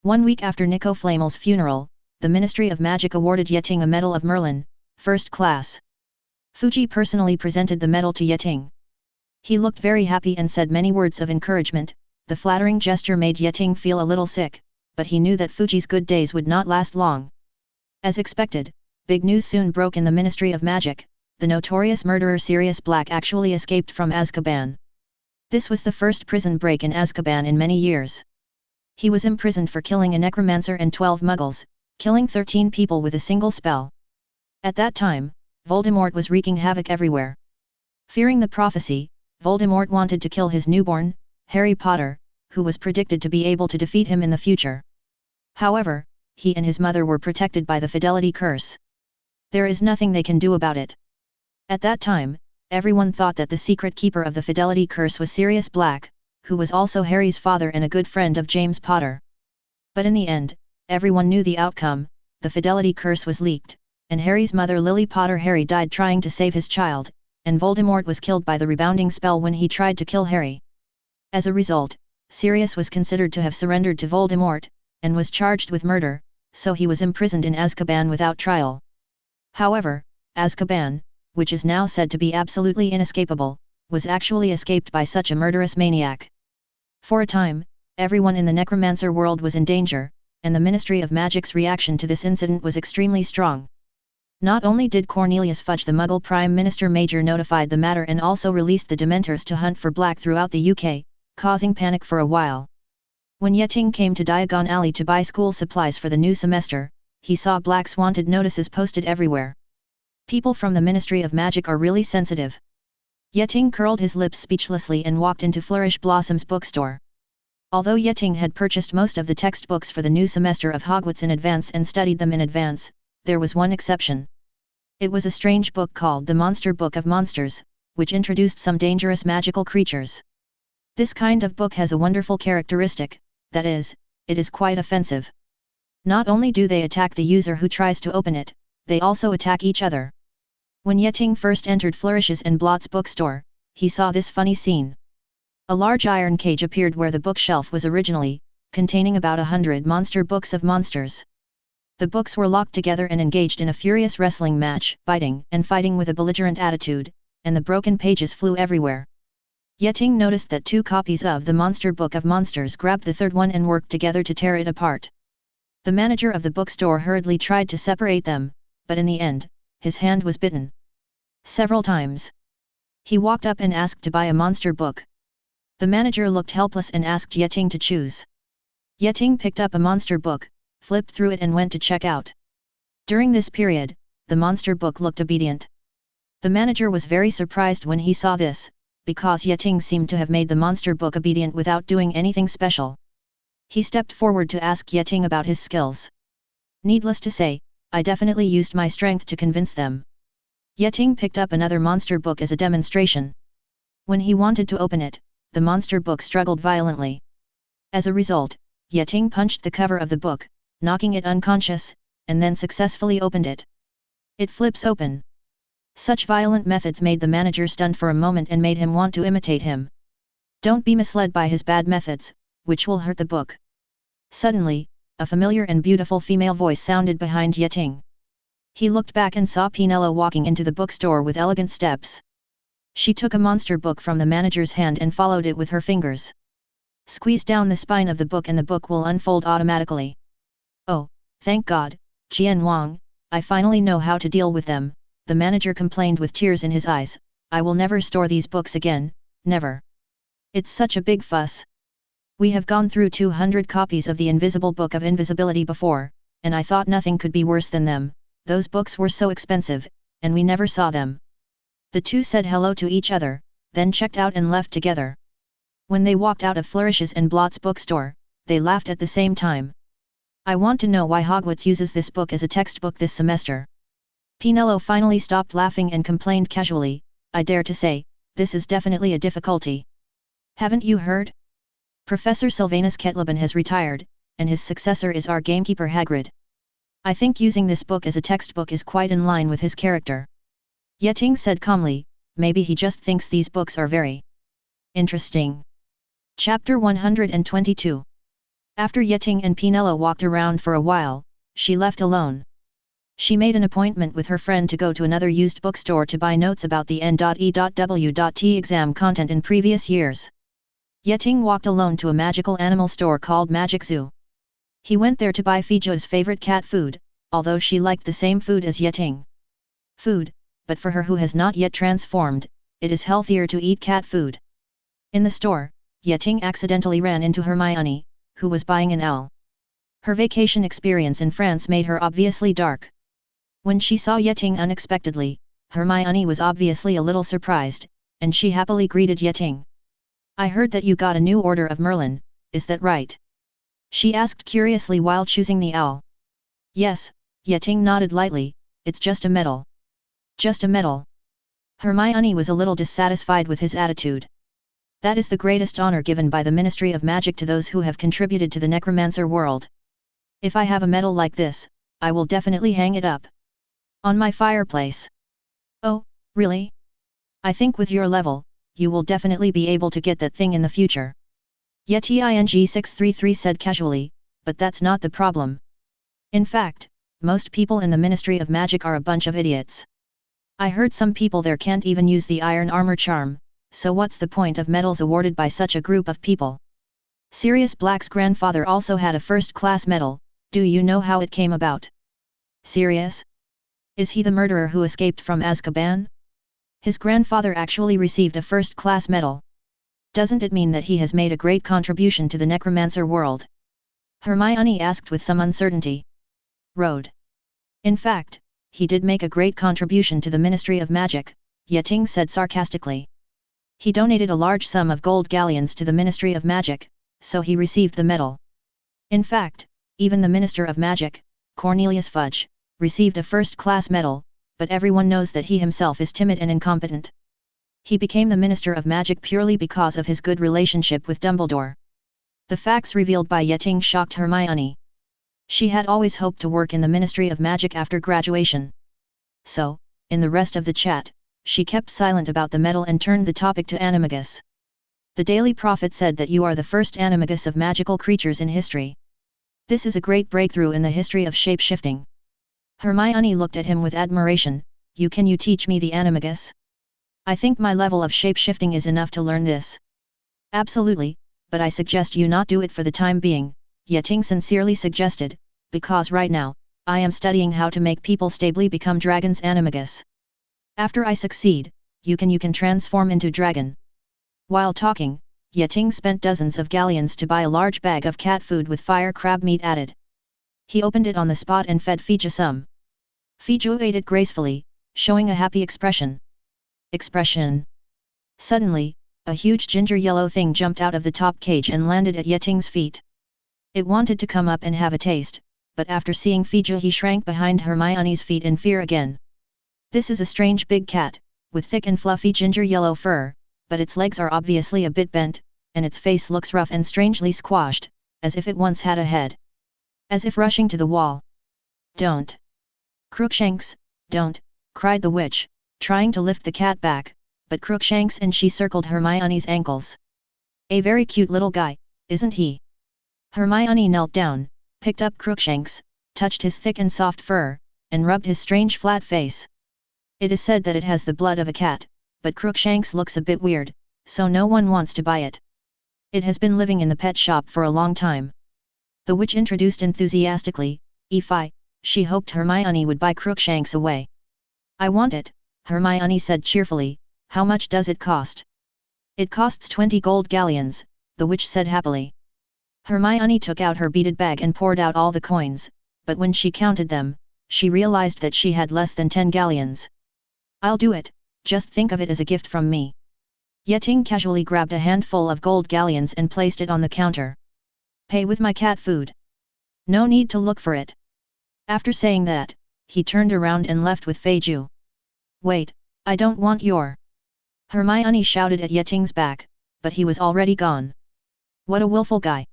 Speaker 1: 1 week after Nico Flamel's funeral, the Ministry of Magic awarded Yeting a Medal of Merlin, first class. Fuji personally presented the medal to Yeting. He looked very happy and said many words of encouragement. The flattering gesture made Yeting feel a little sick, but he knew that Fuji's good days would not last long. As expected, big news soon broke in the Ministry of Magic. The notorious murderer Sirius Black actually escaped from Azkaban. This was the first prison break in Azkaban in many years. He was imprisoned for killing a necromancer and 12 muggles, killing 13 people with a single spell. At that time, Voldemort was wreaking havoc everywhere. Fearing the prophecy, Voldemort wanted to kill his newborn, Harry Potter, who was predicted to be able to defeat him in the future. However, he and his mother were protected by the Fidelity Curse. There is nothing they can do about it. At that time, everyone thought that the secret keeper of the Fidelity Curse was Sirius Black, who was also Harry's father and a good friend of James Potter. But in the end, everyone knew the outcome. The Fidelity Curse was leaked, and Harry's mother Lily Potter Harry died trying to save his child, and Voldemort was killed by the rebounding spell when he tried to kill Harry. As a result, Sirius was considered to have surrendered to Voldemort, and was charged with murder, so he was imprisoned in Azkaban without trial. However, Azkaban, which is now said to be absolutely inescapable, was actually escaped by such a murderous maniac. For a time, everyone in the necromancer world was in danger, and the Ministry of Magic's reaction to this incident was extremely strong. Not only did Cornelius Fudge, the Muggle Prime Minister Major, notified the matter and also released the Dementors to hunt for Black throughout the UK, causing panic for a while. When Yeting came to Diagon Alley to buy school supplies for the new semester, he saw Black's wanted notices posted everywhere. People from the Ministry of Magic are really sensitive. Yeting curled his lips speechlessly and walked into Flourish Blossom's bookstore. Although Yeting had purchased most of the textbooks for the new semester of Hogwarts in advance and studied them in advance, there was one exception. It was a strange book called The Monster Book of Monsters, which introduced some dangerous magical creatures. This kind of book has a wonderful characteristic, that is, it is quite offensive. Not only do they attack the user who tries to open it, they also attack each other. When Yeting first entered Flourishes and Blot's bookstore, he saw this funny scene. A large iron cage appeared where the bookshelf was originally, containing about 100 monster books of monsters. The books were locked together and engaged in a furious wrestling match, biting and fighting with a belligerent attitude, and the broken pages flew everywhere. Yeting noticed that 2 copies of the Monster Book of Monsters grabbed the third one and worked together to tear it apart. The manager of the bookstore hurriedly tried to separate them, but in the end, his hand was bitten. Several times. He walked up and asked to buy a monster book. The manager looked helpless and asked Yeting to choose. Yeting picked up a monster book, flipped through it and went to check out. During this period, the monster book looked obedient. The manager was very surprised when he saw this, because Yeting seemed to have made the monster book obedient without doing anything special. He stepped forward to ask Yeting about his skills. Needless to say, I definitely used my strength to convince them. Yeting picked up another monster book as a demonstration. When he wanted to open it, the monster book struggled violently. As a result, Yeting punched the cover of the book, knocking it unconscious, and then successfully opened it. It flips open. Such violent methods made the manager stunned for a moment and made him want to imitate him. Don't be misled by his bad methods, which will hurt the book. Suddenly, a familiar and beautiful female voice sounded behind Yeting. He looked back and saw Pinello walking into the bookstore with elegant steps. She took a monster book from the manager's hand and followed it with her fingers. Squeeze down the spine of the book and the book will unfold automatically. Oh, thank God, Jian Wang, I finally know how to deal with them, the manager complained with tears in his eyes. I will never store these books again, never. It's such a big fuss. We have gone through 200 copies of the Invisible Book of Invisibility before, and I thought nothing could be worse than them. Those books were so expensive, and we never saw them. The two said hello to each other, then checked out and left together. When they walked out of Flourishes and Blot's bookstore, they laughed at the same time. I want to know why Hogwarts uses this book as a textbook this semester. Pinello finally stopped laughing and complained casually, I dare to say, this is definitely a difficulty. Haven't you heard? Professor Sylvanus Ketlaban has retired, and his successor is our gamekeeper Hagrid. I think using this book as a textbook is quite in line with his character. Yeting said calmly, maybe he just thinks these books are very interesting. Chapter 122. After Yeting and Pinello walked around for a while, she left alone. She made an appointment with her friend to go to another used bookstore to buy notes about the N.E.W.T exam content in previous years. Yeting walked alone to a magical animal store called Magic Zoo. He went there to buy Fijo's favorite cat food, although she liked the same food as Yeting. Food, but for her who has not yet transformed, it is healthier to eat cat food. In the store, Yeting accidentally ran into Hermione, who was buying an owl. Her vacation experience in France made her obviously dark. When she saw Yeting unexpectedly, Hermione was obviously a little surprised, and she happily greeted Yeting. I heard that you got a new order of Merlin, is that right? She asked curiously while choosing the owl. Yes, Yeting nodded lightly, it's just a medal. Just a medal. Hermione was a little dissatisfied with his attitude. That is the greatest honor given by the Ministry of Magic to those who have contributed to the necromancer world. If I have a medal like this, I will definitely hang it up on my fireplace. Oh, really? I think with your level, you will definitely be able to get that thing in the future. Yeting633 said casually, but that's not the problem. In fact, most people in the Ministry of Magic are a bunch of idiots. I heard some people there can't even use the iron armor charm, so what's the point of medals awarded by such a group of people? Sirius Black's grandfather also had a first-class medal, do you know how it came about? Sirius? Is he the murderer who escaped from Azkaban? His grandfather actually received a first-class medal. Doesn't it mean that he has made a great contribution to the necromancer world? Hermione asked with some uncertainty. Road. In fact, he did make a great contribution to the Ministry of Magic, Yeting said sarcastically. He donated a large sum of gold galleons to the Ministry of Magic, so he received the medal. In fact, even the Minister of Magic, Cornelius Fudge, received a first-class medal, but everyone knows that he himself is timid and incompetent. He became the Minister of Magic purely because of his good relationship with Dumbledore. The facts revealed by Yeting shocked Hermione. She had always hoped to work in the Ministry of Magic after graduation. So, in the rest of the chat, she kept silent about the medal and turned the topic to animagus. The Daily Prophet said that you are the first animagus of magical creatures in history. This is a great breakthrough in the history of shape-shifting. Hermione looked at him with admiration. Can you teach me the animagus? I think my level of shape-shifting is enough to learn this. Absolutely, but I suggest you not do it for the time being, Yeting sincerely suggested, because right now, I am studying how to make people stably become dragons animagus. After I succeed, you can transform into dragon. While talking, Yeting spent dozens of galleons to buy a large bag of cat food with fire crab meat added. He opened it on the spot and fed Fija some. Fija ate it gracefully, showing a happy expression. Suddenly, a huge ginger yellow thing jumped out of the top cage and landed at Yeting's feet. It wanted to come up and have a taste, but after seeing Fija he shrank behind Hermione's feet in fear again. This is a strange big cat, with thick and fluffy ginger yellow fur, but its legs are obviously a bit bent, and its face looks rough and strangely squashed, as if it once had a head. As if rushing to the wall. Don't! Crookshanks, don't! Cried the witch, trying to lift the cat back, but Crookshanks and she circled Hermione's ankles. A very cute little guy, isn't he? Hermione knelt down, picked up Crookshanks, touched his thick and soft fur, and rubbed his strange flat face. It is said that it has the blood of a cat, but Crookshanks looks a bit weird, so no one wants to buy it. It has been living in the pet shop for a long time. The witch introduced enthusiastically, if she hoped Hermione would buy Crookshanks away. I want it, Hermione said cheerfully. How much does it cost? It costs 20 gold galleons, the witch said happily. Hermione took out her beaded bag and poured out all the coins, but when she counted them, she realized that she had less than 10 galleons. I'll do it, just think of it as a gift from me. Yeting casually grabbed a handful of gold galleons and placed it on the counter. Pay with my cat food. No need to look for it. After saying that, he turned around and left with Feiju. Wait, I don't want your... Hermione shouted at Yeting's back, but he was already gone. What a willful guy.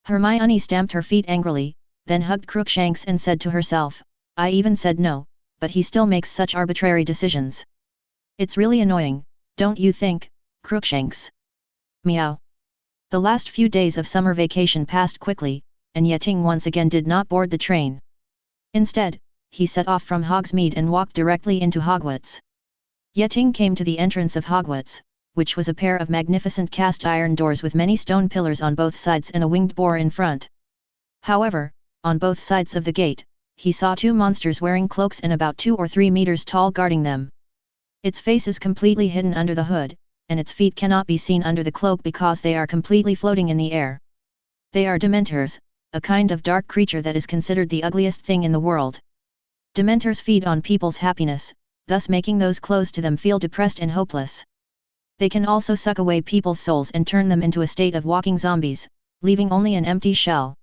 Speaker 1: Hermione stamped her feet angrily, then hugged Crookshanks and said to herself, I even said no, but he still makes such arbitrary decisions. It's really annoying, don't you think, Crookshanks? Meow. The last few days of summer vacation passed quickly, and Yeting once again did not board the train. Instead, he set off from Hogsmeade and walked directly into Hogwarts. Yeting came to the entrance of Hogwarts, which was a pair of magnificent cast iron doors with many stone pillars on both sides and a winged boar in front. However, on both sides of the gate, he saw two monsters wearing cloaks and about 2 or 3 meters tall guarding them. Its face is completely hidden under the hood, and its feet cannot be seen under the cloak because they are completely floating in the air. They are Dementors, a kind of dark creature that is considered the ugliest thing in the world. Dementors feed on people's happiness, thus making those close to them feel depressed and hopeless. They can also suck away people's souls and turn them into a state of walking zombies, leaving only an empty shell.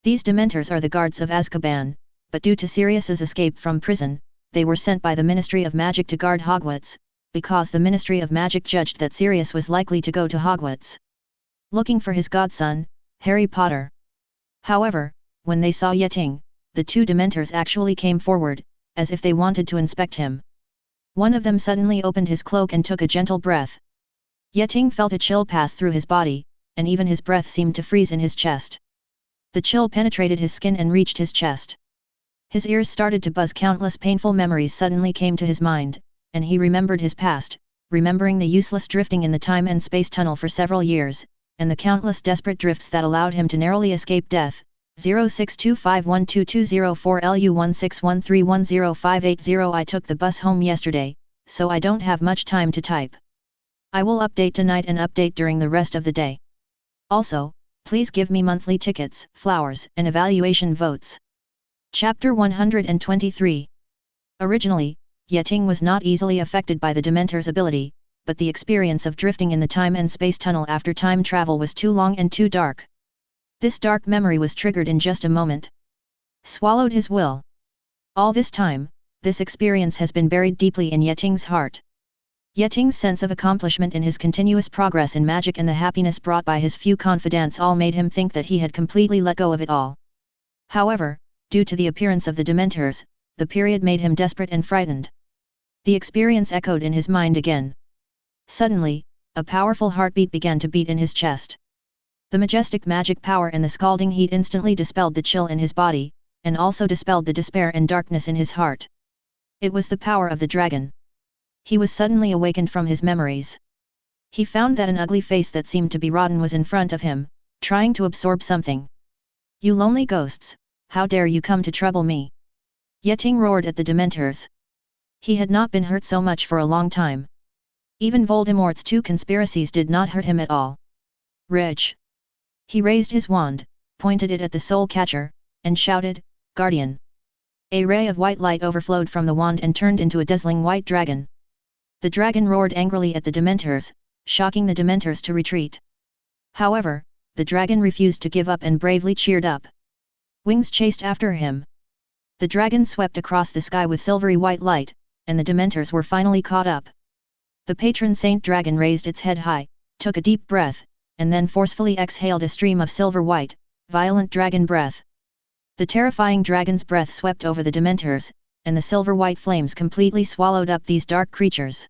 Speaker 1: These Dementors are the guards of Azkaban, but due to Sirius's escape from prison, they were sent by the Ministry of Magic to guard Hogwarts, because the Ministry of Magic judged that Sirius was likely to go to Hogwarts, looking for his godson, Harry Potter. However, when they saw Yeting, the two Dementors actually came forward, as if they wanted to inspect him. One of them suddenly opened his cloak and took a gentle breath. Yeting felt a chill pass through his body, and even his breath seemed to freeze in his chest. The chill penetrated his skin and reached his chest. His ears started to buzz. Countless painful memories suddenly came to his mind, and he remembered his past, remembering the useless drifting in the time and space tunnel for several years, and the countless desperate drifts that allowed him to narrowly escape death. 0625122040LU16131058. I took the bus home yesterday, so I don't have much time to type. I will update tonight and update during the rest of the day. Also, please give me monthly tickets, flowers, and evaluation votes. Chapter 123. Originally, Yeting was not easily affected by the Dementor's ability, but the experience of drifting in the time and space tunnel after time travel was too long and too dark. This dark memory was triggered in just a moment. Swallowed his will. All this time, this experience has been buried deeply in Yeting's heart. Yeting's sense of accomplishment in his continuous progress in magic and the happiness brought by his few confidants all made him think that he had completely let go of it all. However, due to the appearance of the Dementors, the period made him desperate and frightened. The experience echoed in his mind again. Suddenly, a powerful heartbeat began to beat in his chest. The majestic magic power and the scalding heat instantly dispelled the chill in his body, and also dispelled the despair and darkness in his heart. It was the power of the dragon. He was suddenly awakened from his memories. He found that an ugly face that seemed to be rotten was in front of him, trying to absorb something. "You lonely ghosts, how dare you come to trouble me?" Yeting roared at the Dementors. He had not been hurt so much for a long time. Even Voldemort's 2 conspiracies did not hurt him at all. "Reg!" He raised his wand, pointed it at the soul catcher, and shouted, "Guardian!" A ray of white light overflowed from the wand and turned into a dazzling white dragon. The dragon roared angrily at the Dementors, shocking the Dementors to retreat. However, the dragon refused to give up and bravely cheered up. Wings chased after him. The dragon swept across the sky with silvery white light, and the Dementors were finally caught up. The patron saint dragon raised its head high, took a deep breath, and then forcefully exhaled a stream of silver white, violent dragon breath. The terrifying dragon's breath swept over the Dementors, and the silver white flames completely swallowed up these dark creatures.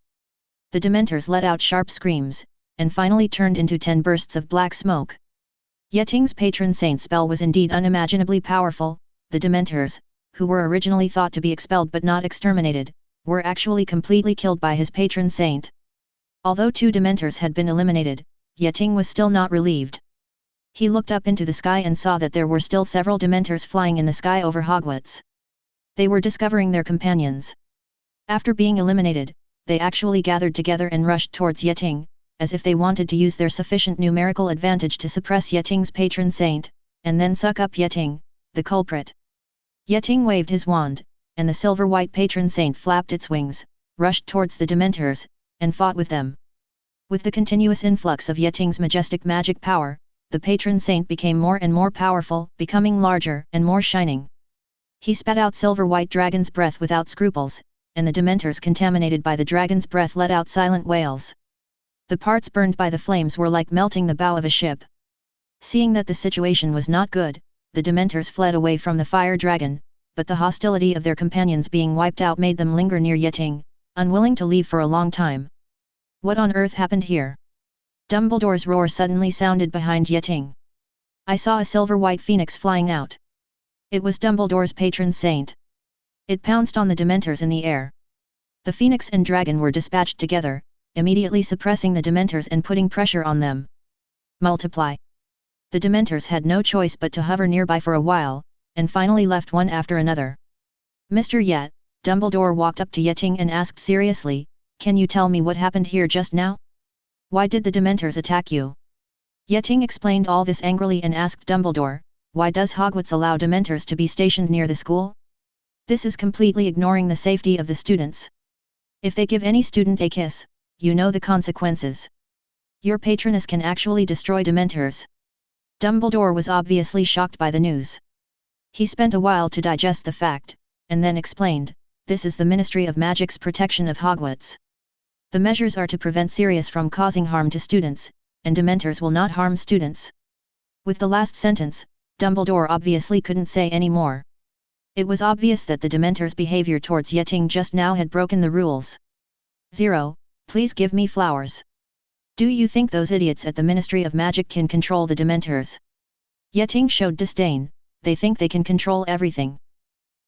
Speaker 1: The Dementors let out sharp screams, and finally turned into 10 bursts of black smoke. Yeting's patron saint spell was indeed unimaginably powerful. The Dementors, who were originally thought to be expelled but not exterminated, were actually completely killed by his patron saint. Although 2 Dementors had been eliminated, Yeting was still not relieved. He looked up into the sky and saw that there were still several Dementors flying in the sky over Hogwarts. They were discovering their companions. After being eliminated, they actually gathered together and rushed towards Yeting, as if they wanted to use their sufficient numerical advantage to suppress Yeting's patron saint, and then suck up Yeting, the culprit. Yeting waved his wand, and the silver-white patron saint flapped its wings, rushed towards the Dementors, and fought with them. With the continuous influx of Yeting's majestic magic power, the patron saint became more and more powerful, becoming larger and more shining. He spat out silver-white dragon's breath without scruples, and the Dementors contaminated by the dragon's breath let out silent wails. The parts burned by the flames were like melting the bow of a ship. Seeing that the situation was not good, the Dementors fled away from the fire dragon, but the hostility of their companions being wiped out made them linger near Yeting, unwilling to leave for a long time. What on earth happened here? Dumbledore's roar suddenly sounded behind Yeting. I saw a silver-white phoenix flying out. It was Dumbledore's patron saint. It pounced on the Dementors in the air. The phoenix and dragon were dispatched together, immediately suppressing the Dementors and putting pressure on them. Multiply. The Dementors had no choice but to hover nearby for a while, and finally left one after another. "Mr. Yet," Dumbledore walked up to Yeting and asked seriously, "Can you tell me what happened here just now? Why did the Dementors attack you?" Yeting explained all this angrily and asked Dumbledore, "Why does Hogwarts allow Dementors to be stationed near the school? This is completely ignoring the safety of the students. If they give any student a kiss, you know the consequences. Your patroness can actually destroy Dementors." Dumbledore was obviously shocked by the news. He spent a while to digest the fact, and then explained, "This is the Ministry of Magic's protection of Hogwarts. The measures are to prevent Sirius from causing harm to students, and Dementors will not harm students." With the last sentence, Dumbledore obviously couldn't say any more. It was obvious that the Dementors' behavior towards Yeting just now had broken the rules. "0, please give me flowers. Do you think those idiots at the Ministry of Magic can control the Dementors?" Yeting showed disdain. "They think they can control everything.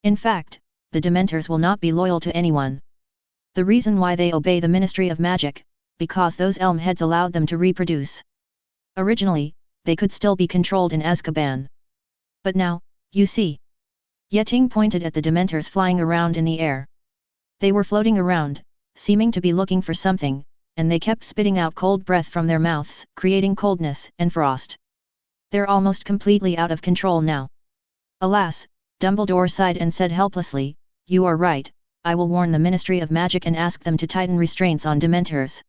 Speaker 1: In fact, the Dementors will not be loyal to anyone. The reason why they obey the Ministry of Magic, because those elm heads allowed them to reproduce. Originally, they could still be controlled in Azkaban. But now, you see." Yeting pointed at the Dementors flying around in the air. They were floating around, seeming to be looking for something, and they kept spitting out cold breath from their mouths, creating coldness and frost. "They're almost completely out of control now." "Alas," Dumbledore sighed and said helplessly, "You are right, I will warn the Ministry of Magic and ask them to tighten restraints on Dementors."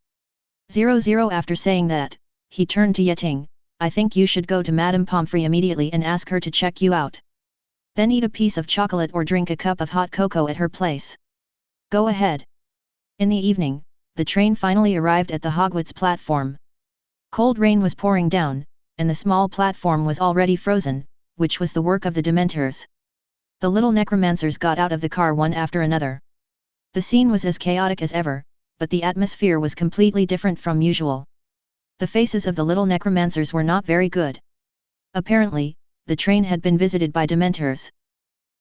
Speaker 1: 00 After saying that, he turned to Yeting, "I think you should go to Madame Pomfrey immediately and ask her to check you out. Then eat a piece of chocolate or drink a cup of hot cocoa at her place. Go ahead." In the evening, the train finally arrived at the Hogwarts platform. Cold rain was pouring down, and the small platform was already frozen, which was the work of the Dementors. The little necromancers got out of the car one after another. The scene was as chaotic as ever, but the atmosphere was completely different from usual. The faces of the little necromancers were not very good. Apparently, the train had been visited by Dementors.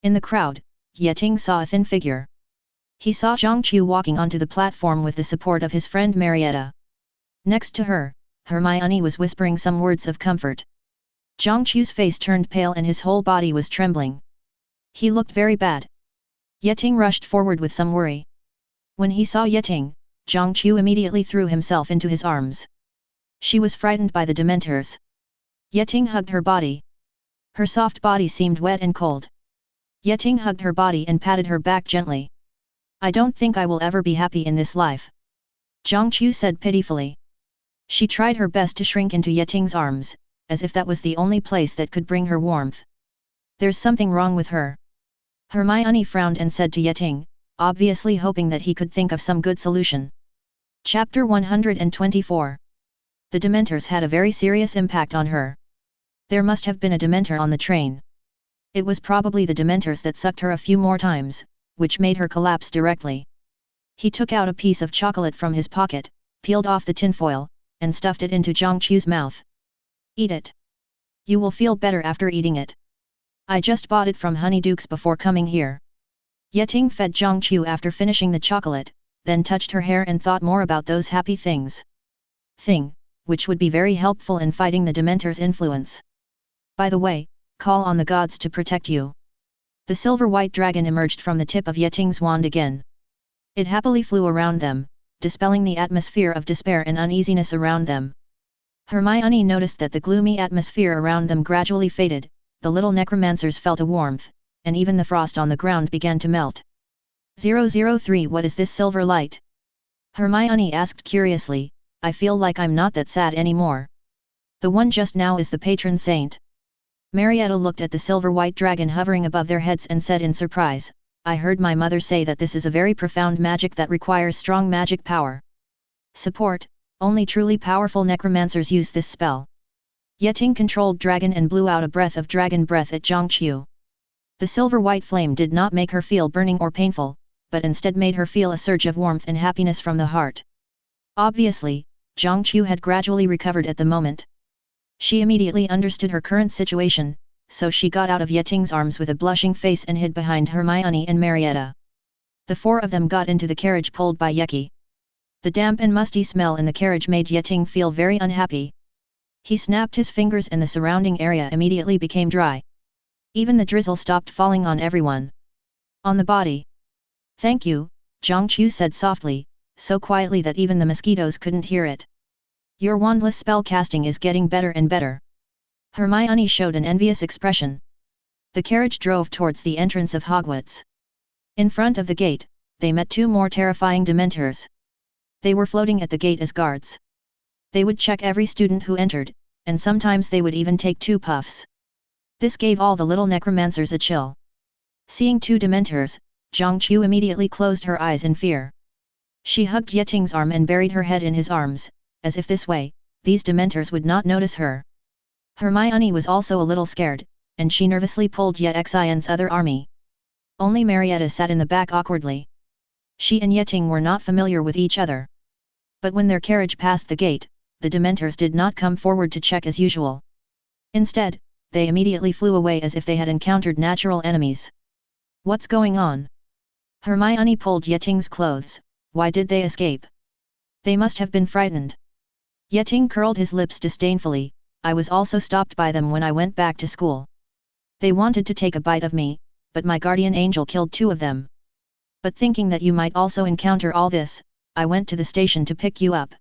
Speaker 1: In the crowd, Yeting saw a thin figure. He saw Zhang walking onto the platform with the support of his friend Marietta. Next to her, Hermione was whispering some words of comfort. Zhang face turned pale and his whole body was trembling. He looked very bad. Yeting rushed forward with some worry. When he saw Yeting, Zhang immediately threw himself into his arms. She was frightened by the Dementors. Yeting hugged her body. Her soft body seemed wet and cold. Yeting hugged her body and patted her back gently. "I don't think I will ever be happy in this life," Zhang said pitifully. She tried her best to shrink into Yeting's arms, as if that was the only place that could bring her warmth. "There's something wrong with her." Hermione frowned and said to Yeting, obviously hoping that he could think of some good solution. Chapter 124. The Dementors had a very serious impact on her. There must have been a Dementor on the train. It was probably the Dementors that sucked her a few more times, which made her collapse directly. He took out a piece of chocolate from his pocket, peeled off the tinfoil, and stuffed it into Zhang mouth. "Eat it. You will feel better after eating it. I just bought it from Honeydukes before coming here." Yeting fed Zhang after finishing the chocolate, then touched her hair and thought more about those happy things. Which would be very helpful in fighting the Dementor's influence. "By the way, call on the gods to protect you." The silver-white dragon emerged from the tip of Yeting's wand again. It happily flew around them, dispelling the atmosphere of despair and uneasiness around them. Hermione noticed that the gloomy atmosphere around them gradually faded, the little necromancers felt a warmth, and even the frost on the ground began to melt. 003 What is this silver light? Hermione asked curiously. "I feel like I'm not that sad anymore." "The one just now is the patron saint." Marietta looked at the silver-white dragon hovering above their heads and said in surprise, "I heard my mother say that this is a very profound magic that requires strong magic power. Support, only truly powerful necromancers use this spell." Yeting controlled dragon and blew out a breath of dragon breath at Zhang. The silver-white flame did not make her feel burning or painful, but instead made her feel a surge of warmth and happiness from the heart. Obviously, Zhang had gradually recovered at the moment. She immediately understood her current situation, so she got out of Yeting's arms with a blushing face and hid behind Hermione and Marietta. The four of them got into the carriage pulled by Yeki. The damp and musty smell in the carriage made Yeting feel very unhappy. He snapped his fingers and the surrounding area immediately became dry. Even the drizzle stopped falling on everyone. On the body. "Thank you," Zhang said softly, so quietly that even the mosquitoes couldn't hear it. "Your wandless spell casting is getting better and better." Hermione showed an envious expression. The carriage drove towards the entrance of Hogwarts. In front of the gate, they met two more terrifying Dementors. They were floating at the gate as guards. They would check every student who entered, and sometimes they would even take 2 puffs. This gave all the little necromancers a chill. Seeing 2 Dementors, Zhang immediately closed her eyes in fear. She hugged Yeting's arm and buried her head in his arms, as if this way, these Dementors would not notice her. Hermione was also a little scared, and she nervously pulled Yexion's other army. Only Marietta sat in the back awkwardly. She and Yeting were not familiar with each other. But when their carriage passed the gate, the Dementors did not come forward to check as usual. Instead, they immediately flew away as if they had encountered natural enemies. "What's going on?" Hermione pulled Yeting's clothes. "Why did they escape? They must have been frightened." Yeting curled his lips disdainfully. "I was also stopped by them when I went back to school. They wanted to take a bite of me, but my guardian angel killed 2 of them. But thinking that you might also encounter all this, I went to the station to pick you up."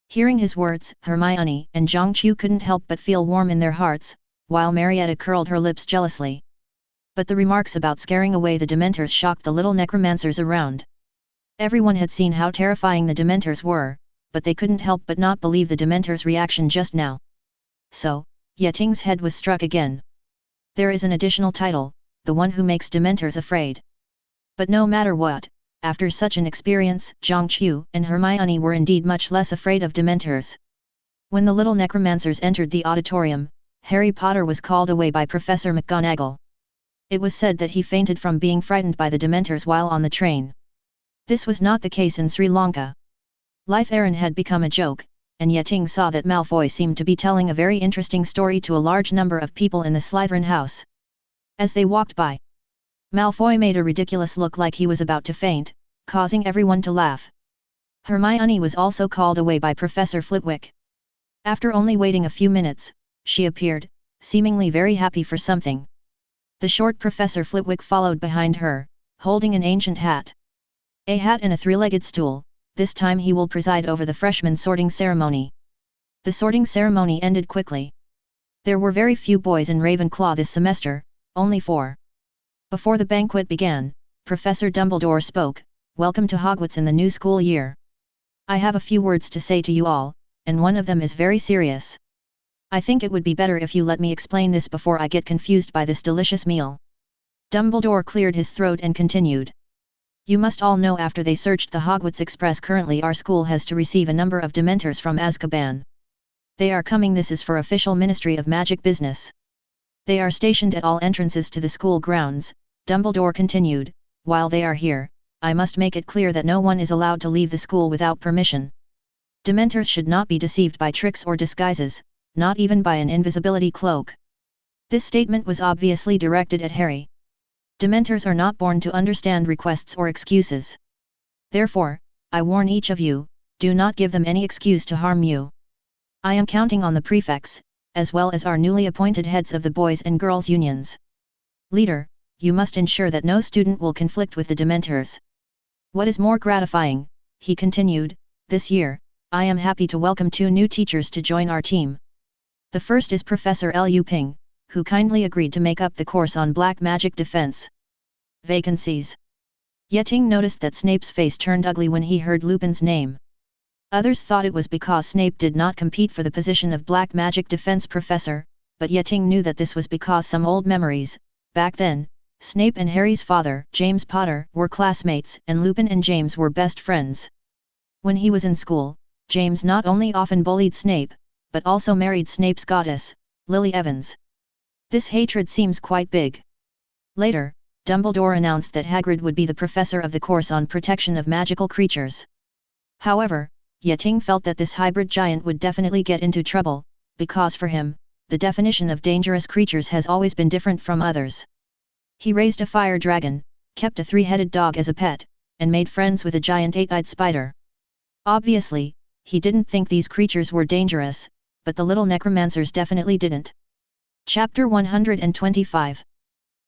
Speaker 1: Hearing his words, Hermione and Zhang couldn't help but feel warm in their hearts, while Marietta curled her lips jealously. But the remarks about scaring away the Dementors shocked the little necromancers around. Everyone had seen how terrifying the Dementors were, but they couldn't help but not believe the Dementors' reaction just now. So, Yeting's head was struck again. There is an additional title, the one who makes Dementors afraid. But no matter what, After such an experience, Zhang and Hermione were indeed much less afraid of Dementors. When the little necromancers entered the auditorium, Harry Potter was called away by Professor McGonagall. It was said that he fainted from being frightened by the Dementors while on the train. This was not the case in Sri Lanka. Lytherin had become a joke, and Yeting saw that Malfoy seemed to be telling a very interesting story to a large number of people in the Slytherin house. As they walked by, Malfoy made a ridiculous look like he was about to faint, causing everyone to laugh. Hermione was also called away by Professor Flitwick. After only waiting a few minutes, she appeared, seemingly very happy for something. The short Professor Flitwick followed behind her, holding an ancient hat. A hat and a three-legged stool. This time he will preside over the freshman sorting ceremony. The sorting ceremony ended quickly. There were very few boys in Ravenclaw this semester, only 4. Before the banquet began, Professor Dumbledore spoke, "Welcome to Hogwarts in the new school year. I have a few words to say to you all, and one of them is very serious. I think it would be better if you let me explain this before I get confused by this delicious meal." Dumbledore cleared his throat and continued. "You must all know after they searched the Hogwarts Express currently our school has to receive a number of Dementors from Azkaban. They are coming, this is for official Ministry of Magic business. They are stationed at all entrances to the school grounds," Dumbledore continued. "While they are here, I must make it clear that no one is allowed to leave the school without permission. Dementors should not be deceived by tricks or disguises, not even by an invisibility cloak." This statement was obviously directed at Harry. Dementors are not born to understand requests or excuses. Therefore, I warn each of you, do not give them any excuse to harm you. I am counting on the prefects, as well as our newly appointed heads of the boys and girls unions. Leader, you must ensure that no student will conflict with the Dementors. What is more gratifying," he continued, "this year, I am happy to welcome 2 new teachers to join our team. The first is Professor Liu Ping, who kindly agreed to make up the course on black magic defense. Vacancies." Yeting noticed that Snape's face turned ugly when he heard Lupin's name. Others thought it was because Snape did not compete for the position of black magic defense professor, but Yeting knew that this was because some old memories. Back then, Snape and Harry's father, James Potter, were classmates and Lupin and James were best friends. When he was in school, James not only often bullied Snape, but also married Snape's goddess, Lily Evans. This hatred seems quite big. Later, Dumbledore announced that Hagrid would be the professor of the course on protection of magical creatures. However, Yeting felt that this hybrid giant would definitely get into trouble, because for him, the definition of dangerous creatures has always been different from others. He raised a fire dragon, kept a 3-headed dog as a pet, and made friends with a giant 8-eyed spider. Obviously, he didn't think these creatures were dangerous, but the little necromancers definitely didn't. Chapter 125.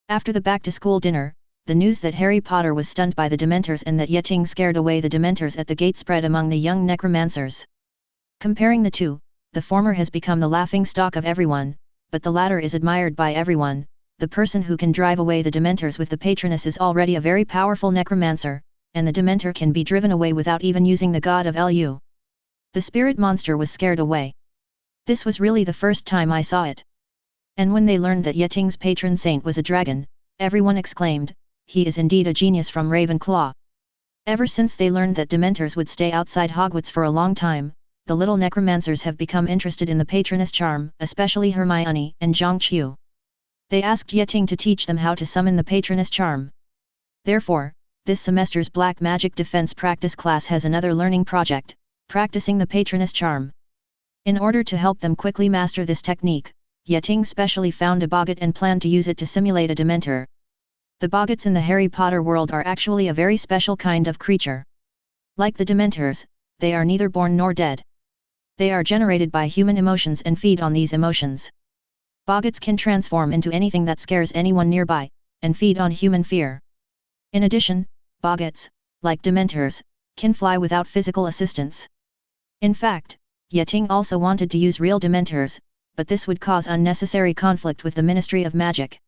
Speaker 1: After the back-to-school dinner, the news that Harry Potter was stunned by the Dementors and that Yeting scared away the Dementors at the gate spread among the young necromancers. Comparing the two, the former has become the laughing-stock of everyone, but the latter is admired by everyone. The person who can drive away the Dementors with the Patronus is already a very powerful necromancer, and the Dementor can be driven away without even using the god of Lu. The spirit monster was scared away. This was really the first time I saw it. And when they learned that Yeting's patron saint was a dragon, everyone exclaimed, "He is indeed a genius from Ravenclaw." Ever since they learned that Dementors would stay outside Hogwarts for a long time, the little necromancers have become interested in the Patronus charm, especially Hermione and Zhang. They asked Yeting to teach them how to summon the Patronus charm. Therefore, this semester's Black Magic Defense practice class has another learning project, practicing the Patronus charm. In order to help them quickly master this technique, Yeting specially found a boggart and planned to use it to simulate a Dementor. The boggarts in the Harry Potter world are actually a very special kind of creature. Like the Dementors, they are neither born nor dead. They are generated by human emotions and feed on these emotions. Boggarts can transform into anything that scares anyone nearby, and feed on human fear. In addition, boggarts, like Dementors, can fly without physical assistance. In fact, Yeting also wanted to use real Dementors, but this would cause unnecessary conflict with the Ministry of Magic.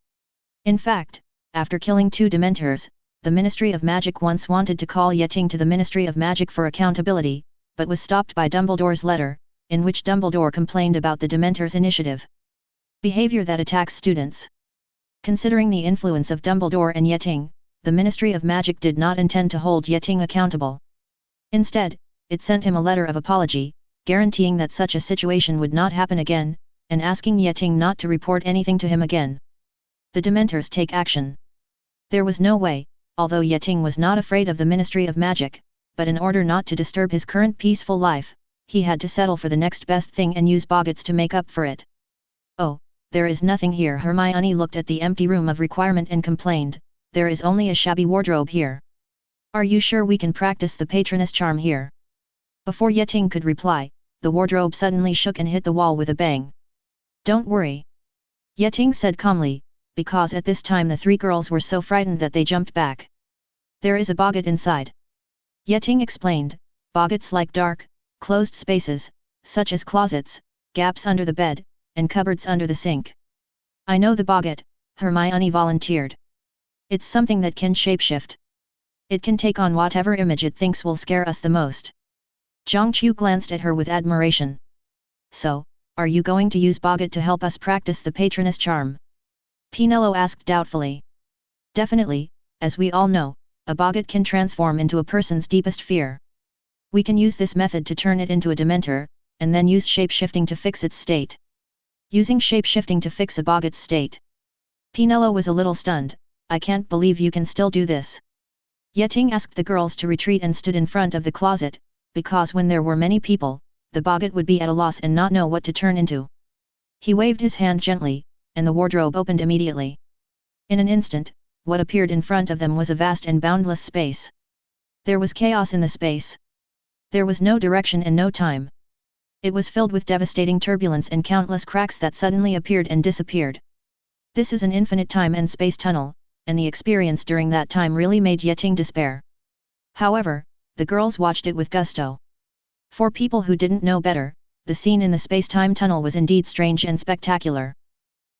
Speaker 1: In fact, after killing 2 Dementors, the Ministry of Magic once wanted to call Yeting to the Ministry of Magic for accountability, but was stopped by Dumbledore's letter, in which Dumbledore complained about the Dementors' initiative. Behavior that attacks students. Considering the influence of Dumbledore and Yeting, the Ministry of Magic did not intend to hold Yeting accountable. Instead, it sent him a letter of apology, guaranteeing that such a situation would not happen again, and asking Yeting not to report anything to him again. The Dementors take action. There was no way, although Yeting was not afraid of the Ministry of Magic, but in order not to disturb his current peaceful life, he had to settle for the next best thing and use boggats to make up for it. "Oh, there is nothing here." Hermione looked at the empty room of requirement and complained, "There is only a shabby wardrobe here. Are you sure we can practice the patroness charm here?" Before Yeting could reply, the wardrobe suddenly shook and hit the wall with a bang. "Don't worry," Yeting said calmly, because at this time the three girls were so frightened that they jumped back. "There is a boggat inside," Yeting explained, "boggats like dark, closed spaces, such as closets, gaps under the bed, and cupboards under the sink." "I know the boggat," Hermione volunteered. "It's something that can shapeshift. It can take on whatever image it thinks will scare us the most." Zhangqiu glanced at her with admiration. "So, are you going to use boggat to help us practice the patroness charm?" Pinello asked doubtfully. "Definitely, as we all know, a boggat can transform into a person's deepest fear. We can use this method to turn it into a Dementor, and then use shape-shifting to fix its state." "Using shape-shifting to fix a boggat's state?" Pinello was a little stunned. "I can't believe you can still do this." Yeting asked the girls to retreat and stood in front of the closet, because when there were many people, the boggat would be at a loss and not know what to turn into. He waved his hand gently, and the wardrobe opened immediately. In an instant, what appeared in front of them was a vast and boundless space. There was chaos in the space. There was no direction and no time. It was filled with devastating turbulence and countless cracks that suddenly appeared and disappeared. This is an infinite time and space tunnel, and the experience during that time really made Yeting despair. However, the girls watched it with gusto. For people who didn't know better, the scene in the space-time tunnel was indeed strange and spectacular.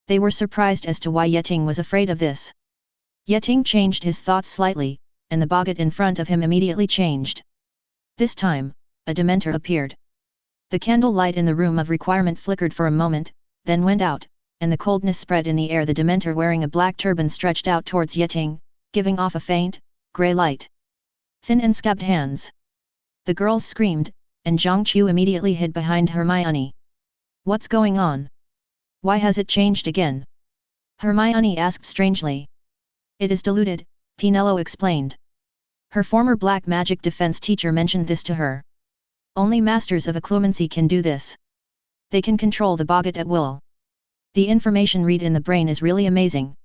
Speaker 1: They were surprised as to why Yeting was afraid of this. Yeting changed his thoughts slightly, and the boggat in front of him immediately changed. This time, a Dementor appeared. The candle light in the room of requirement flickered for a moment, then went out, and the coldness spread in the air. The Dementor wearing a black turban stretched out towards Yeting, giving off a faint, grey light. Thin and scabbed hands. The girls screamed, and Zhangqiu immediately hid behind Hermione. "What's going on? Why has it changed again?" Hermione asked strangely. "It is diluted," Pinello explained. Her former black magic defense teacher mentioned this to her. Only masters of occlumency can do this. They can control the boggat at will. The information read in the brain is really amazing.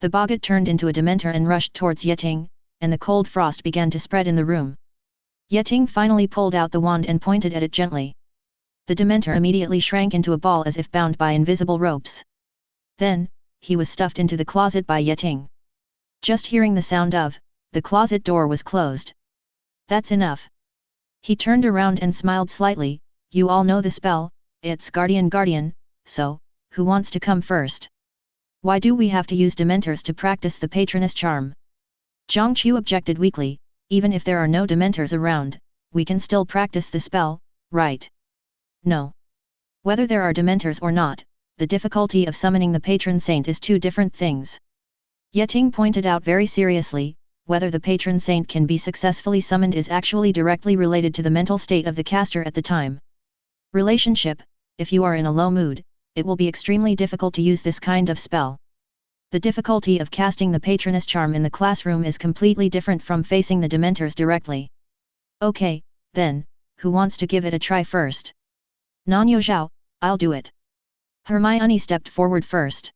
Speaker 1: The boggat turned into a Dementor and rushed towards Yeting, and the cold frost began to spread in the room. Yeting finally pulled out the wand and pointed at it gently. The Dementor immediately shrank into a ball as if bound by invisible ropes. Then, he was stuffed into the closet by Yeting. Just hearing the sound of, the closet door was closed. "That's enough." He turned around and smiled slightly. "You all know the spell, it's Guardian, so, who wants to come first? Why do we have to use Dementors to practice the patroness charm?" Zhangqiu objected weakly. "Even if there are no Dementors around, we can still practice the spell, right?" "No. Whether there are Dementors or not, the difficulty of summoning the patron saint is two different things." Yeting pointed out very seriously, whether the patron saint can be successfully summoned is actually directly related to the mental state of the caster at the time. Relationship: if you are in a low mood, it will be extremely difficult to use this kind of spell. The difficulty of casting the patroness charm in the classroom is completely different from facing the Dementors directly. "Okay, then, who wants to give it a try first?" "Nanyo Zhao, I'll do it." Hermione stepped forward first.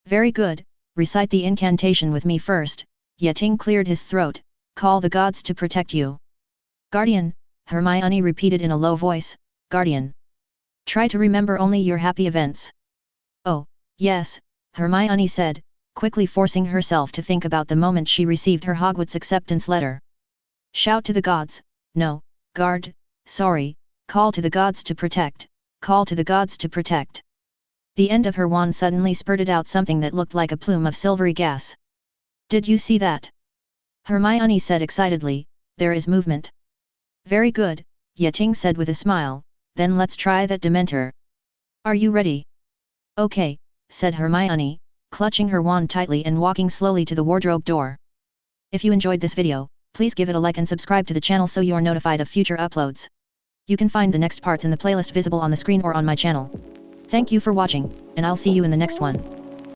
Speaker 1: "Very good, recite the incantation with me first." Yeting cleared his throat. "Call the gods to protect you." "Guardian," Hermione repeated in a low voice, "Guardian. Try to remember only your happy events." "Oh, yes," Hermione said, quickly forcing herself to think about the moment she received her Hogwarts acceptance letter. "Shout to the gods, no, guard, sorry, call to the gods to protect, call to the gods to protect." The end of her wand suddenly spurted out something that looked like a plume of silvery gas. "Did you see that?" Hermione said excitedly, "There is movement." "Very good," Yeting said with a smile, "then let's try that Dementor. Are you ready?" "Okay," said Hermione, clutching her wand tightly and walking slowly to the wardrobe door. If you enjoyed this video, please give it a like and subscribe to the channel so you are notified of future uploads. You can find the next parts in the playlist visible on the screen or on my channel. Thank you for watching, and I'll see you in the next one.